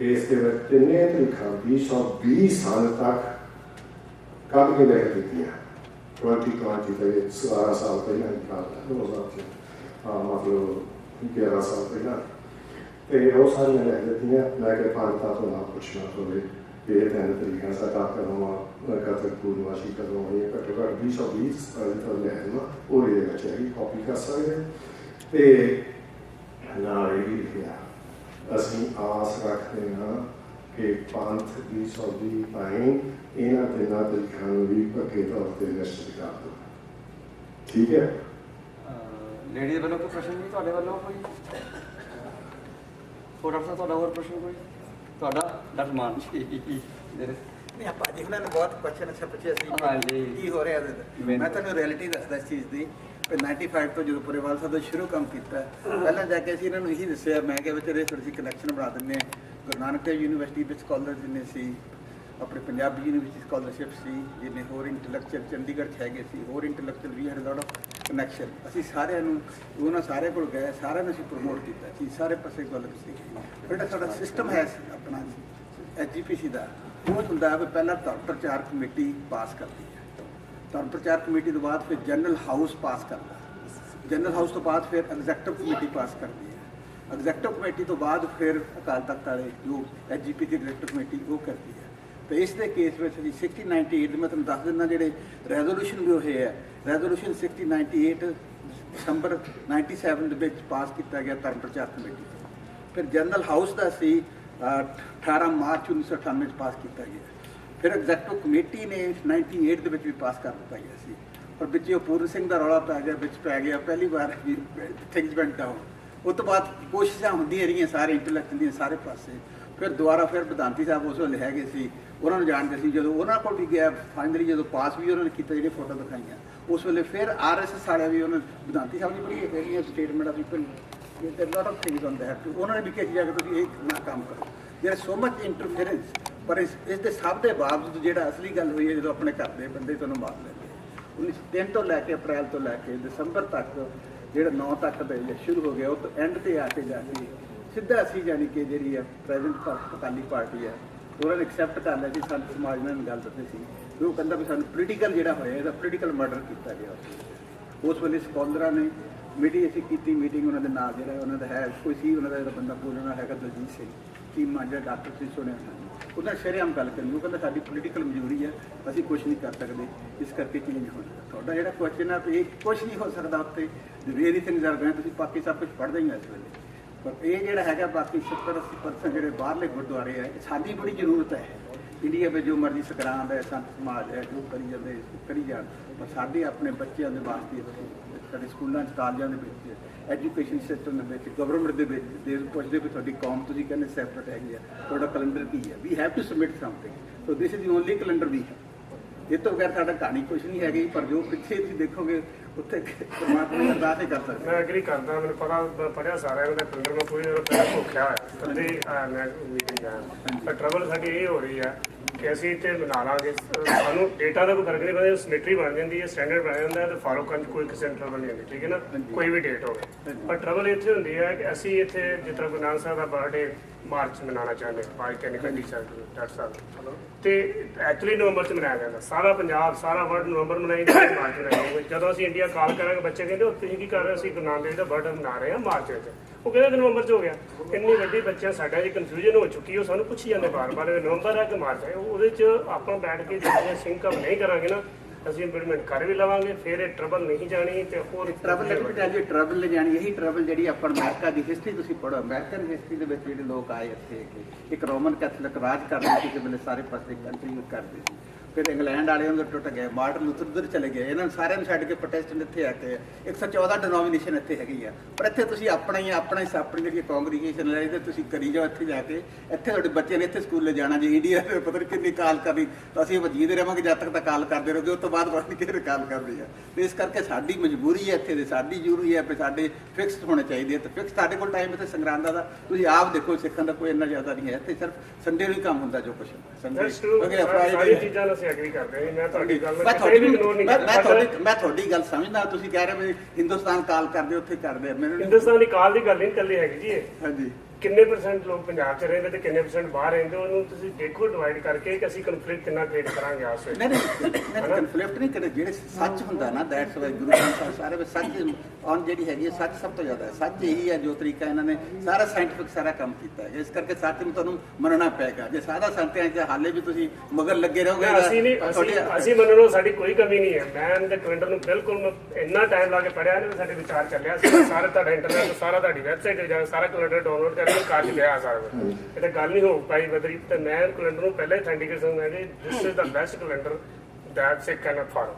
ਇਸ ਦੇ ਵਿੱਚ ਤਿੰਨੇ ਤਰੀਕਾਂ 2020 ਸਾਲ ਤੱਕ ਕੱਢ ਕੇ ਲੈ ਦਿੱਤੀਆਂ। 2020 ਤੇ 17 ਸਾਲ ਪਹਿਲਾਂ ਨਿਕਾਲਦਾ 2000 ਮਤਲਬ 11 ਸਾਲ ਪਹਿਲਾਂ ਤੇ ਉਹ ਸਾਰੀਆਂ ਲੈ ਦਿੱਤੀਆਂ। ਮੈਂ ਕਿ ਪੰਥਾਂ ਤੋਂ ਨਾ ਪੁੱਛਣਾ ਹੋਵੇ ਇਹ ਤਿੰਨ ਤਰੀਕਾਂ ਸਾਡਾ ਕਦੋਂ ਕੱਤਕ ਪੂਰਨਮਾਸ਼ੀ ਕਦੋਂ ਹੋਈ ਹੈ ਘੱਟੋ ਘੱਟ 2020 ਤੱਕ ਲੈ ਆਉਣਾ ਉਹ ਇਹਦੇ ਵਿੱਚ ਹੈਗੀ ਕਾਪੀ ਕਰ ਸਕਦੇ ਤੇ ਨਾਲ ਇਹ ਵੀ ਲਿਖਿਆ ਅਸੀਂ ਆਸ ਰੱਖਦੇ ਹਾਂ ਕਿ ਪੰਥ ਦੀ ਸੌਦੀ ਪਾਈ ਇਹਨਾਂ ਤਿੰਨਾਂ ਤਰੀਕਾਂ ਨੂੰ ਵੀ ਪੱਕੇ ਤੌਰ 'ਤੇ ਨਿਸ਼ਚਿਤ ਕਰ ਦਿਓ। ਠੀਕ ਹੈ। ਲੇਡੀਜ਼ ਵੱਲੋਂ ਕੋਈ ਪ੍ਰਸ਼ਨ ਨਹੀਂ ਤੁਹਾਡੇ ਵੱਲੋਂ ਕੋਈ ਹੋਰ ਅਫਸਰ ਤੁਹਾਡਾ ਹੋਰ ਪ੍ਰਸ਼ਨ ਕੋਈ ਤੁਹਾਡਾ ਡਾਕਟਰ ਮਾਨ ਜੀ ਨਹੀਂ ਭਾਜੀ ਉਹਨਾਂ ਨੇ ਬਹੁਤ ਕੁਐਸਚਨ ਅੱਛਾ ਪੁੱਛਿਆ ਸੀ ਹਾਂਜੀ। ਕੀ ਹੋ ਰਿਹਾ ਇਹਦੇ ਤੇ। ਮੈਂ ਤੁਹਾਨੂੰ ਰਿਐਲਿਟੀ ਦੱਸਦਾ ਇਸ ਚੀਜ਼ ਦੀ ਕਿ 95 ਤੋਂ ਜਦੋਂ ਪੁਰੇਵਾਲ ਸਾਹਿਬ ਤੋਂ ਸ਼ੁਰੂ ਕੰਮ ਕੀਤਾ ਪਹਿਲਾਂ ਜਾ ਕੇ ਅਸੀਂ ਇਹਨਾਂ ਨੂੰ ਇਹੀ ਦੱਸਿਆ ਮੈਂ ਕਿਹਾ ਵੀ ਤੇਰੇ ਫਿਰ ਅਸੀਂ ਕਨੈਕਸ਼ਨ ਬਣਾ ਦਿੰਦੇ ਹਾਂ। ਗੁਰੂ ਨਾਨਕ ਦੇਵ ਯੂਨੀਵਰਸਿਟੀ ਵਿੱਚ ਸਕਾਲਰ ਜਿੰਨੇ ਸੀ, ਆਪਣੇ ਪੰਜਾਬੀ ਯੂਨੀਵਰਸਿਟੀ ਸਕਾਲਰਸ਼ਿਪ ਸੀ, ਜਿੰਨੇ ਹੋਰ ਇੰਟੈਲੈਕਚੁਅਲ ਚੰਡੀਗੜ੍ਹ 'ਚ ਹੈਗੇ ਸੀ, ਹੋਰ ਇੰਟੈਲੈਕਚੁਅਲ ਵੀ ਹੈਡ ਲੋਟ ਆਫ ਕਨੈਕਸ਼ਨ। ਅਸੀਂ ਸਾਰਿਆਂ ਨੂੰ ਉਹਨਾਂ ਸਾਰੇ ਕੋਲ ਗਏ, ਸਾਰਿਆਂ ਨੂੰ ਅਸੀਂ ਪ੍ਰਮੋਟ ਕੀਤਾ ਸੀ, ਸਾਰੇ ਪਾਸੇ ਗੱਲ ਕੀਤੀ। ਜਿਹੜਾ ਸਾਡਾ ਸਿਸਟਮ ਹੈ ਆਪਣਾ ਐਜੀਪੀਸੀ ਦਾ, ਉਹ ਹੁੰਦਾ ਵੀ ਪਹਿਲਾਂ ਧਰਮ ਪ੍ਰਚਾਰ ਕਮੇਟੀ ਪਾਸ ਕਰਦੀ ਹੈ, ਧਰਮ ਪ੍ਰਚਾਰ ਕਮੇਟੀ ਤੋਂ ਬਾਅਦ ਫਿਰ ਜਨਰਲ ਹਾਊਸ ਪਾਸ ਕਰਦਾ, ਜਨਰਲ ਹਾਊਸ ਤੋਂ ਬਾਅਦ ਫਿਰ ਐਗਜ਼ੈਕਟਿਵ ਕਮੇਟੀ ਪਾਸ ਕਰਦੀ ਹੈ, ਐਗਜ਼ੈਕਟਿਵ ਕਮੇਟੀ ਤੋਂ ਬਾਅਦ ਫਿਰ ਅਕਾਲ ਤਖਤ ਵਾਲੇ ਜੋ ਐਜੀਪੀ ਦੀ ਡਾਇਰੈਕਟਰ ਕਮੇਟੀ ਉਹ ਕਰਦੀ ਹੈ। ਤੇ ਇਸ ਦੇ ਕੇਸ ਵਿੱਚ ਜੀ 6098 ਮੈਂ ਤੁਹਾਨੂੰ ਦੱਸ ਦਿੰਦਾ ਜਿਹੜੇ ਰੈਜ਼ੋਲੂਸ਼ਨ ਵੀ ਹੋਏ ਹੈ। ਰੈਜ਼ੋਲੂਸ਼ਨ 6098 ਦਸੰਬਰ 97 ਦੇ ਵਿੱਚ ਪਾਸ ਕੀਤਾ ਗਿਆ ਧਰਮ ਪ੍ਰਚਾਰ ਕਮੇਟੀ ਤੋਂ। ਫਿਰ ਜਨਰਲ ਹਾਊਸ ਦਾ ਸੀ 18 ਮਾਰਚ 1998 ਚ ਪਾਸ ਕੀਤਾ ਗਿਆ। ਫਿਰ ਐਗਜ਼ੈਕਟਿਵ ਕਮੇਟੀ ਨੇ 98 ਦੇ ਵਿੱਚ ਵੀ ਪਾਸ ਕਰ ਦਿੱਤਾ ਗਿਆ ਸੀ। ਪਰ ਵਿੱਚ ਉਹ ਪੂਰਨ ਸਿੰਘ ਦਾ ਰੌਲਾ ਪੈ ਗਿਆ, ਵਿੱਚ ਪੈ ਗਿਆ ਪਹਿਲੀ ਵਾਰ ਥਿੰਗਸ ਵੈਂਟ ਡਾਊਨ। ਉਸ ਤੋਂ ਬਾਅਦ ਕੋਸ਼ਿਸ਼ਾਂ ਹੁੰਦੀਆਂ ਰਹੀਆਂ ਸਾਰੇ ਇੰਟੈਲੈਕਚੁਅਲ ਦੀਆਂ ਸਾਰੇ ਪਾਸੇ। ਫਿਰ ਦੁਬਾਰਾ ਫਿਰ ਵਿਧਾਂਤੀ ਸਾਹਿਬ ਉਸ ਵੇਲੇ ਹੈਗੇ ਸੀ, ਉਹਨਾਂ ਨੂੰ ਜਾਣਦੇ ਸੀ। ਜਦੋਂ ਉਹਨਾਂ ਕੋਲ ਵੀ ਗਿਆ ਫਾਈਨਲੀ ਜਦੋਂ ਪਾਸ ਵੀ ਉਹਨਾਂ ਨੇ ਕੀਤਾ, ਜਿਹੜੇ ਫੋਟੋ ਦਿਖਾਈਆਂ ਉਸ ਵੇਲੇ ਫਿਰ RSS ਵਾਲਿਆਂ ਵੀ ਉਹਨਾਂ ਵਿਧਾਂਤੀ ਸਾਹਿਬ ਦੀ ਬੜੀ ਹੈਗੀਆਂ ਸਟੇਟਮੈਂਟ ਆ ਪੀਪਲ ਤੇ lot of things on that. ਉਹਨਾਂ ਨੇ ਵੀ ਕਿਹਾ ਜਾ ਕੇ ਤੁਸੀਂ ਇਹ ਨਾ ਕੰਮ ਕਰੋ, ਜਿਹੜਾ ਸੋ ਮਚ ਇੰਟਰਫੇਰੈਂਸ। ਪਰ ਇਸ ਦੇ ਸਭ ਦੇ ਬਾਵਜੂਦ ਜਿਹੜਾ ਅਸਲੀ ਗੱਲ ਹੋਈ ਹੈ, ਜਦੋਂ ਆਪਣੇ ਘਰ ਦੇ ਬੰਦੇ ਤੁਹਾਨੂੰ ਮਾਰ ਲੈਂਦੇ 1903 ਤੋਂ ਲੈ ਕੇ ਅਪ੍ਰੈਲ ਤੋਂ ਲੈ ਕੇ ਦਸੰਬਰ ਤੱਕ ਜਿਹੜਾ 9 ਤੱਕ ਦਾ ਸ਼ੁਰੂ ਹੋ ਗਿਆ, ਉਹ ਤੋਂ ਐਂਡ ਤੇ ਆ ਕੇ ਜਾ ਕੇ ਸਿੱਧਾ ਅਸੀਂ ਜਾਣੀ ਕਿ ਜਿਹੜੀ ਹੈ ਪ੍ਰੈਜ਼ੈਂਟ ਅਕਾਲੀ ਪਾਰਟੀ ਹੈ ਉਹਨਾਂ ਨੇ ਐਕਸੈਪਟ ਕਰ ਲਿਆ ਸੀ। ਸੰਤ ਸਮਾਜ ਨਾਲ ਗੱਲ ਦੱਸੀ ਸੀ, ਉਹ ਕਹਿੰਦਾ ਵੀ ਸਾਨੂੰ ਪੋਲੀਟੀਕਲ ਜਿਹੜਾ ਹੋਇਆ ਇਹਦਾ ਪੋਲੀਟੀਕਲ ਮਰਡਰ ਕੀਤਾ ਗਿਆ। ਉਸ ਵੇਲੇ ਸਕਾਲਰਾਂ ਨੇ ਮੀਟਿੰਗ ਅਸੀਂ ਕੀਤੀ, ਮੀਟਿੰਗ ਉਹਨਾਂ ਦੇ ਨਾਲ ਜਿਹੜਾ ਉਹਨਾਂ ਦਾ ਹੈ ਕੋਈ ਸੀ, ਉਹਨਾਂ ਦਾ ਜਿਹੜਾ ਬੰਦਾ ਬੋਲਣਾ ਹੈਗਾ ਦਲਜੀਤ ਸਿੰਘ ਚੀਮਾ, ਜਿਹੜਾ ਡਾਕਟਰ ਸੀ ਸੁਣਿਆ ਉਹਨਾਂ ਸ਼ਰੇਆਮ ਗੱਲ ਕਰੀ। ਉਹ ਕਹਿੰਦਾ ਸਾਡੀ ਪੋਲੀਟੀਕਲ ਮਜਬੂਰੀ ਹੈ, ਅਸੀਂ ਕੁਝ ਨਹੀਂ ਕਰ ਸਕਦੇ, ਇਸ ਕਰਕੇ ਚੇਂਜ ਹੋਣਾ। ਤੁਹਾਡਾ ਜਿਹੜਾ ਕੁਐਸਚਨ ਹੈ ਇਹ ਕੁਝ ਨਹੀਂ ਹੋ ਸਕਦਾ ਉੱਤੇ ਵੇਰੀ ਥਿੰਗਸ ਆਰ ਗੋਇੰਗ, ਤੁਸੀਂ ਬਾਕੀ ਸਭ ਕੁਝ ਪੜ੍ਹਦੇ ਹੀ ਹੋ ਇਸ ਵੇਲੇ। ਪਰ ਇਹ ਜਿਹੜਾ ਹੈਗਾ ਬਾਕੀ 70-80% ਜਿਹੜੇ ਬਾਹਰਲੇ ਗੁਰਦੁਆਰੇ ਹੈ, ਸਾਡੀ ਬੜੀ ਜ਼ਰੂਰਤ ਹੈ। ਇੰਡੀਆ ਵਿੱਚ ਜੋ ਮਰਜ਼ੀ ਸਕਰਾਂਦ ਹੈ, ਸੰਤ ਸਮਾਜ ਹੈ, ਜੋ ਕਰੀ ਜਾਂਦੇ ਕਰੀ ਜਾਣ, ਪਰ ਸਾਡੇ ਆਪਣੇ ਬੱਚਿਆਂ ਦੇ ਵਾਸਤੇ ਸਾਡੇ ਸਕੂਲਾਂ 'ਚ ਕਾਲਜਾਂ ਦੇ ਵਿੱਚ ਐਜੂਕੇਸ਼ਨ ਸਿਸਟਮ ਦੇ ਵਿੱਚ ਗਵਰਨਮੈਂਟ ਦੇ ਵਿੱਚ ਦੇ ਪੁੱਛਦੇ ਵੀ ਤੁਹਾਡੀ ਕੌਮ ਤੁਸੀਂ ਕਹਿੰਦੇ ਸੈਪਰੇਟ ਹੈਗੀ ਆ, ਤੁਹਾਡਾ ਕੈਲੰਡਰ ਕੀ ਹੈ। We have to submit something, so this is the only calendar ਵੀ ਹੈ। ਇਹ ਤੋਂ ਬਗੈਰ ਸਾਡਾ ਕਹਾਣੀ ਕੁਝ ਨਹੀਂ ਹੈਗੀ। ਪਰ ਜੋ ਪਿੱਛੇ ਤੁਸੀਂ ਦੇਖੋਗੇ ਉੱਥੇ ਪਰਮਾਤਮਾ ਦੀ ਅਰਦਾਸ ਹੀ ਕਰ ਸਕਦੇ। ਮੈਂ ਐਗਰੀ ਕਰਦਾ, ਮੈਨੂੰ ਪਤਾ ਪੜਿਆ ਸਾਰਿਆਂ ਦਾ ਕੈਲੰਡਰ ਨੂੰ ਕੋਈ ਪਹਿਲਾਂ ਭੁੱਖਿਆ ਹੋਇਆ ਕਦੇ ਮੈਂ ਮੀਟਿੰਗ ਜਾਣ। ਪਰ ਟਰਬਲ ਸਾਡੀ ਇਹ ਹੋ ਰਹੀ ਹੈ ਕਿ ਅਸੀਂ ਇੱਥੇ ਬਣਾ ਲਾਂਗੇ, ਸਾਨੂੰ ਡੇਟਾ ਦਾ ਕੋਈ ਫਰਕ ਨਹੀਂ ਪੈਂਦਾ, ਸਮਿਟਰੀ ਬਣ ਜਾਂਦੀ ਹੈ, ਸਟੈਂਡਰਡ ਬਣ ਜਾਂਦਾ ਹੈ, ਤੇ ਫਾਲੋਕੰਜ ਕੋਈ ਕਿਸੇ ਟਰਬਲ ਨਹੀਂ ਹੁੰਦੀ, ਠੀਕ ਹੈ ਨਾ, ਕੋਈ ਵੀ ਡੇਟ ਹੋਵੇ। ਪਰ ਟਰਬਲ ਇੱਥੇ ਹੁੰਦੀ ਹੈ ਕਿ ਅਸੀਂ ਇੱਥੇ ਜਿਸ ਤਰ੍ਹਾਂ ਗੁਰੂ ਨਾਨਕ ਸਾਹਿਬ ਦਾ ਬਰਥਡੇ ਮਾਰਚ ਮਨਾਉਣਾ ਚਾਹੁੰਦੇ ਹਾਂ, ਕੈਨੇਡਾ ਡਾਕਟਰ ਸਾਹਿਬ, ਤੇ ਐਕਚੁਅਲੀ ਨਵੰਬਰ 'ਚ ਮਨਾਇਆ ਜਾਂਦਾ। ਸਾਰਾ ਪੰਜਾਬ ਸਾਰਾ ਵਰਲਡ ਨਵੰਬਰ ਮਨਾਈ ਜਾਂਦਾ, ਮਾਰਚ ਮਨਾਈ ਜਾਂਦੀ। ਜਦੋਂ ਅਸੀਂ ਇੰਡੀਆ ਕਾਲ ਕਰਾਂਗੇ ਬੱਚੇ ਕਹਿੰਦੇ ਉਹ ਤੁਸੀਂ ਕੀ ਕਰ ਰਹੇ, ਅਸੀਂ ਗੁਰੂ ਨਾਨਕ ਦੇਵ ਦਾ ਬਰਥਡੇ ਮਨਾ ਰਹੇ ਹਾਂ ਮਾਰਚ ਵਿੱਚ, ਉਹ ਕਹਿੰਦੇ ਨਵੰਬਰ 'ਚ ਹੋ ਗਿਆ। ਇੰਨੀ ਵੱਡੀ ਬੱਚਿਆਂ ਸਾਡਾ ਜੀ ਕਨਫਿਊਜ਼ਨ ਹੋ ਚੁੱਕੀ, ਉਹ ਸਾਨੂੰ ਪੁੱਛੀ ਜਾਂਦੇ ਬਾਰ-ਬਾਰ ਨਵੰਬਰ ਹੈ ਕਿ ਮਾਰਚ ਹੈ। ਉਹਦੇ 'ਚ ਆਪਾਂ ਬੈਠ ਕੇ ਜੇ ਸਿੰਕ ਅਪ ਨਹੀਂ ਕਰਾਂਗੇ ਨਾ, ਅਸੀਂ ਇੰਪਲੀਮੈਂਟ ਕਰ ਵੀ ਲਵਾਂਗੇ, ਫਿਰ ਇਹ ਟਰਬਲ ਨਹੀਂ ਜਾਣੀ ਤੇ ਹੋਰ ਟਰਬਲ ਲੈ ਜਾਣੀ। ਇਹੀ ਟਰਬਲ ਜਿਹੜੀ ਆਪਾਂ ਅਮਰੀਕਾ ਦੀ ਹਿਸਟਰੀ ਤੁਸੀਂ ਪੜ੍ਹੋ, ਅਮਰੀਕਨ ਹਿਸਟਰੀ ਦੇ ਵਿੱਚ ਜਿਹੜੇ ਲੋਕ ਆਏ ਇੱਥੇ ਇੱਕ ਰੋਮਨ ਕੈਥੋਲਿਕ ਰਾਜ ਕਰਦੇ ਸੀ, ਕਿਸੇ ਵੇਲੇ ਸਾਰੇ ਪਾਸੇ ਕੰਟਰੀ ਕਰਦੇ ਸੀ। ਫਿਰ ਇੰਗਲੈਂਡ ਵਾਲੇ ਉਹਨਾਂ ਟੁੱਟ ਗਏ, ਮਾਰਟਨ ਲੂਥਰ ਉਧਰ ਚਲੇ ਗਏ, ਇਹਨਾਂ ਸਾਰਿਆਂ ਨੂੰ ਛੱਡ ਕੇ ਪ੍ਰੋਟੈਸਟੈਂਟ ਇੱਥੇ ਆ ਕੇ 114 ਡਿਨੋਮੀਨੇਸ਼ਨ ਇੱਥੇ ਹੈਗੀ ਆ। ਪਰ ਇੱਥੇ ਤੁਸੀਂ ਆਪਣੀ ਜਿਹੜੀ ਕਾਂਗਰੀਗੇਸ਼ਨ ਲੈ ਤੇ ਤੁਸੀਂ ਕਰੀ ਜਾਓ ਇੱਥੇ ਜਾ ਕੇ। ਇੱਥੇ ਤੁਹਾਡੇ ਬੱਚੇ ਨੇ ਇੱਥੇ ਸਕੂਲੇ ਜਾਣਾ, ਜੇ ਇੰਡੀਆ ਦੇ ਪਤਾ ਨਹੀਂ ਕਿੰਨੀ ਕਾਲ ਕਰਨੀ, ਤਾਂ ਅਸੀਂ ਵਜੀਦੇ ਰਹਾਂਗੇ ਜਦ ਤੱਕ ਤਾਂ ਕਾਲ ਕਰਦੇ ਰਹੋਗੇ, ਉਸ ਤੋਂ ਬਾਅਦ ਪਤਾ ਨਹੀਂ ਕਿਹੜੇ ਕਾਲ ਕਰਦੀ ਆ। ਤੇ ਇਸ ਕਰਕੇ ਸਾਡੀ ਮਜਬੂਰੀ ਹੈ ਇੱਥੇ ਦੇ, ਸਾਡੀ ਜ਼ਰੂਰੀ ਹੈ ਵੀ ਸਾਡੇ ਫਿਕਸਡ ਹੋਣੇ ਚਾਹੀਦੇ ਆ। ਤੇ ਫਿਕਸ ਸਾਡੇ ਕੋਲ ਟਾਈਮ ਇੱਥੇ ਸੰਗਰਾਂਦਾ ਦਾ ਤੁਸੀਂ ਆਪ ਦੇਖੋ, ਸਿੱਖਣ ਦਾ ਕੋਈ ਇੰਨਾ ਜ਼ਿਆਦਾ ਨਹੀਂ ਹੈ ਇੱਥੇ, ਸਿਰਫ ਸੰਡੇ ਨੂੰ ਹੀ ਕੰਮ ਹੁੰਦਾ ਜੋ ਕੁਛ ਸੰਡੇ ਚੀਜ਼ਾਂ ਅਸੀਂ ਐਗਰੀ ਕਰਦੇ ਹਾਂ। ਮੈਂ ਤੁਹਾਡੀ ਗੱਲ ਮੈਂ ਤੁਹਾਡੀ ਗੱਲ ਸਮਝਦਾ, ਤੁਸੀਂ ਕਹਿ ਰਹੇ ਵੀ ਹਿੰਦੁਸਤਾਨ ਕਾਲ ਕਰਦੇ ਉੱਥੇ ਕਰਦੇ, ਮੈਨੂੰ ਹਿੰਦੁਸਤਾਨ ਦੀ ਕਾਲ ਦੀ ਗੱਲ ਨਹੀਂ ਇਕੱਲੀ ਹੈਗੀ ਜੀ। ਹਾਂਜੀ, ਕਿੰਨੇ ਪਰਸੈਂਟ ਲੋਕ ਪੰਜਾਬ 'ਚ ਰਹਿੰਦੇ ਤੇ ਕਿੰਨੇ ਪਰਸੈਂਟ ਬਾਹਰ ਰਹਿੰਦੇ, ਉਹਨੂੰ ਤੁਸੀਂ ਦੇਖੋ ਡਿਵਾਈਡ ਕਰਕੇ ਕਿ ਅਸੀਂ ਕਨਫਲਿਕਟ ਕਿੰਨਾ ਕ੍ਰੀਏਟ ਕਰਾਂਗੇ ਆਪਸ ਵਿੱਚ। ਨਹੀਂ ਕਨਫਲਿਕਟ ਨਹੀਂ ਕਰੇ, ਜਿਹੜੇ ਸੱਚ ਹੁੰਦਾ ਨਾ ਦੈਟਸ ਵਾਈ ਗੁਰੂ ਗ੍ਰੰਥ ਸਾਹਿਬ ਸਾਰੇ ਵਿੱਚ ਸੱਚ ਔਨ ਜਿਹੜੀ ਹੈਗੀ ਹੈ, ਸੱਚ ਸਭ ਤੋਂ ਜ਼ਿਆਦਾ ਹੈ। ਸੱਚ ਇਹੀ ਹੈ ਜੋ ਤਰੀਕਾ ਇਹਨਾਂ ਨੇ ਸਾਰਾ ਸਾਇੰਟੀਫਿਕ ਸਾਰਾ ਕੰਮ ਕੀਤਾ ਹੈ। ਇਸ ਕਰਕੇ ਸੱਚ ਨੂੰ ਤੁਹਾਨੂੰ ਮੰਨਣਾ ਪਏਗਾ। ਜੇ ਸਾਦਾ ਸੰਤਿਆਂ 'ਚ ਹਾਲੇ ਵੀ ਤੁਸੀਂ ਮਗਰ ਲੱਗੇ ਰਹੋਗੇ, ਅਸੀਂ ਮੰਨਣੋਂ ਸਾਡੀ ਕੋਈ ਕਮੀ ਨਹੀਂ ਹੈ। ਮੈਂ ਤੇ ਕੈਲੰਡਰ ਨੂੰ ਬਿਲਕੁਲ ਇੰਨਾ ਟਾਈਮ ਲਾ ਕੇ ਪੜ੍ਹਿਆ ਨੇ, ਸਾਡੇ ਵਿਚਾਰ ਚੱਲਿਆ ਸੀ ਸਾਰੇ ਤੁਹਾਡਾ ਇੰਟਰਨੈਟ ਸਾਰਾ ਤੁਹਾਡੀ ਵੈਬਸਾਈਟ ਤੇ ਜਾ ਸਾਰਾ ਕੈਲੰਡਰ ਡਾਊਨਲੋਡ ਕਰਕੇ ਕਾਜ ਲਿਆ ਸਾਰਾ ਕੁਝ। ਇਹ ਤਾਂ ਗੱਲ ਨਹੀਂ ਹੋ ਪਾਈ ਬਦਰੀ, ਤੇ ਮੈਂ ਕੈਲੰਡਰ ਨੂੰ ਪਹਿਲਾਂ ਹੀ ਅਥੈਂਟਿਕੇਟ ਸਮਝਦਾ ਕਿ this is the best calendar that Sikh can not follow.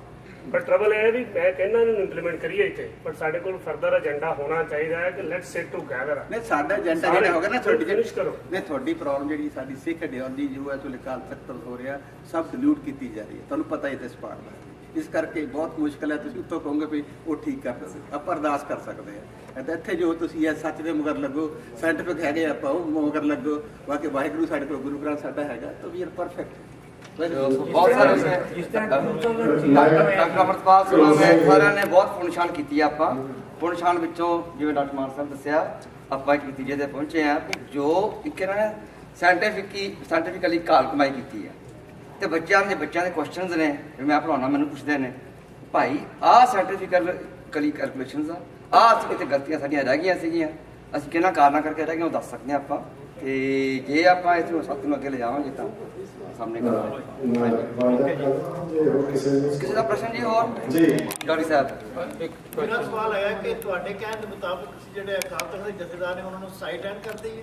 ਪਰ ਟਰਬਲ ਇਹ ਹੈ ਵੀ ਮੈਂ ਕਹਿੰਦਾ ਇਹਨੂੰ ਇੰਪਲੀਮੈਂਟ ਕਰੀਏ ਇੱਥੇ, ਪਰ ਸਾਡੇ ਕੋਲ ਫਰਦਰ ਏਜੰਡਾ ਹੋਣਾ ਚਾਹੀਦਾ ਹੈ ਕਿ ਲੈਟਸ ਸਿਟ ਟੂਗੇਦਰ। ਨਹੀਂ ਸਾਡਾ ਏਜੰਡਾ ਜਿਹੜਾ ਹੋਗਾ ਨਾ ਤੁਹਾਡੀ ਫਿਨਿਸ਼ ਕਰੋ। ਨਹੀਂ ਤੁਹਾਡੀ ਪ੍ਰੋਬਲਮ ਜਿਹੜੀ ਸਾਡੀ ਸਿੱਖ ਆਈਡੀਓਲੋਜੀ ਜੋ ਹੈ ਜੋ ਅਕਾਲ ਤਖਤ ਤੋਂ ਹੋ ਰਿਹਾ ਸਭ ਡਿਲੂਟ ਕੀਤੀ ਜਾ ਰਹੀ ਹੈ, ਤੁਹਾਨੂੰ ਪਤਾ ਹੀ ਤੇ ਇਸ ਪਾਰ ਦਾ। ਇਸ ਕਰਕੇ ਬਹੁਤ ਮੁਸ਼ਕਲ ਹੈ, ਤੁਸੀਂ ਉੱਤੋਂ ਕਹੋਗੇ ਵੀ ਉਹ ਠੀਕ ਕਰ ਸਕਦੇ, ਆਪਾਂ ਅਰਦਾਸ ਕਰ ਸਕਦੇ ਆ ਤਾਂ ਇੱਥੇ ਜੋ ਤੁਸੀਂ ਹੈ ਸੱਚ ਦੇ ਮਗਰ ਲੱਗੋ, ਸਾਇੰਟੀਫਿਕ ਹੈਗੇ ਆਪਾਂ ਉਹ ਮਗਰ ਲੱਗੋ, ਬਾਕੀ ਵਾਹਿਗੁਰੂ ਸਾਡੇ ਕੋਲ ਗੁਰੂ ਗ੍ਰੰਥ ਸਾਡਾ ਹੈਗਾ ਤਾਂ ਵੀ ਆਰ ਪਰਫੈਕਟ। ਬਹੁਤ ਸਾਰੇ ਡਾਕਟਰ ਅਮਰਪਾਲ ਸਿੰਘ ਸਾਰਿਆਂ ਨੇ ਬਹੁਤ ਪੁਣਛਾਣ ਕੀਤੀ ਆ। ਆਪਾਂ ਪੁਣਛਾਣ ਵਿੱਚੋਂ ਜਿਵੇਂ ਡਾਕਟਰ ਮਾਨ ਸਾਹਿਬ ਦੱਸਿਆ ਆਪਾਂ ਇੱਕ ਨਤੀਜੇ ਤੇ ਪਹੁੰਚੇ ਆ ਕਿ ਜੋ ਇੱਕ ਇਹਨਾਂ ਨੇ ਸਾਇੰਟੀਫਿਕਲੀ ਘਾਲ ਕਮਾਈ ਕੀਤੀ ਆ ਤੇ ਬੱਚਿਆਂ ਦੇ ਕੁਐਸਚਨਸ ਨੇ ਮੈਂ ਪੜਾਉਣਾ ਮੈਨੂੰ ਪੁੱਛਦੇ ਨੇ ਭਾਈ ਆਹ ਸਾਇੰਟੀਫਿਕਲੀ ਕੈਲਕੂਲੇਸ਼ਨਸ ਆਹ ਕਿਤੇ ਗਲਤੀਆਂ ਸਾਡੀਆਂ ਰਹਿ ਗਈਆਂ ਸੀਗੀਆਂ, ਅਸੀਂ ਕਿਹਨਾਂ ਕਾਰਨਾਂ ਕਰਕੇ ਰਹਿ ਗਏ ਉਹ ਦੱਸ ਸਕਦੇ ਹਾਂ ਆਪਾਂ। ਤੇ ਜੇ ਆਪਾਂ ਇਸ ਨੂੰ ਸੱਤ ਨੂੰ ਅੱਗੇ ਲੈ ਜਾਵਾਂਗੇ ਤਾਂ ਸਾਹਮਣੇ ਕਰਾਂਗੇ। ਕਿਸੇ ਦਾ ਪ੍ਰਸ਼ਨ ਜੀ ਹੋਰ? ਜੀ ਡਾਕਟਰ ਸਾਹਿਬ ਮੇਰਾ ਸਵਾਲ ਹੈ ਕਿ ਤੁਹਾਡੇ ਕਹਿਣ ਦੇ ਮੁਤਾਬਕ ਜਿਹੜੇ ਅਕਾਲ ਤਖਤ ਦੇ ਜਥੇਦਾਰ ਨੇ ਉਹਨਾਂ ਨੂੰ ਸਾਈਡ ਐਂਡ ਕਰ ਦਈਏ?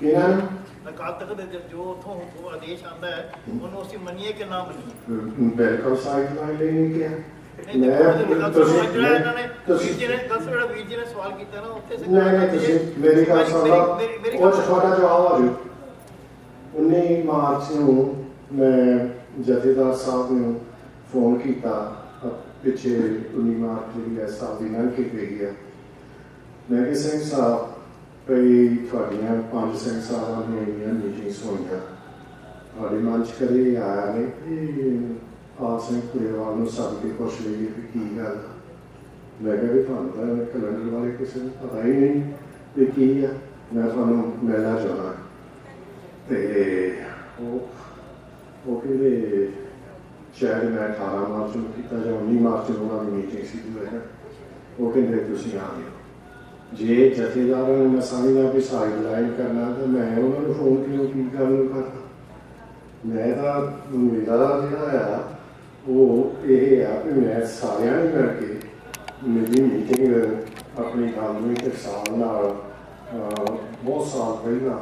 ਕਿਹਨਾਂ ਨੂੰ? ਅਕਾਲ ਤਖਤ ਦੇ ਜੋ ਉੱਥੋਂ ਆਦੇਸ਼ ਆਉਂਦਾ ਹੈ ਉਹਨੂੰ ਅਸੀਂ ਮੰਨੀਏ ਕਿ ਨਾ ਮੰਨੀਏ? ਬਿਲਕੁਲ ਸਾਈਡ ਲਾਈਨ ਲਈ ਨਹੀਂ ਕਿਹਾ। ਨਹੀਂ ਜਿਹੜਾ ਇਹਨਾਂ ਨੇ ਵੀਰ ਜੀ ਨੇ ਸਵਾਲ ਕੀਤਾ ਨਾ ਉੱਥੇ ਨਹੀਂ ਤੁਸੀਂ ਮੇਰੀ ਗੱਲ ਸੁਣ ਲਓ, ਉਹ 'ਚ ਤੁਹਾਡਾ ਜਵਾਬ ਆ ਜਾਊ। 19 ਮਾਰਚ ਨੂੰ ਮੈਂ ਜਥੇਦਾਰ ਸਾਹਿਬ ਨੂੰ ਫੋਨ ਕੀਤਾ, ਪਿੱਛੇ 19 ਮਾਰਚ ਜਿਹੜੀ ਹੈ ਸਾਹਿਬ ਦੀ ਲੰਘ ਕੇ ਗਈ ਹੈ। ਮੈਂ ਕਿਹਾ ਸਿੰਘ ਸਾਹਿਬ ਭਈ ਤੁਹਾਡੀਆਂ 5 ਸਿੰਘ ਸਾਹਿਬਾਂ ਦੀਆਂ ਮੀਟਿੰਗਸ ਹੋਈਆਂ, ਤੁਹਾਡੇ ਮਨ 'ਚ ਕਦੇ ਆਇਆ ਨਹੀਂ ਕਿ ਆਪ ਸਿੰਘ ਪਰਿਵਾਰ ਨੂੰ ਸੱਦ ਕੇ ਪੁੱਛ ਲਈਏ ਕਿ ਕੀ ਗੱਲ? ਮੈਂ ਕਿਹਾ ਵੀ ਤੁਹਾਨੂੰ ਤਾਂ ਕੈਲੰਡਰ ਵਾਲੇ ਕਿਸੇ ਨੂੰ ਪਤਾ ਹੀ ਨਹੀਂ ਵੀ ਕੀ ਆ, ਮੈਂ ਤੁਹਾਨੂੰ ਮਿਲਣਾ ਚਾਹੁੰਦਾ। ਤੇ ਉਹ ਕਹਿੰਦੇ ਸ਼ਾਇਦ ਮੈਂ 18 ਮਾਰਚ ਨੂੰ ਕੀਤਾ ਜਾਂ 19 ਮਾਰਚ ਨੂੰ ਉਹਨਾਂ ਦੀ ਮੀਟਿੰਗ ਸੀ ਜੋ ਹੈ, ਉਹ ਕਹਿੰਦੇ ਤੁਸੀਂ ਆ ਜਾਓ। ਜੇ ਜਥੇਦਾਰਾਂ ਨੂੰ ਮੈਂ ਸਮਝਦਾ ਵੀ ਸਾਈਡ ਲਾਈਨ ਕਰਨਾ ਤਾਂ ਮੈਂ ਉਹਨਾਂ ਨੂੰ ਫੋਨ ਕਿਉਂ ਕੀ ਕਰਨ ਕਰਦਾ? ਮੈਂ ਤਾਂ ਮੇਰਾ ਜਿਹੜਾ ਆ ਉਹ ਇਹ ਆ ਕਿ ਮੈਂ ਸਾਰਿਆਂ ਨੂੰ ਮਿਲ ਕੇ ਮੇਰੀ ਮੀਟਿੰਗ ਆਪਣੀ ਧਾਰਮਿਕ ਸਾਲ ਨਾਲ ਬਹੁਤ ਸਾਲ ਪਹਿਲਾਂ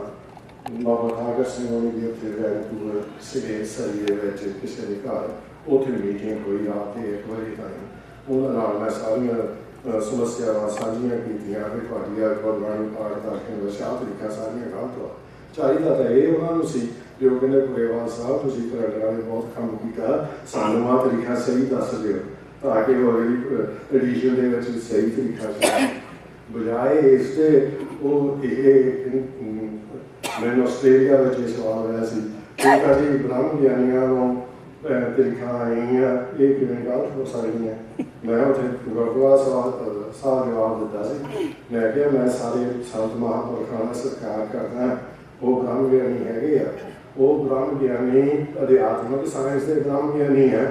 ਬਾਬਾ ਠਾਕਰ ਸਿੰਘ ਹੋਣੀ ਦੀ ਉੱਥੇ ਵੈਰਪੂਰ ਸਿਰੇ ਸਰੀ ਦੇ ਵਿੱਚ ਕਿਸੇ ਦੇ ਘਰ ਉੱਥੇ ਮੀਟਿੰਗ ਹੋਈ ਰਾਤ ਦੇ 1 ਵਜੇ ਤਾਈਂ। ਉਹਨਾਂ ਨਾਲ ਮੈਂ ਸਾਰੀਆਂ ਸਮੱਸਿਆਵਾਂ ਸਾਂਝੀਆਂ ਕੀਤੀਆਂ ਕਿ ਤੁਹਾਡੀ ਗੁਰਬਾਣੀ ਪਾਠ ਦਾ ਕਿ ਸ਼ਾਹ ਤਰੀਕਾ ਸਾਰੀਆਂ ਗਲਤ ਵਾ। ਚਾਹੀਦਾ ਤਾਂ ਇਹ ਉਹਨਾਂ ਨੂੰ ਸੀ ਜੋ ਕਹਿੰਦੇ ਗੁਰੇਵਾਲ ਸਾਹਿਬ ਤੁਸੀਂ ਕੈਲੰਡਰ ਵਾਲੇ ਬਹੁਤ ਕੰਮ ਕੀਤਾ, ਸਾਨੂੰ ਆਹ ਤਰੀਕਾ ਸਹੀ ਦੱਸ ਦਿਓ ਤਾਂ ਕਿ ਉਹ ਐਡੀਸ਼ਨ ਦੇ ਵਿੱਚ ਸਹੀ ਤਰੀਕਾ ਸੀ। ਬਜਾਏ ਇਸ ਤੇ ਉਹ ਮੈਨੂੰ ਆਸਟ੍ਰੇਲੀਆ ਵਿੱਚ ਇਹ ਸਵਾਲ ਹੋਇਆ ਸੀ ਕਿ ਕਦੀ ਬ੍ਰਹਮ ਗਿਆਨੀਆਂ ਨੂੰ ਤਰੀਕਾ ਆਈਆਂ ਇਹ ਕਿਵੇਂ ਗਲਤ ਹੋ ਸਕਦੀਆਂ? ਮੈਂ ਉੱਥੇ ਗੁਰਦੁਆਰਾ ਸਾਹਿਬ ਜਵਾਬ ਦਿੱਤਾ ਸੀ। ਮੈਂ ਕਿਹਾ ਮੈਂ ਸਾਰੇ ਸੰਤ ਮਹਾਂਪੁਰਖਾਂ ਦਾ ਸਤਿਕਾਰ ਕਰਦਾ, ਉਹ ਬ੍ਰਹਮ ਗਿਆਨੀ ਹੈਗੇ ਆ, ਉਹ ਬ੍ਰਹਮ ਗਿਆਨੀ ਅਧਿਆਤਮਿਕ ਸਾਇੰਸ ਦੇ ਬ੍ਰਹਮ ਗਿਆਨੀ ਹੈ,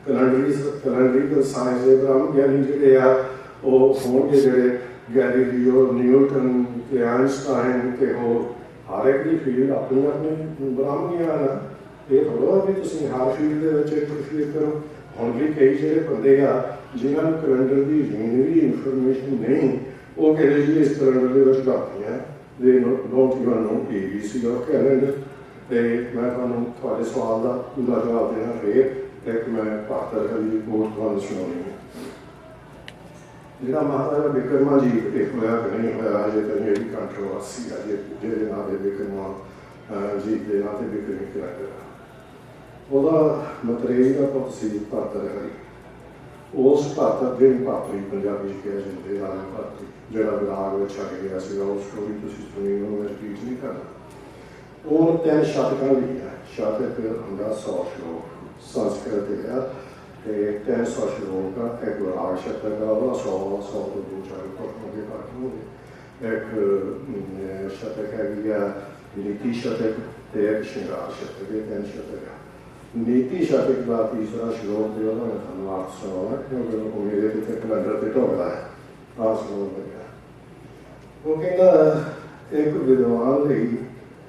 ਕੈਲੰਡਰੀ ਸਾਇੰਸ ਦੇ ਬ੍ਰਹਮ ਗਿਆਨੀ ਜਿਹੜੇ ਆ ਉਹ ਹੋਣਗੇ ਜਿਹੜੇ ਗੈਲੀਲੀਓ, ਨਿਊਟਨ ਤੇ ਆਇਨਸਟਾਈਨ ਤੇ ਹੋਰ ਹਰ ਇੱਕ ਦੀ ਫੀਲਡ ਆਪਣੀ ਆਪਣੀ ਬ੍ਰਹਮ ਗਿਆਨ ਆ। ਇਹ ਥੋੜ੍ਹਾ ਵੀ ਤੁਸੀਂ ਹਰ ਫੀਲਡ ਦੇ ਵਿੱਚ ਇੰਟਰਫੇਅਰ ਕਰੋ। ਹੁਣ ਵੀ ਕਈ ਜਿਹੜੇ ਬੰਦੇ ਆ ਜਿਨ੍ਹਾਂ ਨੂੰ ਕੈਲੰਡਰ ਦੀ ਵੀ ਇਨਫੋਰਮੇਸ਼ਨ ਨਹੀਂ, ਉਹ ਕਹਿੰਦੇ ਜੀ ਇਸ ਕੈਲੰਡਰ ਦੇ ਵਿੱਚ ਗਲਤੀਆਂ ਦੇ don't you know ABC of calendar. ਤੇ ਮੈਂ ਤੁਹਾਨੂੰ ਤੁਹਾਡੇ ਸਵਾਲ ਦਾ ਪੂਰਾ ਜਵਾਬ ਦੇਣਾ ਫੇਰ ਇੱਕ ਮੈਂ ਭਾਰਤ ਦੀ ਰਿਪੋਰਟ ਤੁਹਾਨੂੰ ਸੁਣਾਉਣੀ ਹੈ। ਜਿਹੜਾ ਮਹਾਰਾਜਾ ਬਿਕਰਮਾਜੀਤ ਇਹ ਹੋਇਆ ਕਿ ਨਹੀਂ ਹੋਇਆ ਅਜੇ ਤਾਂ ਜਿਹੜੀ ਕੰਟਰੋਵਰਸੀ ਆ ਜਿਹਦੇ ਨਾਂ ਦੇ ਬਿਕਰਮਾ ਜੀ ਦੇ ਨਾਂ ਤੇ ਬਿਕਰਮੀ ਕੈਲੰਡਰ, ਉਹਦਾ ਮਤਰੇਈ ਦਾ ਪੁੱਤ ਸੀ ਭਾਰਤ ਹਰੀ। ਉਸ ਭਾਰਤ ਜਿਹੜੀ ਭਾਰਤੀ ਪੰਜਾਬੀ 'ਚ ਕਿਹਾ ਜਾਂਦੇ ਰਾਜਾ ਭਾਰਤੀ ਜਿਹੜਾ ਵਿਰਾਗ ਵਿੱਚ ਛੱਡ ਗਿਆ ਸੀਗਾ, ਉਹ ਸਟੋਰੀ ਤੁਸੀਂ ਸੁਣੀ, ਉਹਨੂੰ ਮੈਂ ਰਿਪੀਟ ਨਹੀਂ ਕਰਨਾ। ਉਹ 3 ਸ਼ਤਕਾਂ ਲਿਖਿਆ, ਸ਼ਤਕ ਹੁੰਦਾ 100 ਸ਼ਲੋਕ ਸੰਸਕ੍ਰਿਤ ਦੇ ਆ ਤੇ 300 ਸ਼ਲੋਕ ਆ। ਇੱਕ ਵਿਰਾਗ ਸ਼ਤਕ ਆ, ਉਹਦਾ 100 ਤੋਂ 2-4 ਹੋਗੇ ਘੱਟ ਹੋਗੇ। ਇੱਕ ਸ਼ਤਕ ਹੈਗੀ ਆ ਨੀਤੀ ਸ਼ਤਕ ਤੇ ਇੱਕ ਸ਼ਿੰਗਾਰ ਸ਼ਤਕ, ਇਹ 3 ਸ਼ਤਕ ਆ। ਨੀਤੀ ਸ਼ਤਕ ਦਾ ਤੀਸਰਾ ਸ਼ਲੋਕ ਤੇ ਉਹਦਾ ਮੈਂ ਤੁਹਾਨੂੰ ਆਪ ਸੁਣਾਉਣਾ ਕਿਉਂਕਿ ਉਹ ਮੇਰੇ ਤੇ ਕੈਲੰਡਰ ਤੇ ਢੋਕਦਾ ਹੈ। ਆਪ ਸੁਣਾਉਣ ਲੱਗਿਆ। ਉਹ ਕਹਿੰਦਾ ਇੱਕ ਵਿਦਵਾਨ ਲਈ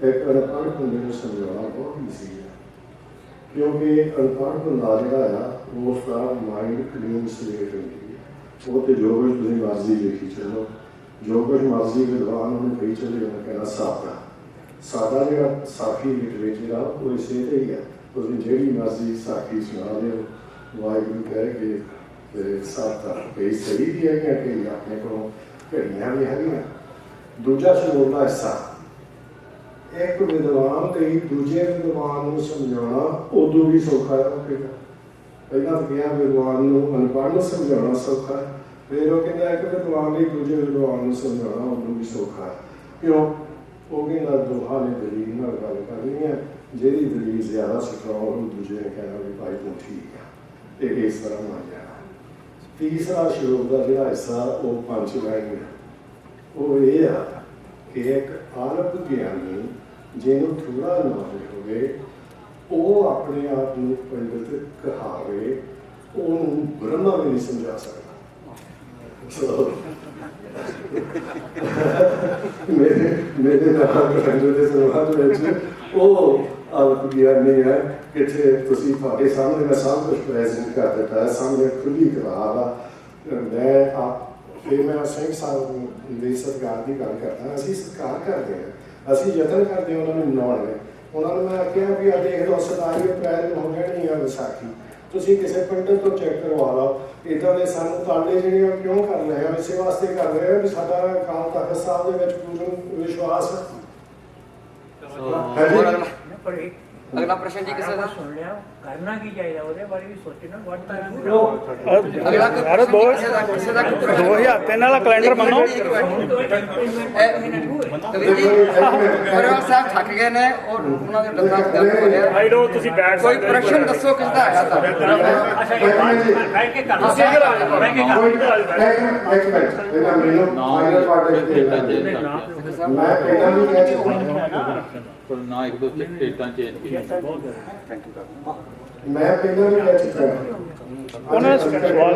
ਇੱਕ ਅਨਪੜ੍ਹ ਬੰਦੇ ਨੂੰ ਸਮਝਾਉਣਾ ਬਹੁਤ ਈਜ਼ੀ ਹੈ, ਕਿਉਂਕਿ ਅਨਪੜ੍ਹ ਬੰਦਾ ਜਿਹੜਾ ਆ ਉਸ ਦਾ ਮਾਈਂਡ ਕਲੀਨ ਸਲੇਟ ਹੁੰਦੀ ਹੈ। ਉਹ ਤੇ ਜੋ ਕੁਝ ਤੁਸੀਂ ਮਰਜ਼ੀ ਲਿਖੀ ਚੱਲੋ, ਜੋ ਕੁਝ ਮਰਜ਼ੀ ਵਿਦਵਾਨ ਉਹਨੂੰ ਕਹੀ ਚੱਲੇ, ਉਹਨੇ ਕਹਿਣਾ ਸਾਦਾ। ਸਾਡਾ ਜਿਹੜਾ ਸਾਖੀ ਲਿਟਰੇਚਰ ਆ ਉਹ ਇਸੇ ਤੇ ਹੀ ਹੈ। ਤੁਸੀਂ ਜਿਹੜੀ ਮਰਜ਼ੀ ਸਾਖੀ ਸੁਣਾ ਦਿਓ, ਵਾਹਿਗੁਰੂ ਕਹਿ ਕੇ ਤੇ ਸਾਥ ਦਾ ਕਈ ਸਹੀ ਵੀ ਹੈਗੀਆਂ ਕਈ ਆਪਣੇ ਕੋਲੋਂ ਘੜੀਆਂ ਵੀ ਹੈਗੀਆਂ। ਦੂਜਾ ਸ਼ਲੋਕ ਦਾ ਹਿੱਸਾ, ਇੱਕ ਵਿਦਵਾਨ ਤੇ ਦੂਜੇ ਵਿਦਵਾਨ ਨੂੰ ਸਮਝਾਉਣਾ ਉਦੋਂ ਵੀ ਸੌਖਾ ਹੈ। ਪਹਿਲਾਂ ਕਿਹਾ ਵਿਦਵਾਨ ਨੂੰ ਅਨਪੜ੍ਹ ਨੂੰ ਸਮਝਾਉਣਾ ਸੌਖਾ ਹੈ, ਫਿਰ ਉਹ ਕਹਿੰਦਾ ਇੱਕ ਵਿਦਵਾਨ ਲਈ ਦੂਜੇ ਵਿਦਵਾਨ ਨੂੰ ਸਮਝਾਉਣਾ ਉਦੋਂ ਵੀ ਸੌਖਾ ਹੈ। ਕਿਉਂ? ਉਹ ਕਹਿੰਦਾ ਦੋਹਾਂ ਨੇ ਦਲੀਲ ਨਾਲ ਗੱਲ ਕਰਨੀ ਹੈ, ਜਿਹੜੀ ਦਲੀਲ ਜ਼ਿਆਦਾ ਸਟਰੋਂਗ ਉਹ ਦੂਜੇ ਨੇ ਕਹਿਣਾ ਵੀ ਭਾਈ ਤੂੰ ਠੀਕ ਆ, ਇਹ ਇਸ ਤਰ੍ਹਾਂ ਮੰਨ ਜਾਣਾ। ਤੀਸਰਾ ਸ਼ਲੋਕ ਦਾ ਜਿਹੜਾ ਹਿੱਸਾ ਉਹ 5 ਲਾਈਨ ਹੈ, ਉਹ ਇਹ ਆ ਕਿ ਇੱਕ ਆਰਬ ਗਿਆਨੀ ਜਿਹਨੂੰ ਥੋੜਾ ਨੌਲੇਜ ਹੋਵੇ ਉਹ ਆਪਣੇ ਆਪ ਨੂੰ ਪੰਡਿਤ ਕਹਾਵੇ, ਉਹਨੂੰ ਬ੍ਰਹਮਾ ਵੀ ਨਹੀਂ ਸਮਝਾ ਸਕਦਾ। ਮੇਰੇ ਨਾਲ ਪੰਡਿਤ ਦੇ ਸਮਾਜ ਵਿੱਚ ਉਹ ਆਰਬ ਗਿਆਨੀ ਹੈ ਕਿ ਤੁਸੀਂ ਤੁਹਾਡੇ ਸਾਹਮਣੇ ਮੈਂ ਸਭ ਕੁਝ ਪ੍ਰੈਜ਼ੈਂਟ ਕਰ ਦਿੱਤਾ ਹੈ, ਸਾਹਮਣੇ ਖੁੱਲੀ ਕਿਤਾਬ ਆ। ਫਿਰ ਮੈਂ ਸਿੰਘ ਸਾਹਿਬ ਦੇ ਸਤਿਕਾਰ ਦੀ ਗੱਲ ਕਰਦਾ। ਅਸੀਂ ਸਤਿਕਾਰ ਕਰਦੇ ਹਾਂ, ਅਸੀਂ ਯਤਨ ਕਰਦੇ ਹਾਂ ਉਹਨਾਂ ਨੂੰ ਮਨਾਉਣ ਲਈ। ਉਹਨਾਂ ਨੂੰ ਮੈਂ ਆਖਿਆ ਵੀ ਆ ਦੇਖ ਲਓ 27 ਅਪ੍ਰੈਲ ਨੂੰ ਹੋ ਜਾਣੀ ਆ ਵਿਸਾਖੀ, ਤੁਸੀਂ ਕਿਸੇ ਪੰਡਿਤ ਤੋਂ ਚੈੱਕ ਕਰਵਾ ਲਓ। ਇੱਦਾਂ ਦੇ ਸਾਨੂੰ ਤਾਲੇ ਜਿਹੜੀਆਂ ਕਿਉਂ ਕਰ ਰਹੇ ਆ? ਇਸੇ ਵਾਸਤੇ ਕਰ ਰਹੇ ਆ ਵੀ ਸਾਡਾ ਅਕਾਲ ਤਖਤ ਸਾਹਿਬ ਦੇ ਵਿੱਚ ਪੂਰਨ ਵਿਸ਼ਵਾਸ ਹੈ। ਅਗਲਾ ਪ੍ਰਸ਼ਨ ਜੀ ਕਿਸੇ ਦਾ ਸੁਣ ਲਿਆ, ਕਰਨਾ ਕੀ ਚਾਹੀਦਾ ਉਹਦੇ ਬਾਰੇ ਵੀ ਸੋਚਣਾ। ਅਗਲਾ ਕਿਸੇ ਦਾ 2003 ਵਾਲਾ ਕੈਲੰਡਰ ਮੰਨੋ। ਪਰਿਵਾਰ ਸਾਹਿਬ ਥੱਕ ਗਏ ਨੇ ਔਰ ਉਹਨਾਂ ਦੇ ਡੱਬਾ ਦਰਦ ਹੋ ਰਿਹਾ। ਆਈ ਨੋ ਤੁਸੀਂ ਬੈਠ ਕੋਈ ਪ੍ਰਸ਼ਨ ਦੱਸੋ ਕਿਸ ਦਾ ਆਇਆ ਤਾਂ ਬੈਠ ਕੇ ਕਰ ਅਸੀਂ ਬੈਠ ਕੇ ਕਰ ਇੱਕ ਮਿੰਟ ਇਹਨਾਂ ਮੈਨੂੰ ਫਾਈਨਲ ਪਾਰਟ ਦੇ ਮੈਂ ਪਹਿਲਾਂ ਵੀ ਕਹਿ ਚੁੱਕਾ, ਨਾ ਇੱਕ ਦੋ ਸਟੇਟਾਂ ਚੇਂਜ ਕੀਤੀਆਂ। ਮੈਂ ਪਹਿਲਾਂ ਵੀ ਕਹਿ ਚੁੱਕਾ ਉਹਨਾਂ ਸਵਾਲ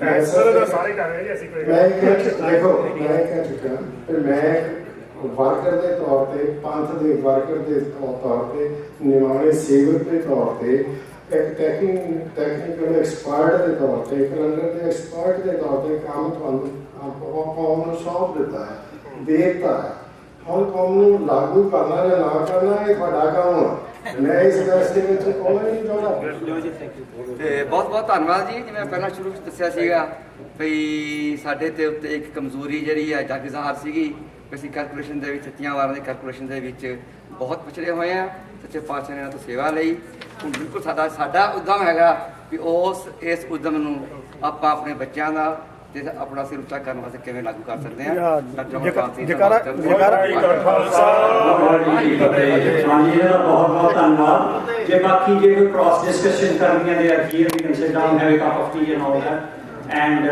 ਫੈਸਲੇ ਦਾ ਸਾਰੇ ਕਰ ਰਹੇ ਜੀ ਅਸੀਂ ਕੋਈ ਮੈਂ ਕਹਿ ਚੁੱਕਾ ਤੇ ਮੈਂ ਵਰਕਰ ਦੇ ਤੌਰ ਤੇ, ਪੰਥ ਦੇ ਵਰਕਰ ਦੇ ਤੌਰ ਤੇ, ਨਿਮਾਣੇ ਸੇਵਕ ਦੇ ਤੌਰ ਤੇ, ਇੱਕ ਟੈਕਨੀਕਲ ਐਕਸਪਰਟ ਦੇ ਤੌਰ ਤੇ, ਕੈਲੰਡਰ ਦੇ ਐਕਸਪਰਟ ਦੇ ਤੌਰ ਤੇ ਕੰਮ ਤੁਹਾਨੂੰ ਕੌਮ ਨੂੰ ਸੌਂਪ ਦਿੱਤਾ ਹੈ, ਦੇਤਾ ਹੈ। ਹੁਣ ਕੌਮ ਨੂੰ ਲਾਗੂ ਕਰਨਾ ਜਾਂ ਨਾ ਕਰਨਾ ਇਹ ਤੁਹਾਡਾ ਕੰਮ ਹੈ। ਮੈਂ ਇਸ ਰਸਤੇ ਵਿੱਚ ਕੋਈ ਨਹੀਂ ਚਾਹੁੰਦਾ। ਤੇ ਬਹੁਤ ਬਹੁਤ ਧੰਨਵਾਦ ਜੀ। ਜਿਵੇਂ ਪਹਿਲਾਂ ਸ਼ੁਰੂ ਵਿੱਚ ਦੱਸਿਆ ਸੀਗਾ ਵੀ ਸਾਡੇ ਤੇ ਉੱਤੇ ਇੱਕ ਕਮਜ਼ੋਰੀ ਜਿਹੜੀ ਹੈ ਜਗ ਜ਼ਾਹਰ ਸੀਗੀ। ਅਸੀਂ ਕੈਲਕੂਲੇਸ਼ਨ ਦੇ ਵਿੱਚ ਸੱਚੀਆਂ ਵਾਰਾਂ ਦੀ ਕੈਲਕੂਲੇਸ਼ਨ ਦੇ ਵਿੱਚ ਬਹੁਤ ਪਿਛੜੇ ਹੋਏ ਆ। ਸੱਚੇ ਪਾਤਸ਼ਾਹ ਨੇ ਇਹਨਾਂ ਤੋਂ ਸੇਵਾ ਲਈ। ਹੁਣ ਬਿਲਕੁਲ ਸਾਡਾ ਉਦਮ ਹੈਗਾ ਵੀ ਇਸ ਉਦਮ ਨੂੰ ਆਪਾਂ ਆਪਣੇ ਬੱਚਿਆਂ ਦਾ ਤੇ ਆਪਣਾ ਸਿਰ ਉੱਚਾ ਕਰਨ ਵਾਸਤੇ ਕਿਵੇਂ ਲਾਗੂ ਕਰ ਸਕਦੇ ਹਾਂ। ਹਾਂਜੀ ਇਹਦਾ ਬਹੁਤ ਬਹੁਤ ਧੰਨਵਾਦ। ਜੇ ਬਾਕੀ ਜੇ ਕੋਈ ਕ੍ਰਾਸ ਡਿਸਕਸ਼ਨ ਕਰਨੀਆਂ they are here we can sit down, have a cup of tea and all that and